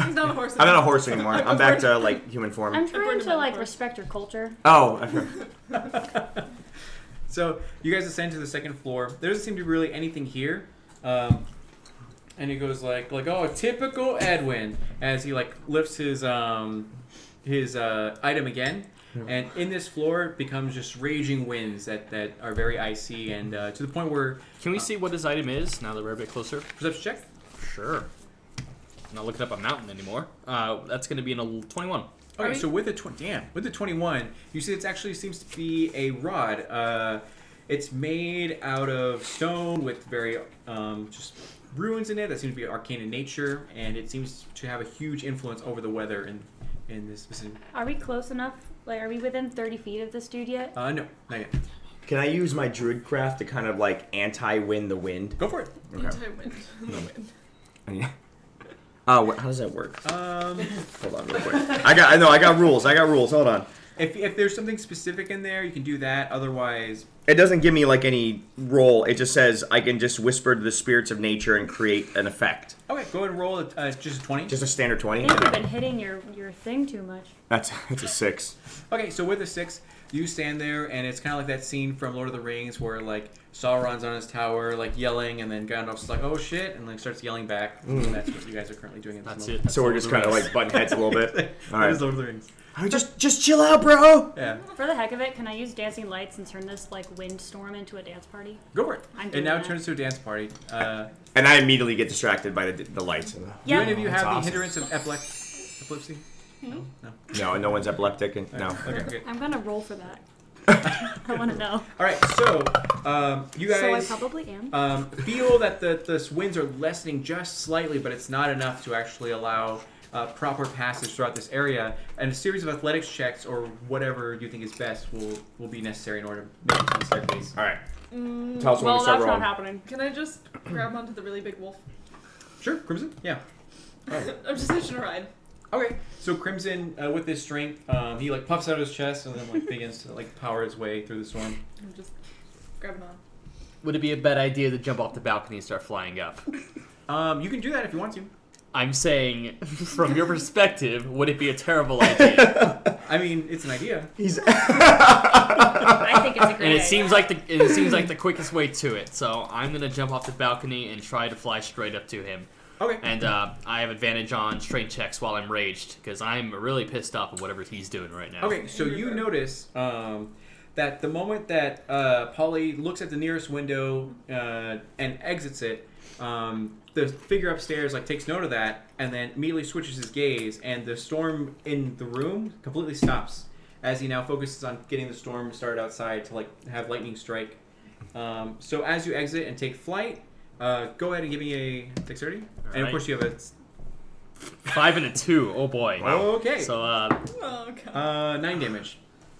He's not a horse. I'm not a horse anymore. I'm back to like human form. I'm burned trying him to out, like of course. respect your culture. Oh. So you guys ascend to the second floor. There doesn't seem to be really anything here. And he goes like, oh, typical Edwin, as he like lifts his item again. And in this floor it becomes just raging winds that are very icy and to the point where Can we see what his item is now that we're a bit closer? perception check. Sure. I'm not looking up a mountain anymore. That's going to be in a 21. Okay, so with the 21, you see it actually seems to be a rod. It's made out of stone with very just ruins in it that seem to be arcane in nature, and it seems to have a huge influence over the weather in this vicinity. Are we close enough? Like, are we within 30 feet of this dude yet? No, not yet. Can I use my druid craft to kind of like anti-win the wind? Go for it. Okay. Anti-wind. The wind. Oh, how does that work? Um, Hold on, real quick. I got rules. Hold on. if there's something specific in there, you can do that. Otherwise, It doesn't give me like any roll. It just says I can just whisper to the spirits of nature and create an effect. Okay, go ahead and roll just a 20. Just a standard 20. I think you've been hitting your thing too much. That's a 6. Okay, so with a 6, you stand there, and it's kind of like that scene from Lord of the Rings where, like, Sauron's on his tower, like, yelling, and then Gandalf's like, oh, shit, and, like, starts yelling back. And that's what you guys are currently doing at this moment. That's So we're just kind of like butting heads a little bit. All That right. is Lord of the Rings. Just chill out, bro. Yeah, For the heck of it, can I use dancing lights and turn this like windstorm into a dance party? go for it. I'm It doing now that. turns to a dance party. And I immediately get distracted by the lights. Do Yeah. any of you have That's the awesome. hindrance of epilepsy? No? No. No one's epileptic. And, no. Okay, good. I'm gonna roll for that. I want to know. All right, so you So I guys probably am. feel that the winds are lessening just slightly, but it's not enough to actually allow proper passage throughout this area. And a series of athletics checks or whatever you think is best will be necessary in order to make it to the staircase. All right. Tell us when Well, we start that's rolling. not happening. Can I just grab onto the really big wolf? Sure, Crimson? Yeah. I'm just hitching a ride. Okay, so Crimson, with his strength, he like puffs out his chest and then like begins to like power his way through the storm. I'm just grabbing on. Would it be a bad idea to jump off the balcony and start flying up? You can do that if you want to. I'm saying, from your perspective, would it be a terrible idea? I mean, it's an idea. I think it's a great And it idea. seems like the quickest way to it. So I'm gonna jump off the balcony and try to fly straight up to him. Okay. And I have advantage on strength checks while I'm raged because I'm really pissed off at whatever he's doing right now. Okay, so you notice that the moment that Polly looks at the nearest window and exits it, the figure upstairs like takes note of that and then immediately switches his gaze, and the storm in the room completely stops as he now focuses on getting the storm started outside to like have lightning strike. So as you exit and take flight, go ahead and give me a dexterity, and of right. course you have a 5 and a 2. Oh boy. okay. So Oh, God. 9 damage.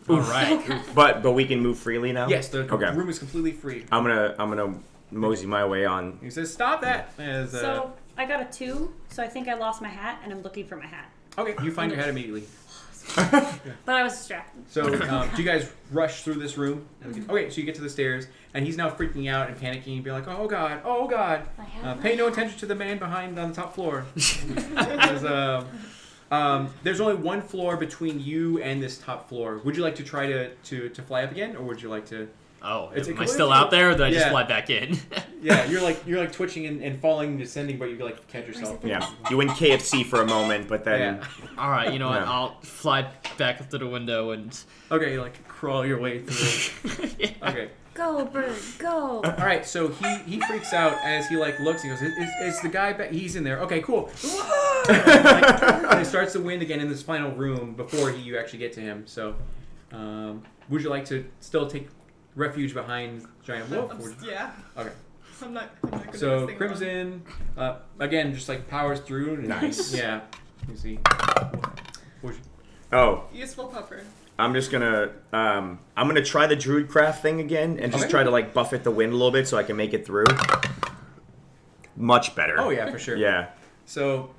all right. But we can move freely now. Yes, the Okay. room is completely free. I'm gonna mosey my way on. He says, "Stop that!" As So I got a 2, so I think I lost my hat, and I'm looking for my hat. okay, you find your head immediately. But I was distracted. So, do you guys rush through this room? Okay, so you get to the stairs, and he's now freaking out and panicking, and being like, "Oh God, oh God!" My hat. Pay no attention to the man behind on the top floor. There's only one floor between you and this top floor. Would you like to try to fly up again, or would you like to? Oh, It's a am I still out there, or did I just Yeah. fly back in? Yeah, you're like twitching and falling, and descending, but you like catch yourself. Yeah. You win KFC for a moment, but then Yeah. All right, you know what? Yeah. I'll fly back up to the window and. Okay, you like crawl your way through. Okay. Go, bird, go. All right, so he freaks out as he like looks. He goes, "Is the guy back? He's in there. Okay, cool." And it starts to wind again in this final room before you actually get to him. So, would you like to still take refuge behind Giant Wolf? or- Yeah. Okay. I'm not good So at this thing Crimson, again, just like powers through. And, Nice. Yeah. You see. Would you- oh, Useful pupper. I'm just gonna I'm gonna try the Druidcraft thing again and just Okay. try to like buffet the wind a little bit so I can make it through. Much better. Oh yeah, for sure. Yeah. So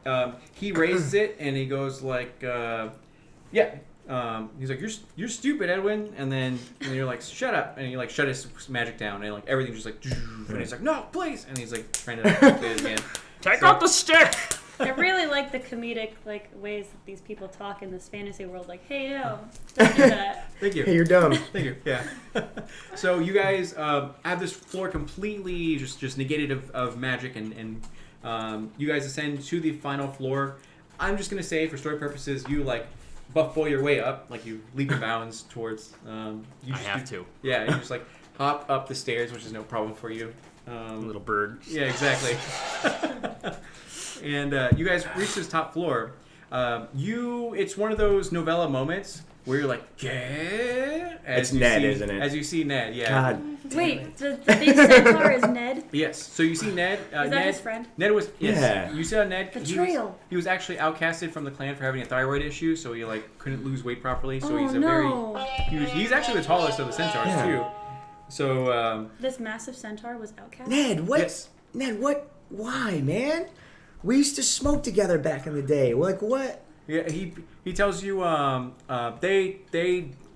he raises it and he goes like, yeah. He's like, you're stupid, Edwin. And then you're like, shut up. And you like shut his magic down and like everything just like, and he's like, no, please. And he's like trying to like, do it again. Take out the stick! I really like the comedic like ways that these people talk in this fantasy world. Like, hey, no, don't do that. Thank you. Hey, you're dumb. Thank you. Yeah. So you guys have this floor completely just negated of magic, and you guys ascend to the final floor. I'm just gonna say, for story purposes, you like buff-boy your way up, like you leap and bounds towards. You I have to. Yeah, you just like hop up the stairs, which is no problem for you. Little bird. Yeah, exactly. And you guys reach this top floor. It's one of those novella moments where you're like, yeah. It's Ned, isn't it? As you see Ned, yeah. God. Wait, the big centaur is Ned? Yes. So you see Ned. Is that Ned, his friend? Ned was. Yes. Yeah. You saw Ned. Betrayal. He was actually outcasted from the clan for having a thyroid issue, so he like couldn't lose weight properly. So Oh, he's a no. very huge. He's actually the tallest of the centaurs Yeah. too. So This massive centaur was outcast? Ned, what? yes. Ned, what? Why, man? We used to smoke together back in the day. Like what? Yeah, he tells you they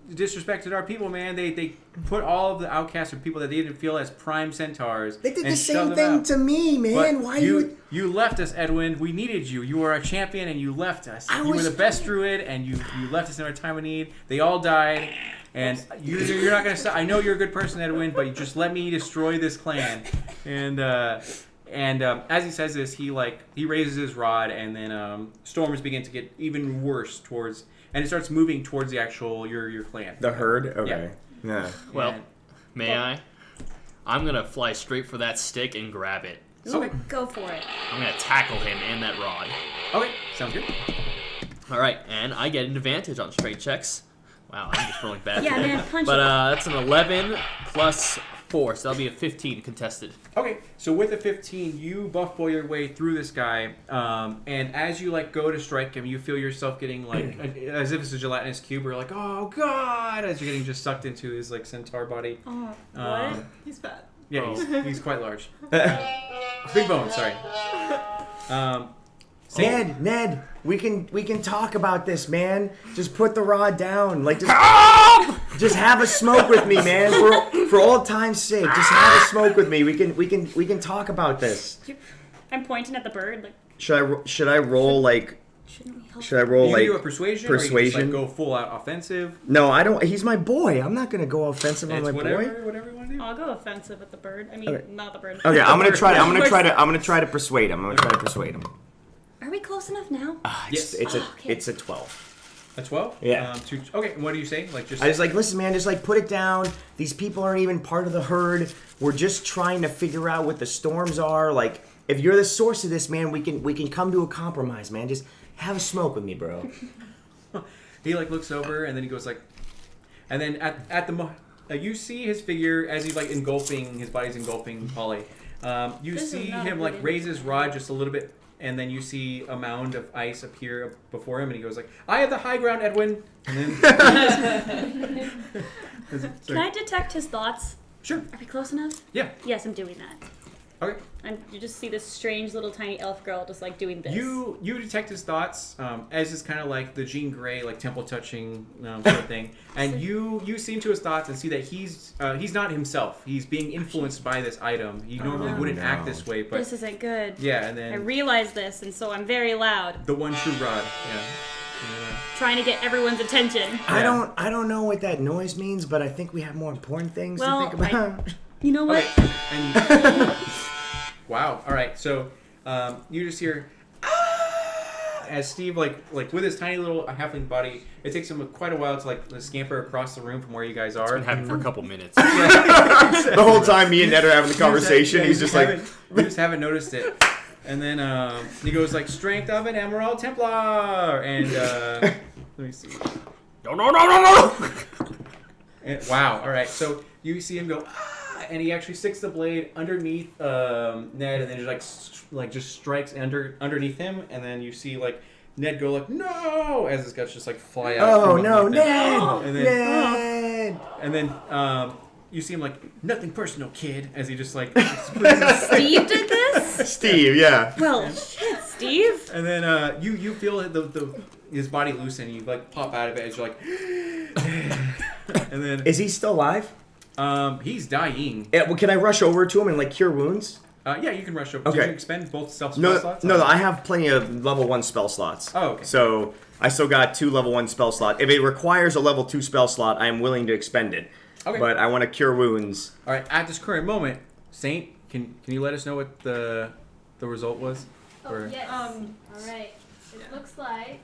disrespected our people, man. They put all of the outcasts or people that they didn't feel as prime centaurs. They did and the same shoved them thing out. to me, man. But Why you left us, Edwin. We needed you. You were our champion, and you left us. You were the best druid, and you left us in our time of need. They all died, and you're not gonna stop. I know you're a good person, Edwin, but you just let me destroy this clan. And as he says this, he raises his rod, and then storms begin to get even worse towards, and it starts moving towards the actual your clan. The herd? Okay. Yeah. Well, And- may I? I'm gonna fly straight for that stick and grab it. Okay. Go for it. I'm gonna tackle him and that rod. Okay, sounds good. All right, and I get an advantage on straight checks. Wow, I'm just rolling bad. Yeah, today. man, punch But it. that's an 11 plus 4, so that'll be a 15 contested. Okay, so with a 15, you buff boy your way through this guy, and as you go to strike him, you feel yourself getting as if it's a gelatinous cube. You're like, oh god, as you're getting just sucked into his centaur body. Oh, what? He's fat. Yeah, Oh. he's quite large. Big bone, sorry. Ned, we can talk about this, man. Just put the rod down. Just have a smoke with me, man. For old time's sake, just have a smoke with me. We can talk about this. I'm pointing at the bird. Should I roll Shouldn't we help? Should I roll You can do a persuasion, or you can persuasion? just go full out offensive. No, I don't. He's my boy. I'm not gonna go offensive on It's my whatever boy. you want to do. I'll go offensive at the bird. I mean, Okay. not the bird. Okay, I'm gonna try to persuade him. Are we close enough now? Yes. It's a 12. A 12? Yeah. Okay, and what do you say? Just I was like, listen, man, just put it down. These people aren't even part of the herd. We're just trying to figure out what the storms are. If you're the source of this, man, we can come to a compromise, man. Just have a smoke with me, bro. He looks over and then he goes and then at the you see his figure as he's engulfing, his body's engulfing Polly. You This is see not a him good raise his rod just a little bit, and then you see a mound of ice appear before him, and he goes I have the high ground, Edwin. And then Can I detect his thoughts? Sure. Are we close enough? Yeah. Yes, I'm doing that. Okay. And you just see this strange little tiny elf girl just doing this. You detect his thoughts as is kind of like the Jean Grey temple touching sort of thing, and you see into his thoughts and see that he's not himself. He's being influenced by this item. He normally wouldn't act this way, but This isn't good. yeah, and I then realize this, and so I'm very loud, the one true rod. Yeah. trying to get everyone's attention. I don't know what that noise means, but I think we have more important things Well, to think about. You know what? Okay. And wow. All right. So you just hear as Steve with his tiny little halfling body. It takes him quite a while to scamper across the room from where you guys are. It's been happening for a couple minutes. The whole time me and Ned are having the conversation, he's just you just haven't noticed it. And then he goes strength of an Emerald Templar, and let me see. No. And, wow. All right. So you see him go, and he actually sticks the blade underneath Ned, and then just strikes underneath him, and then you see Ned go no, as his guts just fly out. Oh from no, underneath him. Ned! And then, Ned! And then you see him nothing personal, kid, as he just Steve did this? Steve, yeah. Well, shit, Steve. and then you feel his body loosen, and you pop out of it as you're and then Is he still alive? he's dying. Yeah, well, can I rush over to him and cure wounds? Yeah, you can rush over. Okay. Did you expend both spell No, slots? no, I have plenty of level 1 spell slots. Oh, okay. So I still got 2 level 1 spell slots. If it requires a level 2 spell slot, I am willing to expend it. Okay. But I want to cure wounds. All right. At this current moment, Saint, can you let us know what the result was? Or- Yes. All right. It yeah. looks like.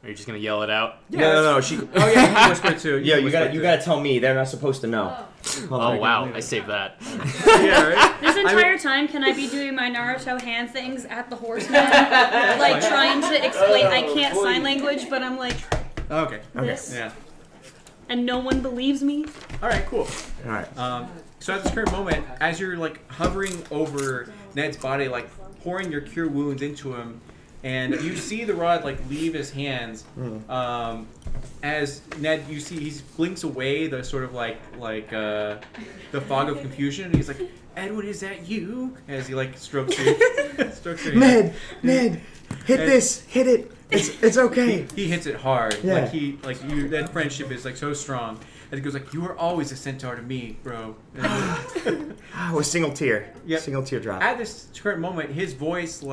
Are you just gonna yell it out? No. She. Oh yeah, you whisper too. Yeah, you whisper gotta too. tell me. They're not supposed to know. Oh. Oh wow, I saved that. Yeah, right. This entire time, can I be doing my Naruto hand things at the horseman? Trying to explain. I can't sign language, but I'm Okay. this. Yeah. And no one believes me. All right. Cool. All right. So at this current moment, as you're hovering over Ned's body, pouring your cure wounds into him, and you see the rod leave his hands. As Ned, you see he blinks away the sort of the fog of confusion, and he's like, "Edwin, is that you?" As he strokes you. Strokes your hand. Ned, Hit this. Hit it. It's okay. He hits it hard. Yeah. That friendship is like so strong. And it goes like, you were always a centaur to me, bro. And A single tear. Yep. Single teardrop. at this current moment, his voice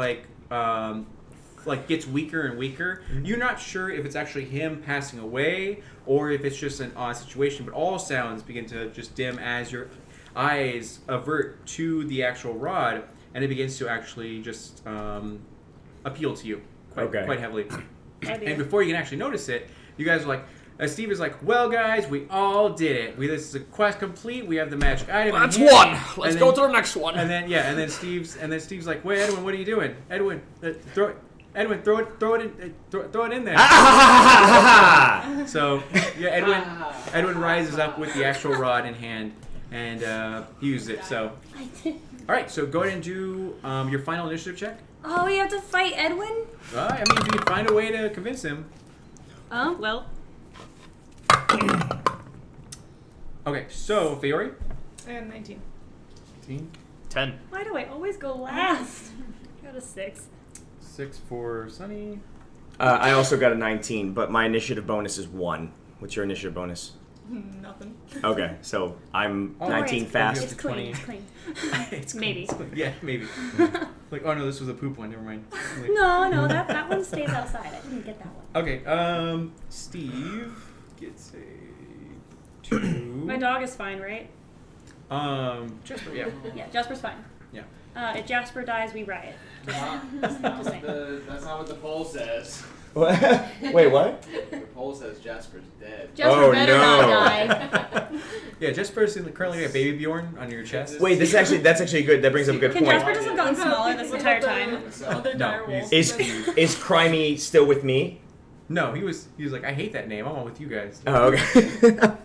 gets weaker and weaker. You're not sure if it's actually him passing away or if it's just an odd situation, but all sounds begin to just dim as your eyes avert to the actual rod, and it begins to actually just appeal to you quite heavily. And before you can actually notice it, you guys are like, Steve is like, well, guys, we all did it. This is a quest complete. We have the magic item. That's in hand. one. Let's And go then- to the next one. And then Steve's like, wait, Edwin, what are you doing? Edwin, throw it in there. So yeah, Edwin rises up with the actual rod in hand and he uses it. So all right, so go ahead and do your final initiative check. Oh, we have to fight Edwin? I mean, if you can find a way to convince him. Oh, well. Okay, so Fiore. I got 19. 10. Why do I always go last? I got a 6. 6 for Sunny. I also got a 19, but my initiative bonus is 1. What's your initiative bonus? Nothing. Okay, so I'm Oh, 19 It's fast. clean. It's clean. It's Maybe. Yeah, maybe. Like, oh no, this was a poop one. Never mind. Like, No, that one stays outside. I didn't get that one. Okay, Steve gets a 2. My dog is fine, right? Jasper, yeah. Yeah, Jasper's fine. Yeah. If Jasper dies, we riot. That's not what the poll says. What? Wait, what? The poll says Jasper's dead. Jasper Oh, better no. not die. Yeah, Jasper's currently a baby Bjorn on your chest. Wait, that's actually good. That brings up a good Can point. Jasper just have gotten smaller this entire time? Other No, dire he's- wolves. Is Crimey still with me? No, he was like, I hate that name. I'm on with you guys. Oh, okay.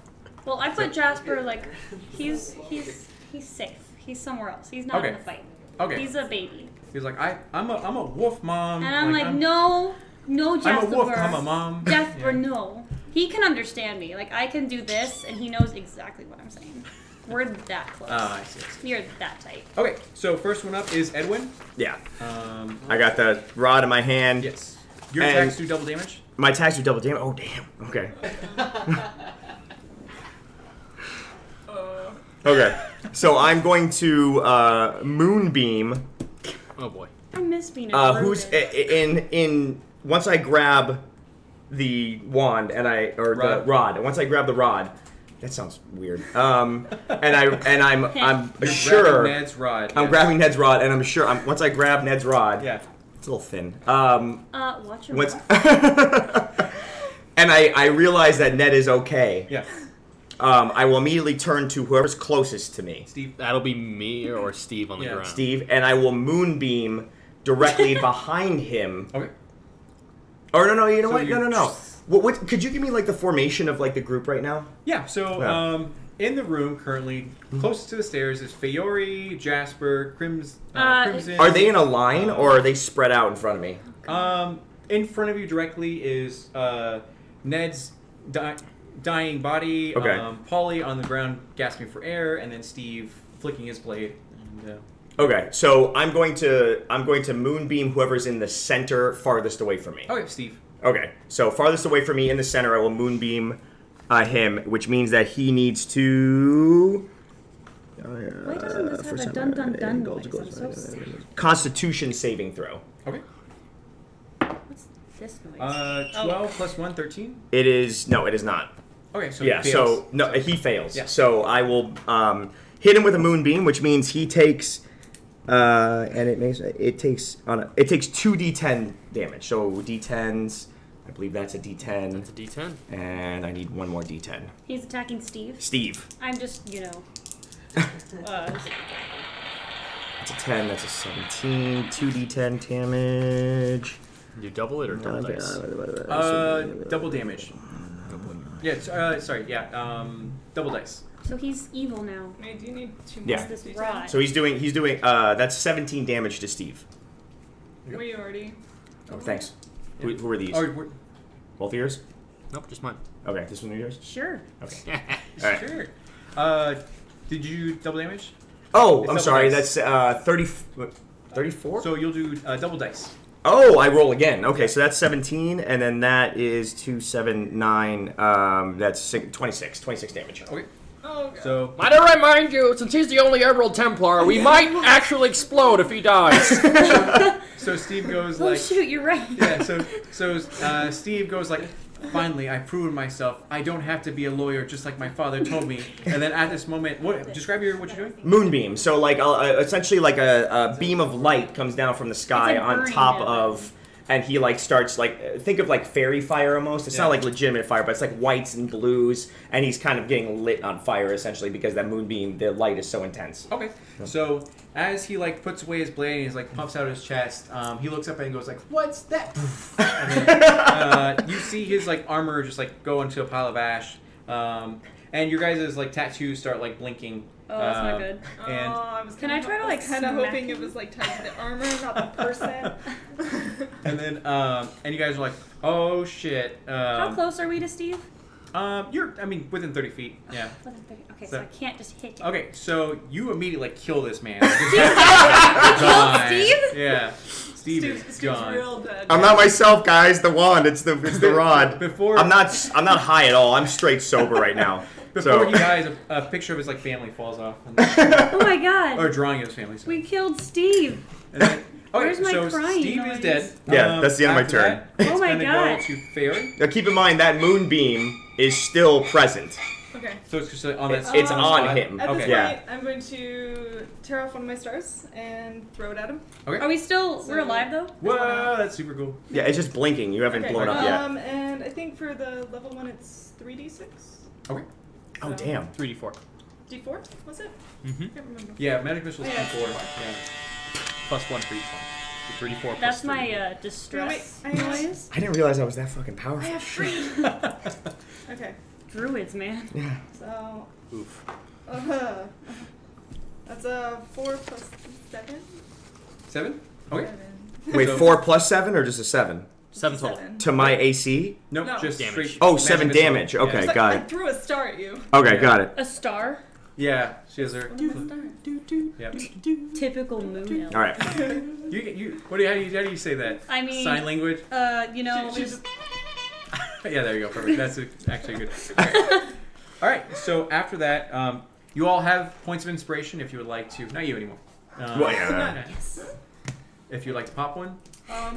Well, I put Jasper like he's safe. He's somewhere else. He's not in Okay. the fight. Okay. He's a baby. He's like, I'm a wolf mom. And I'm like, no, Jasper. I'm a wolf, I'm a mom. Jasper, Yeah. no. He can understand me. Like, I can do this, and he knows exactly what I'm saying. We're that close. I see. You're that tight. Okay, so first one up is Edwin. Yeah. I got the rod in my hand. Yes. Your And- attacks do double damage. My attacks do double damage. Oh, damn. Okay. Okay. So I'm going to Moonbeam. Oh boy. I miss being a Who's druid. in once I grab the wand and the Rod. rod. Once I grab the rod, that sounds weird. I'm You're sure grabbing Ned's rod. I'm yes. grabbing Ned's rod, and I'm sure once I grab Ned's rod, Yeah. it's a little thin. Watch your Once, mouth. and I realize that Ned is okay. Yeah. I will immediately turn to whoever's closest to me, Steve. That'll be me or Steve on the Yeah. ground. Steve, and I will moonbeam directly behind him. Okay. Or no, you know So what? you- No. What? Could you give me like the formation of like the group right now? Yeah. So Yeah. in the room currently, closest to the stairs is Fiore, Jasper, Crimson. Are they in a line or are they spread out in front of me? In front of you directly is Ned's dying body. Okay. Polly on the ground gasping for air, and then Steve flicking his blade. And, Okay, so I'm going to moonbeam whoever's in the center farthest away from me. okay, Steve. Okay, so farthest away from me in the center, I will moonbeam him, which means that he needs to. Why doesn't this have a dun dun dun noise? I'm so sad. Constitution saving throw. Okay. What's this noise? 12 plus 1, 13. It is no, it is not. Okay, so Yeah, he fails. so no, he fails. Yeah. So I will hit him with a moonbeam, which means he takes, and it takes 2d10 damage. So d10s, I believe that's a d10, That's a D10. and I need one more d10. He's attacking Steve. Steve, I'm just, that's a 10. That's a 17. 2d10 damage. You double it or double dice? Double damage. Yeah, sorry, yeah, double dice. so he's evil now. Wait, do you need 2 more? Yeah. This D10? rod. So he's doing that's 17 damage to Steve. Were you already? Oh, thanks. Who are these? Oh, we're- Both of yours? Nope, just mine. Okay, this one of yours? Sure. Okay. All right. sure. Did you double damage? Oh, It's I'm double sorry. dice. That's 34? So you'll do double dice. Oh, I roll again. Okay, so that's 17, and then that is 2, 7, 9. That's 26 damage. Okay. Oh, God. So Might I remind you, since he's the only Emerald Templar, we might actually explode if he dies. so Steve goes Oh like, shoot, you're right. yeah. So Steve goes like, finally, I've proven myself. I don't have to be a lawyer, just like my father told me. And then at this moment, describe what you're doing? Moonbeam. So like essentially like a beam of light comes down from the sky It's like on burning top him. of, and he like starts like think of like fairy fire almost. It's Yeah. not like legitimate fire, but it's like whites and blues, and he's kind of getting lit on fire essentially because that moonbeam, the light is so intense. Okay. So as he like puts away his blade and he's like puffs out his chest, he looks up and goes like, "What's that?" And then, you see his like armor just like go into a pile of ash, and your guys' like tattoos start like blinking. Oh, that's not good. And I was Can I try to, like, kind of smack hoping it him? was like tied to the armor, not the person. and then and you guys are like, "Oh shit!" How close are we to Steve? You're within 30 feet. Yeah. Okay, So- so I can't just hit him. Okay, so you immediately like kill this man. Killed Steve? Yeah. Steve is Steve's gone. real dead. I'm not myself, guys. The wand. It's the rod. Before I'm not high at all. I'm straight sober right now. before So he dies, a picture of his like family falls off, Oh my god. or a drawing of his family. We killed Steve. And then, okay, Where's my so crying Steve noise? is dead. Yeah, that's the end of my after turn. that, it's Oh my gonna God. go to Fairy. now keep in mind that moonbeam is still present. Okay. So it's just on that. It's same on spot. him. At this Okay. Yeah. point, I'm going to tear off one of my stars and throw it at him. Are we still? We're alive though. Whoa, that's super cool. Yeah, it's just blinking. You haven't Okay. blown up yet. And I think for the level 1, it's 3d6. Okay. Oh damn. 3d4. D4 was it? Mm-hmm. I can't remember. Yeah, magic missiles Yeah. D4. Yeah. Plus 1 for each one. 3d4 plus That's 3. my distress No, wait, I have- noise. I didn't realize I was that fucking I powerful. have 3. Okay, Druids, man. Yeah. so Oof. that's a 4 plus 7. 7? Okay. 7. Wait, So- 4 plus 7 or just a 7? 7 total. To my AC? Nope, No. just Damage. straight. Oh, magic 7 missile. damage. Okay, It's like, got I it. threw a star at you. Okay, Yeah. got it. A star. Yeah, she has her. Yep. Typical moon elf. All right. How do you say that? I mean, Sign language. you know, She just Yeah, there you go. Perfect. That's actually good. All right. So after that, you all have points of inspiration if you would like to. Not you anymore. Well, yeah. If you'd like to pop one.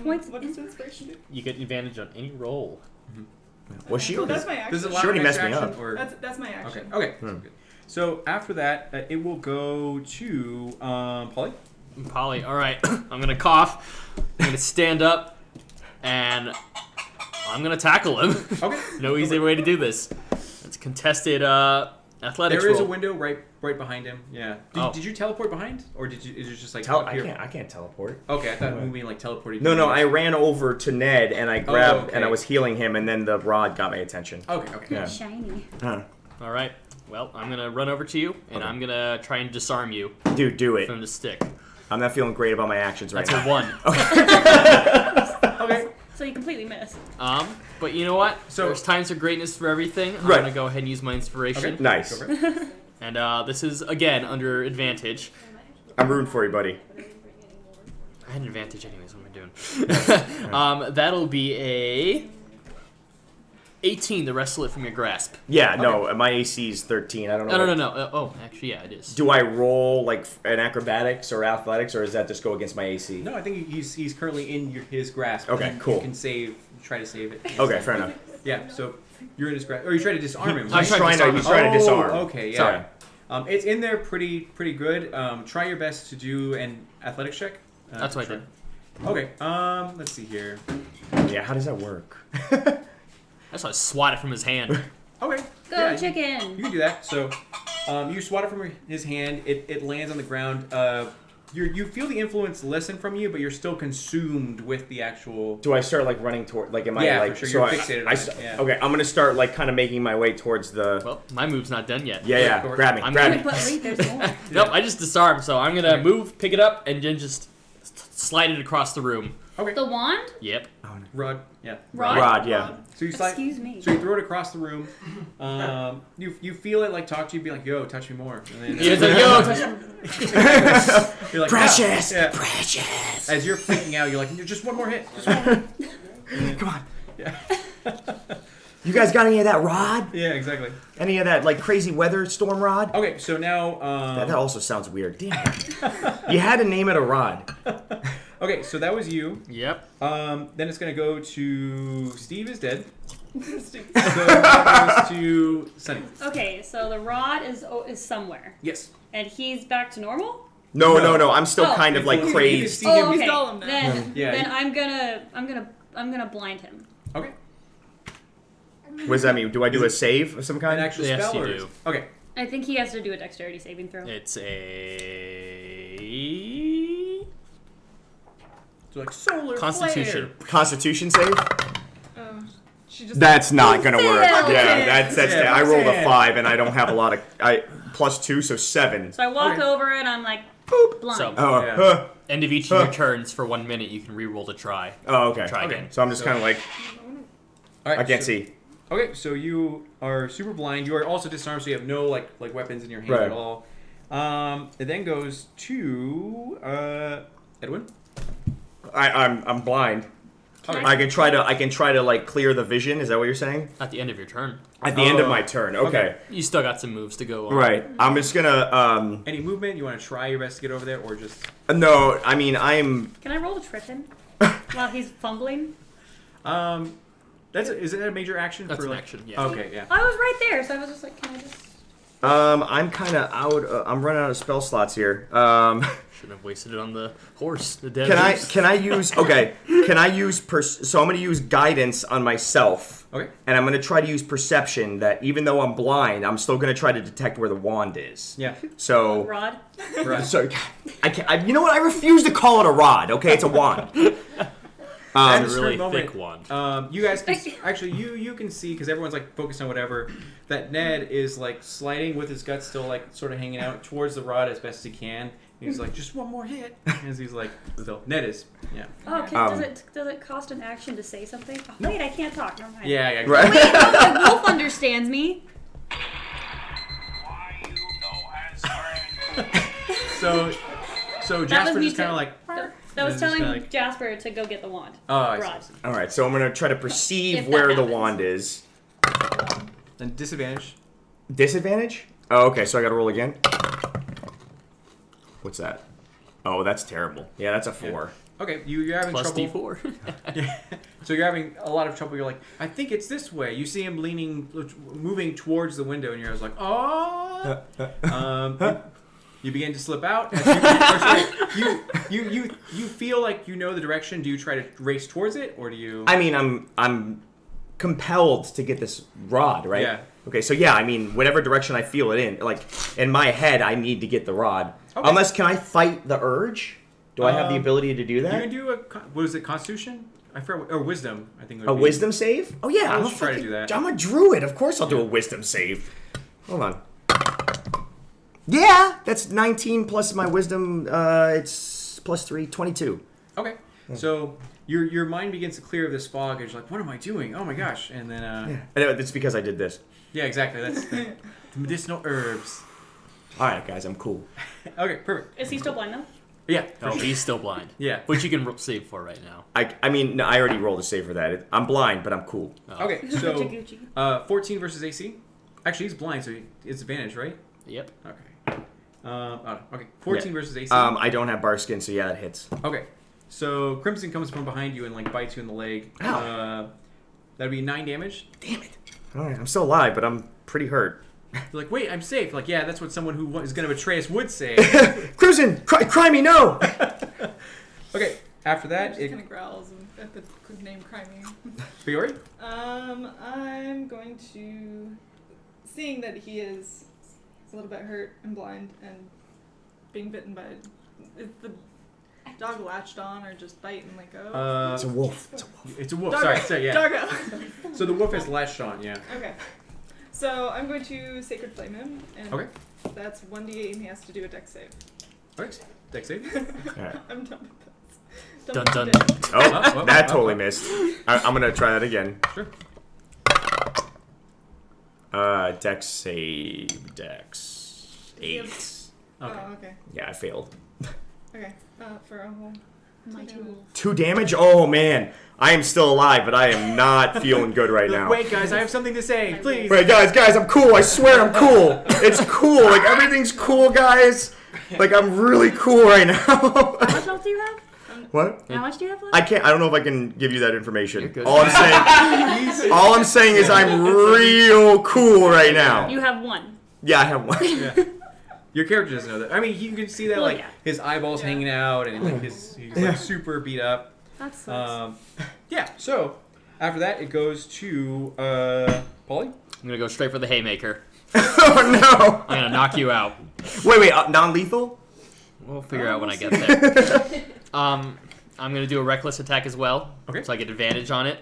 Points what does inspiration do? You get advantage on any roll. Well, she Oh, already. that's my action. Does it allow She already an extra messed me action, up. Or? That's my action. Okay. Okay. Hmm. Good. So after that, it will go to Polly. Polly, alright. I'm gonna cough. I'm gonna stand up. And I'm gonna tackle him. Okay. No easy way to do this. It's contested athletics There is a roll. window right behind him. Yeah. Oh. Did you teleport behind, or is it just like Tell, up I here? can't teleport. Okay, I thought moving like teleporting. No, I ran over to Ned and I grabbed okay. and I was healing him, and then the rod got my attention. Okay. Yeah. shiny. Alright. Well, I'm gonna run over to you, and Okay. I'm gonna try and disarm you Dude, do it. from the stick. I'm not feeling great about my actions right That's a now. 1. Okay. So you completely missed. But you know what? So- There's times of greatness for everything. I'm Right. gonna go ahead and use my inspiration. Okay. Nice. Go for it. And this is again under advantage. I'm rooting for you, buddy. I had an advantage anyways. What am I doing? That'll be a 18 to wrestle it from your grasp. Yeah, no, my AC is 13. I don't know. No. Actually, yeah, it is. Do I roll like an acrobatics or athletics, or does that just go against my AC? No, I think he's currently in his grasp. Okay, You cool. can try to save it. Okay, fair enough. Yeah, so you're in his grasp, or you try to disarm him. I'm right? He's trying to Oh, disarm. Okay, yeah. Sorry. It's in there pretty good. Try your best to do an athletics check. That's what I did. Okay. Let's see here. Yeah, how does that work? I just want to swat it from his hand. Okay. Go yeah, chicken. You can do that. So, you swat it from his hand. It lands on the ground. You feel the influence lessen from you, but you're still consumed with the actual. Do I start like running toward? Like, am I Yeah, like? for sure. So You're I- fixated on I it, s- yeah. Okay, I'm gonna start like kind of making my way towards the. Well, my move's not done yet. Yeah, of course. grab me, I'm grab gonna- me. But wait, there's more. Nope, I just disarmed, so I'm gonna move, pick it up, and then just slide it across the room. Okay. The wand? Yep. Rod. Yeah. Rod? Rod, yeah. So you slide. Excuse me. So you throw it across the room. You feel it like talk to you, be like, "Yo, touch me more." And then, He's like, yo, touch me. you're like, Precious! "No." Yeah. Precious! As you're freaking out, you're like, "Just one more hit. Just one more hit." Come on. Yeah. You guys got any of that rod? Yeah, exactly. Any of that, like, crazy weather storm rod? Okay, so now. That also sounds weird. Damn it. You had to name it a rod. Okay, so that was you. Yep. Then it's gonna go to Steve is dead. So that goes to Sunny. Okay, so the rod is somewhere, Yes. and he's back to normal. No. I'm still Oh. kind of like You can crazed. see him. Oh, He's okay. Gollum now. Then, Yeah. then I'm gonna blind him. Okay. What does that mean? Do I do a save of some An kind? actual Yes, spell. you or do. Okay. I think he has to do a dexterity saving throw. It's a So like solar Constitution. Constitution save? Oh, she just. That's not gonna work. Failed. Yeah, that's Yeah, I rolled a yeah. 5 and I don't have a lot of +2, so 7. So I walk Okay. over and I'm like, boop, blind. So, Oh, Yeah. end of each of your turns for 1 minute, you can re-roll to try. oh, okay. Try Okay. again. So I'm just kind of like All right, I can't so- see. Okay, so you are super blind. You are also disarmed, so you have no like weapons in your hand Right. at all. It then goes to Edwin. I'm blind. Okay. I can try to like clear the vision. Is that what you're saying? At the end of your turn. At the end of Oh. my turn. Okay. You still got some moves to go on. Right. I'm just gonna Any movement? You want to try your best to get over there, or just? no. I mean I'm. Can I roll to trip him while he's fumbling? Is it a major action? That's for an like... action, yeah. Okay, yeah. I was right there, so I was just like, can I just? I'm kind of out. I'm running out of spell slots here. Shouldn't have wasted it on the horse. The dead horse. Can I use? Okay. Can I use? So I'm gonna use guidance on myself. Okay. And I'm gonna try to use perception. That even though I'm blind, I'm still gonna try to detect where the wand is. Yeah. So. Rod? Right. So I can't. You know what? I refuse to call it a rod. Okay, it's a wand. At It's this a really current thick moment, wand. you guys can actually you can see because everyone's like focused on whatever that Ned is like sliding with his guts still like sort of hanging out towards the rod as best he can. He's like just one more hit as he's like still Ned is Oh, does it cost an action to say something? Oh, wait, I can't talk. Never mind. yeah. Right. Wait, no, the wolf understands me. So That Jasper was me just kind of too. like That was It's just telling kinda like- Jasper to go get the wand. oh I Rod. see. All right. So I'm gonna try to perceive If that where the happens. wand is. Then disadvantage. Disadvantage? Oh, okay. So I got to roll again. What's that? Oh, that's terrible. Yeah, that's a 4. Okay, you're having Plus trouble. D4. So you're having a lot of trouble. You're like, I think it's this way. You see him moving towards the window, and you're just like, oh. You begin to slip out. As you feel like you know the direction. Do you try to race towards it, or do you? I mean, I'm compelled to get this rod, right? Yeah. Okay, so yeah, I mean, whatever direction I feel it in, like in my head, I need to get the rod. Okay. Unless, can I fight the urge? Do I have the ability to do You that? can do what is it? Constitution? I forget. Or wisdom? I think. Would A be. wisdom save? Oh yeah, Let's try to do that. I'm a druid. Of course, I'll do a wisdom save. Hold on. Yeah, that's 19 plus my wisdom. It's plus 3, 22. Okay. So your mind begins to clear of this fog, and you're like, what am I doing? Oh my gosh! And then I know, it's because I did this. yeah, exactly. That's the medicinal herbs. All right, guys, I'm cool. Okay, perfect. Is he still blind though? Yeah. for Oh, sure. he's still blind. Yeah. Which you can save for right now. I mean, no, I already rolled a save for that. I'm blind, but I'm cool. Oh. Okay, so Gucci. 14 versus AC. Actually, he's blind, so it's advantage, right? Yep. Okay. Okay. 14 versus AC. I don't have bar skin, so yeah, that hits. Okay. So Crimson comes from behind you and like bites you in the leg. Ow. That'd be 9 damage. Damn it. All right, I'm still alive, but I'm pretty hurt. You're like, wait, I'm safe. Like, yeah, that's what someone who is going to betray us would say. Crimson, cry me, no! Okay. After that, Just kind of growls at the name Crimey. Fiore. I'm going to, seeing that he's a little bit hurt and blind and being bitten by, is the dog latched on or just biting like It's a wolf. It's a wolf. It's a wolf. Doggo. Sorry, yeah. Doggo. So the wolf is latched on, yeah. Okay. So I'm going to Sacred Flame him, and Okay. that's 1d8 and he has to do a dex save. Okay. Dex save. All right. I'm done with this. Dun dun. Oh, that totally missed. I'm gonna try that again. Sure. Dex save. Dex 8. Okay. Oh, okay. Yeah, I failed. Okay. For a whole. My tools. 2 damage? Oh man, I am still alive, but I am not feeling good right now. Wait, guys, I have something to say. Please. Wait, guys, I'm cool. I swear I'm cool. It's cool. Like everything's cool, guys. Like I'm really cool right now. How much health do you have? What? How much do you have left? I don't know if I can give you that information. You're good. All I'm saying is I'm real cool right now. You have 1. Yeah, I have 1. Yeah. Your character doesn't know that. I mean, you can see that Well, like yeah. his eyeballs hanging out and like he's like super beat up. That sucks. Yeah. So after that, it goes to Polly. I'm gonna go straight for the haymaker. Oh no! I'm gonna knock you out. Wait, non-lethal? We'll figure out when I get there. I'm gonna do a reckless attack as well. Okay. So I get advantage on it.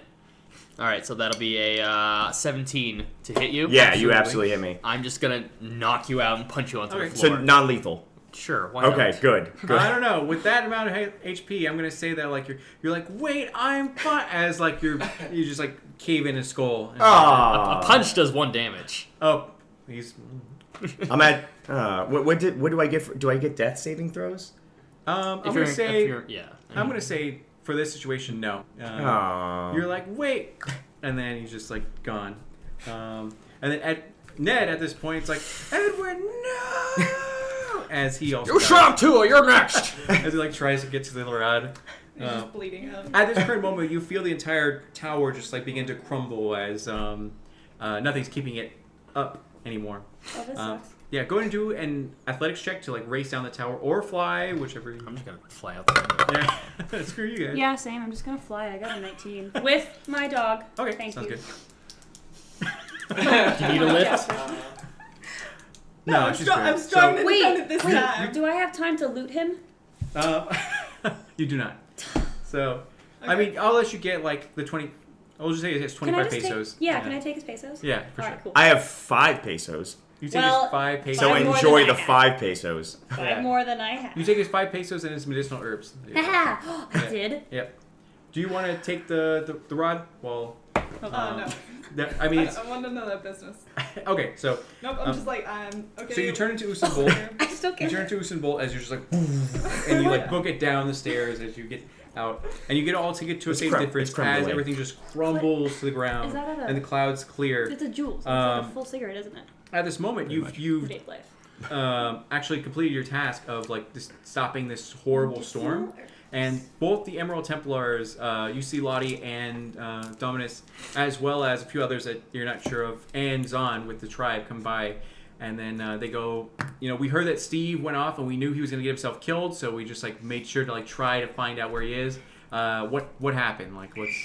All right, so that'll be a 17 to hit you. Yeah, you absolutely hit me. I'm just gonna knock you out and punch you onto the Okay. floor. So non-lethal. Sure. Why Okay, not? good. I don't know. With that amount of HP, I'm gonna say that like you're like, wait, I'm fine. As like you just like cave in his skull. And, Aww. A punch does 1 damage. Oh, he's. I'm at. What do I get? Do I get death saving throws? I'm If gonna say. yeah. I'm gonna say for this situation, no. Aww. You're like, wait, and then he's just like gone. And then Ned at this point, it's like, Edward, no! As he also You shot too. You're next. as he like tries to get to the rod. He's just bleeding out. At this current moment, you feel the entire tower just like begin to crumble as nothing's keeping it up anymore. Oh, this sucks. Yeah, go ahead and do an athletics check to like race down the tower or fly, whichever. I'm just gonna fly out there. Yeah, screw you guys. Yeah, same. I'm just gonna fly. I got a 19 with my dog. Okay, Thank sounds you. good. Do you need a lift? No, I'm she's strong. great. I'm strong and Wait, independent this time. Do I have time to loot him? You do not. So, I mean, I'll let you get like the 20. I'll just say it's Can I 25 just pesos. take? Yeah, can I take his pesos? Yeah, for All sure. right, cool. I have 5 pesos. You take Well, his 5 pesos. So Five more enjoy than I the have. 5 pesos. Five more than I have. You take his 5 pesos and his medicinal herbs. Haha! I Yeah. did. Yep. Do you want to take the rod? Well, No. I mean, I want to know that business. okay. So, Nope, I'm just like, I'm okay. so you turn into Usain Bolt. I still You can't. turn into Usain Bolt as you're just like, and you like book it down the stairs as you get out, and you get all to get to a safe difference as crumbling. everything just crumbles to the ground Is that at a- and the clouds clear. It's a jewel. So it's like a Um, full cigarette, isn't it? At this moment, you've Vape life. actually completed your task of like stopping this horrible storm. And both the Emerald Templars, you see Lottie and Dominus, as well as a few others that you're not sure of, and Zon with the tribe come by. And then they go, we heard that Steve went off and we knew he was going to get himself killed. So we just like made sure to like try to find out where he is. What happened? Like what's...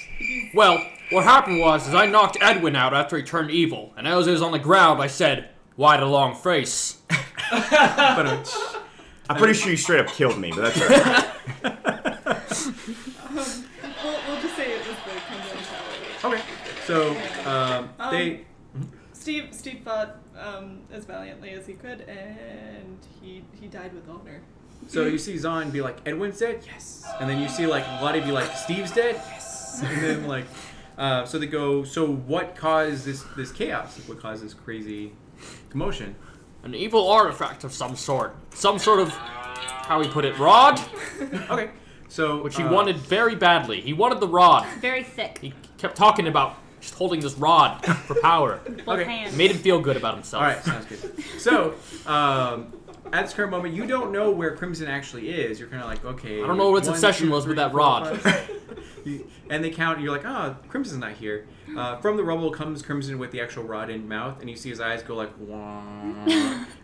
Well, what happened was I knocked Edwin out after he turned evil, and as he was on the ground, I said, "Why the long face?" But, I'm pretty sure you straight up killed me, but that's alright. We'll just say it was the crumbling tower. okay. So they... Steve fought as valiantly as he could, and he died with honor. So you see Zon be like, Edwin's dead? Yes. And then you see like Lottie be like, Steve's dead? Yes. And then like, so they go, so what caused this chaos? Like, what caused this crazy commotion? An evil artifact of some sort. Some sort of, how he put it, rod? Okay. So Which he wanted very badly. He wanted the rod. Very thick. He kept talking about just holding this rod for power. Both Okay. hands. Made him feel good about himself. All right, sounds good. So, at this current moment, you don't know where Crimson actually is. You're kind of like, okay. I don't know what its 1, obsession 2, was with 3, that 4, rod. 5. And they count, and you're like, Crimson's not here. From the rubble comes Crimson with the actual rod in mouth, and you see his eyes go like, wah,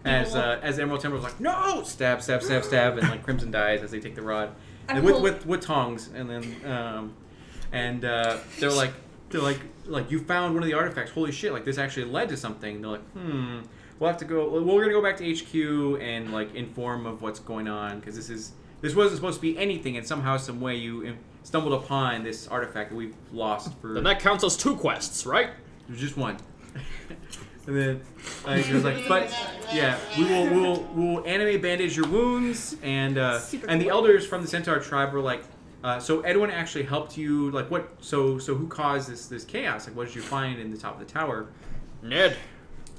as Emerald Templars like, no, stab, stab, stab, stab, and like Crimson dies as they take the rod, and with tongs, and then they're like you found one of the artifacts. Holy shit! Like this actually led to something. They're like, we'll have to go. Well, we're gonna go back to HQ and like inform of what's going on because this wasn't supposed to be anything, and somehow, some way, you stumbled upon this artifact that we've lost for. Then that counts as 2 quests, right? There's just one. And then he was like, but yeah, we'll anime bandage your wounds, and the elders from the Centaur tribe were like, So Edwin actually helped you. Like what? So who caused this chaos? Like what did you find in the top of the tower? Ned.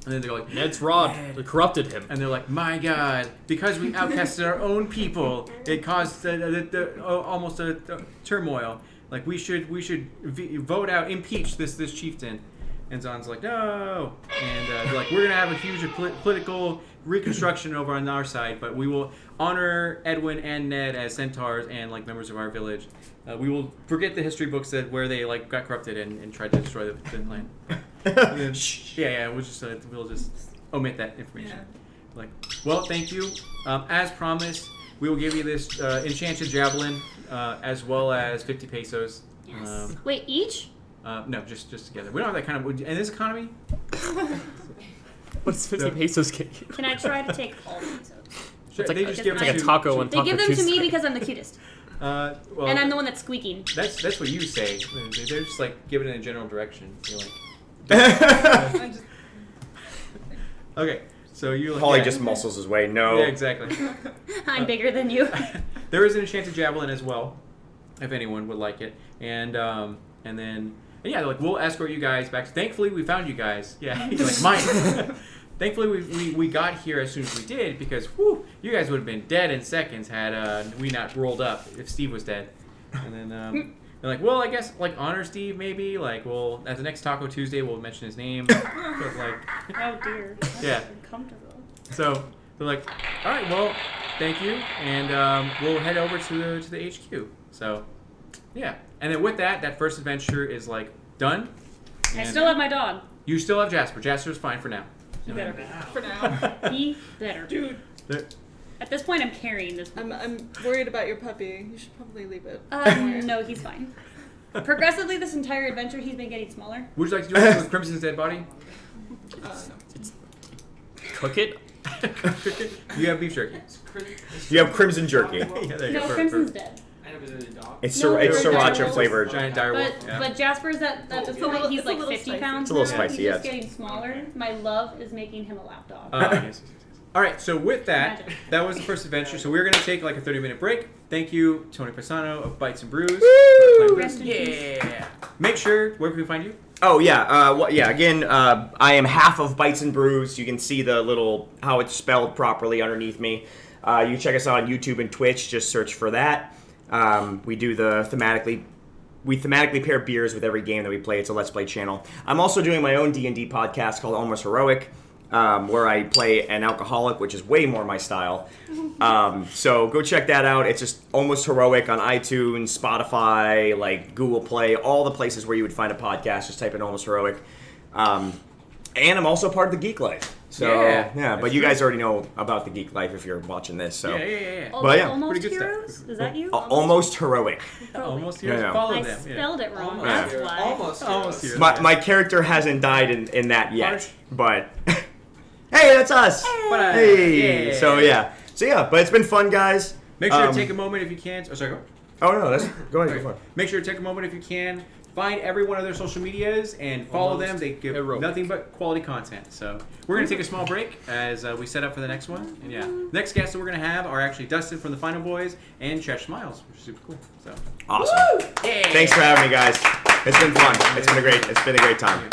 And then they're like, Ned's rod. They corrupted him. and they're like, my God, because we outcasted our own people, it caused almost a turmoil. Like we should vote out, impeach this chieftain. And Zon's like, no. And they're like, we're gonna have a huge political reconstruction over on our side, but we will honor Edwin and Ned as centaurs and like members of our village. We will forget the history books that where they like got corrupted and tried to destroy the land. Then, yeah, we'll just omit that information. Yeah. Like, well, thank you. As promised, we will give you this enchanted javelin as well as 50 pesos. Yes. Wait, each? No, just together. We don't have that kind of in this economy. What's 50 pesos get you? Can I try to take all these? Sure, It's like, they just give it's them like a to- taco on They Taco give them to Tuesday. me because I'm the cutest. Well, And I'm the one that's squeaking. That's what you say. They're just like giving it in a general direction. You're like, I just, okay, so you like, Holly yeah. just muscles his way. No. Yeah, exactly. I'm bigger than you. There is an enchanted javelin as well, if anyone would like it. And yeah, like we'll escort you guys back. Thankfully, we found you guys. Yeah, you're like mine. Thankfully, we got here as soon as we did because whew, you guys would have been dead in seconds had we not rolled up if Steve was dead. And then they're like, well, I guess like honor Steve maybe. Like, well, at the next Taco Tuesday, we'll mention his name. But like, Oh dear. That's Yeah. uncomfortable. so they're like, all right, well, thank you, and we'll head over to the HQ. So, yeah, and then with that first adventure is like done. I And still have my dog. you still have Jasper. Jasper's fine for now. He better be. for now. He better. Dude, At this point, I'm carrying this. I'm worried about your puppy. You should probably leave it. No, he's fine. Progressively, this entire adventure, he's been getting smaller. Would you like to do anything with Crimson's dead body? No. Cook it? You have beef jerky. You have crimson jerky. Yeah, there you No, go. Crimson's dead. I know, is it a dog? It's No, it's they're siracha direwolves. flavored. Giant direwolf. But Yeah. but Jasper's at this It's a point, little- he's it's a like little 50 spicy. pounds. It's a little now. spicy, He's just yes. getting smaller. My love is making him a lap dog. Yes. All right, so with that, Magic. that was the first adventure. So we're going to take like a 30-minute break. Thank you, Tony Pisano of Bites and Brews. Rest in peace. Yeah. Make sure, where can we find you? Oh yeah, again, I am half of Bites and Brews. You can see the little how it's spelled properly underneath me. You can check us out on YouTube and Twitch. Just search for that. We do the thematically pair beers with every game that we play. It's a Let's Play channel. I'm also doing my own D&D podcast called Almost Heroic, where I play an alcoholic, which is way more my style. So go check that out. It's just Almost Heroic on iTunes, Spotify, like Google Play, all the places where you would find a podcast. Just type in Almost Heroic. And I'm also part of the Geek Life. So Yeah, but that's you true. guys already know about the Geek Life if you're watching this. So Yeah. But yeah, Almost pretty good stuff. heroes? Is that you? Almost Heroic. Almost here. Yeah. Follow I them. spelled it wrong. Almost That's here. why. Almost here. My character hasn't died in that yet, Harsh. but hey, that's us. Hey. Yeah. So but it's been fun, guys. Make sure to take a moment if you can. Oh, sorry, go. Oh no, go ahead. Okay. Go for it. Make sure to take a moment if you can. Find every one of their social medias and follow them. They give heroic. nothing but quality content. So we're going to take a small break as we set up for the next one. And yeah, next guests that we're going to have are actually Dustin from the Final Boys and Chesh Smiles, which is super cool. So Awesome. yeah. Thanks for having me, guys. It's been fun. It's been a great time.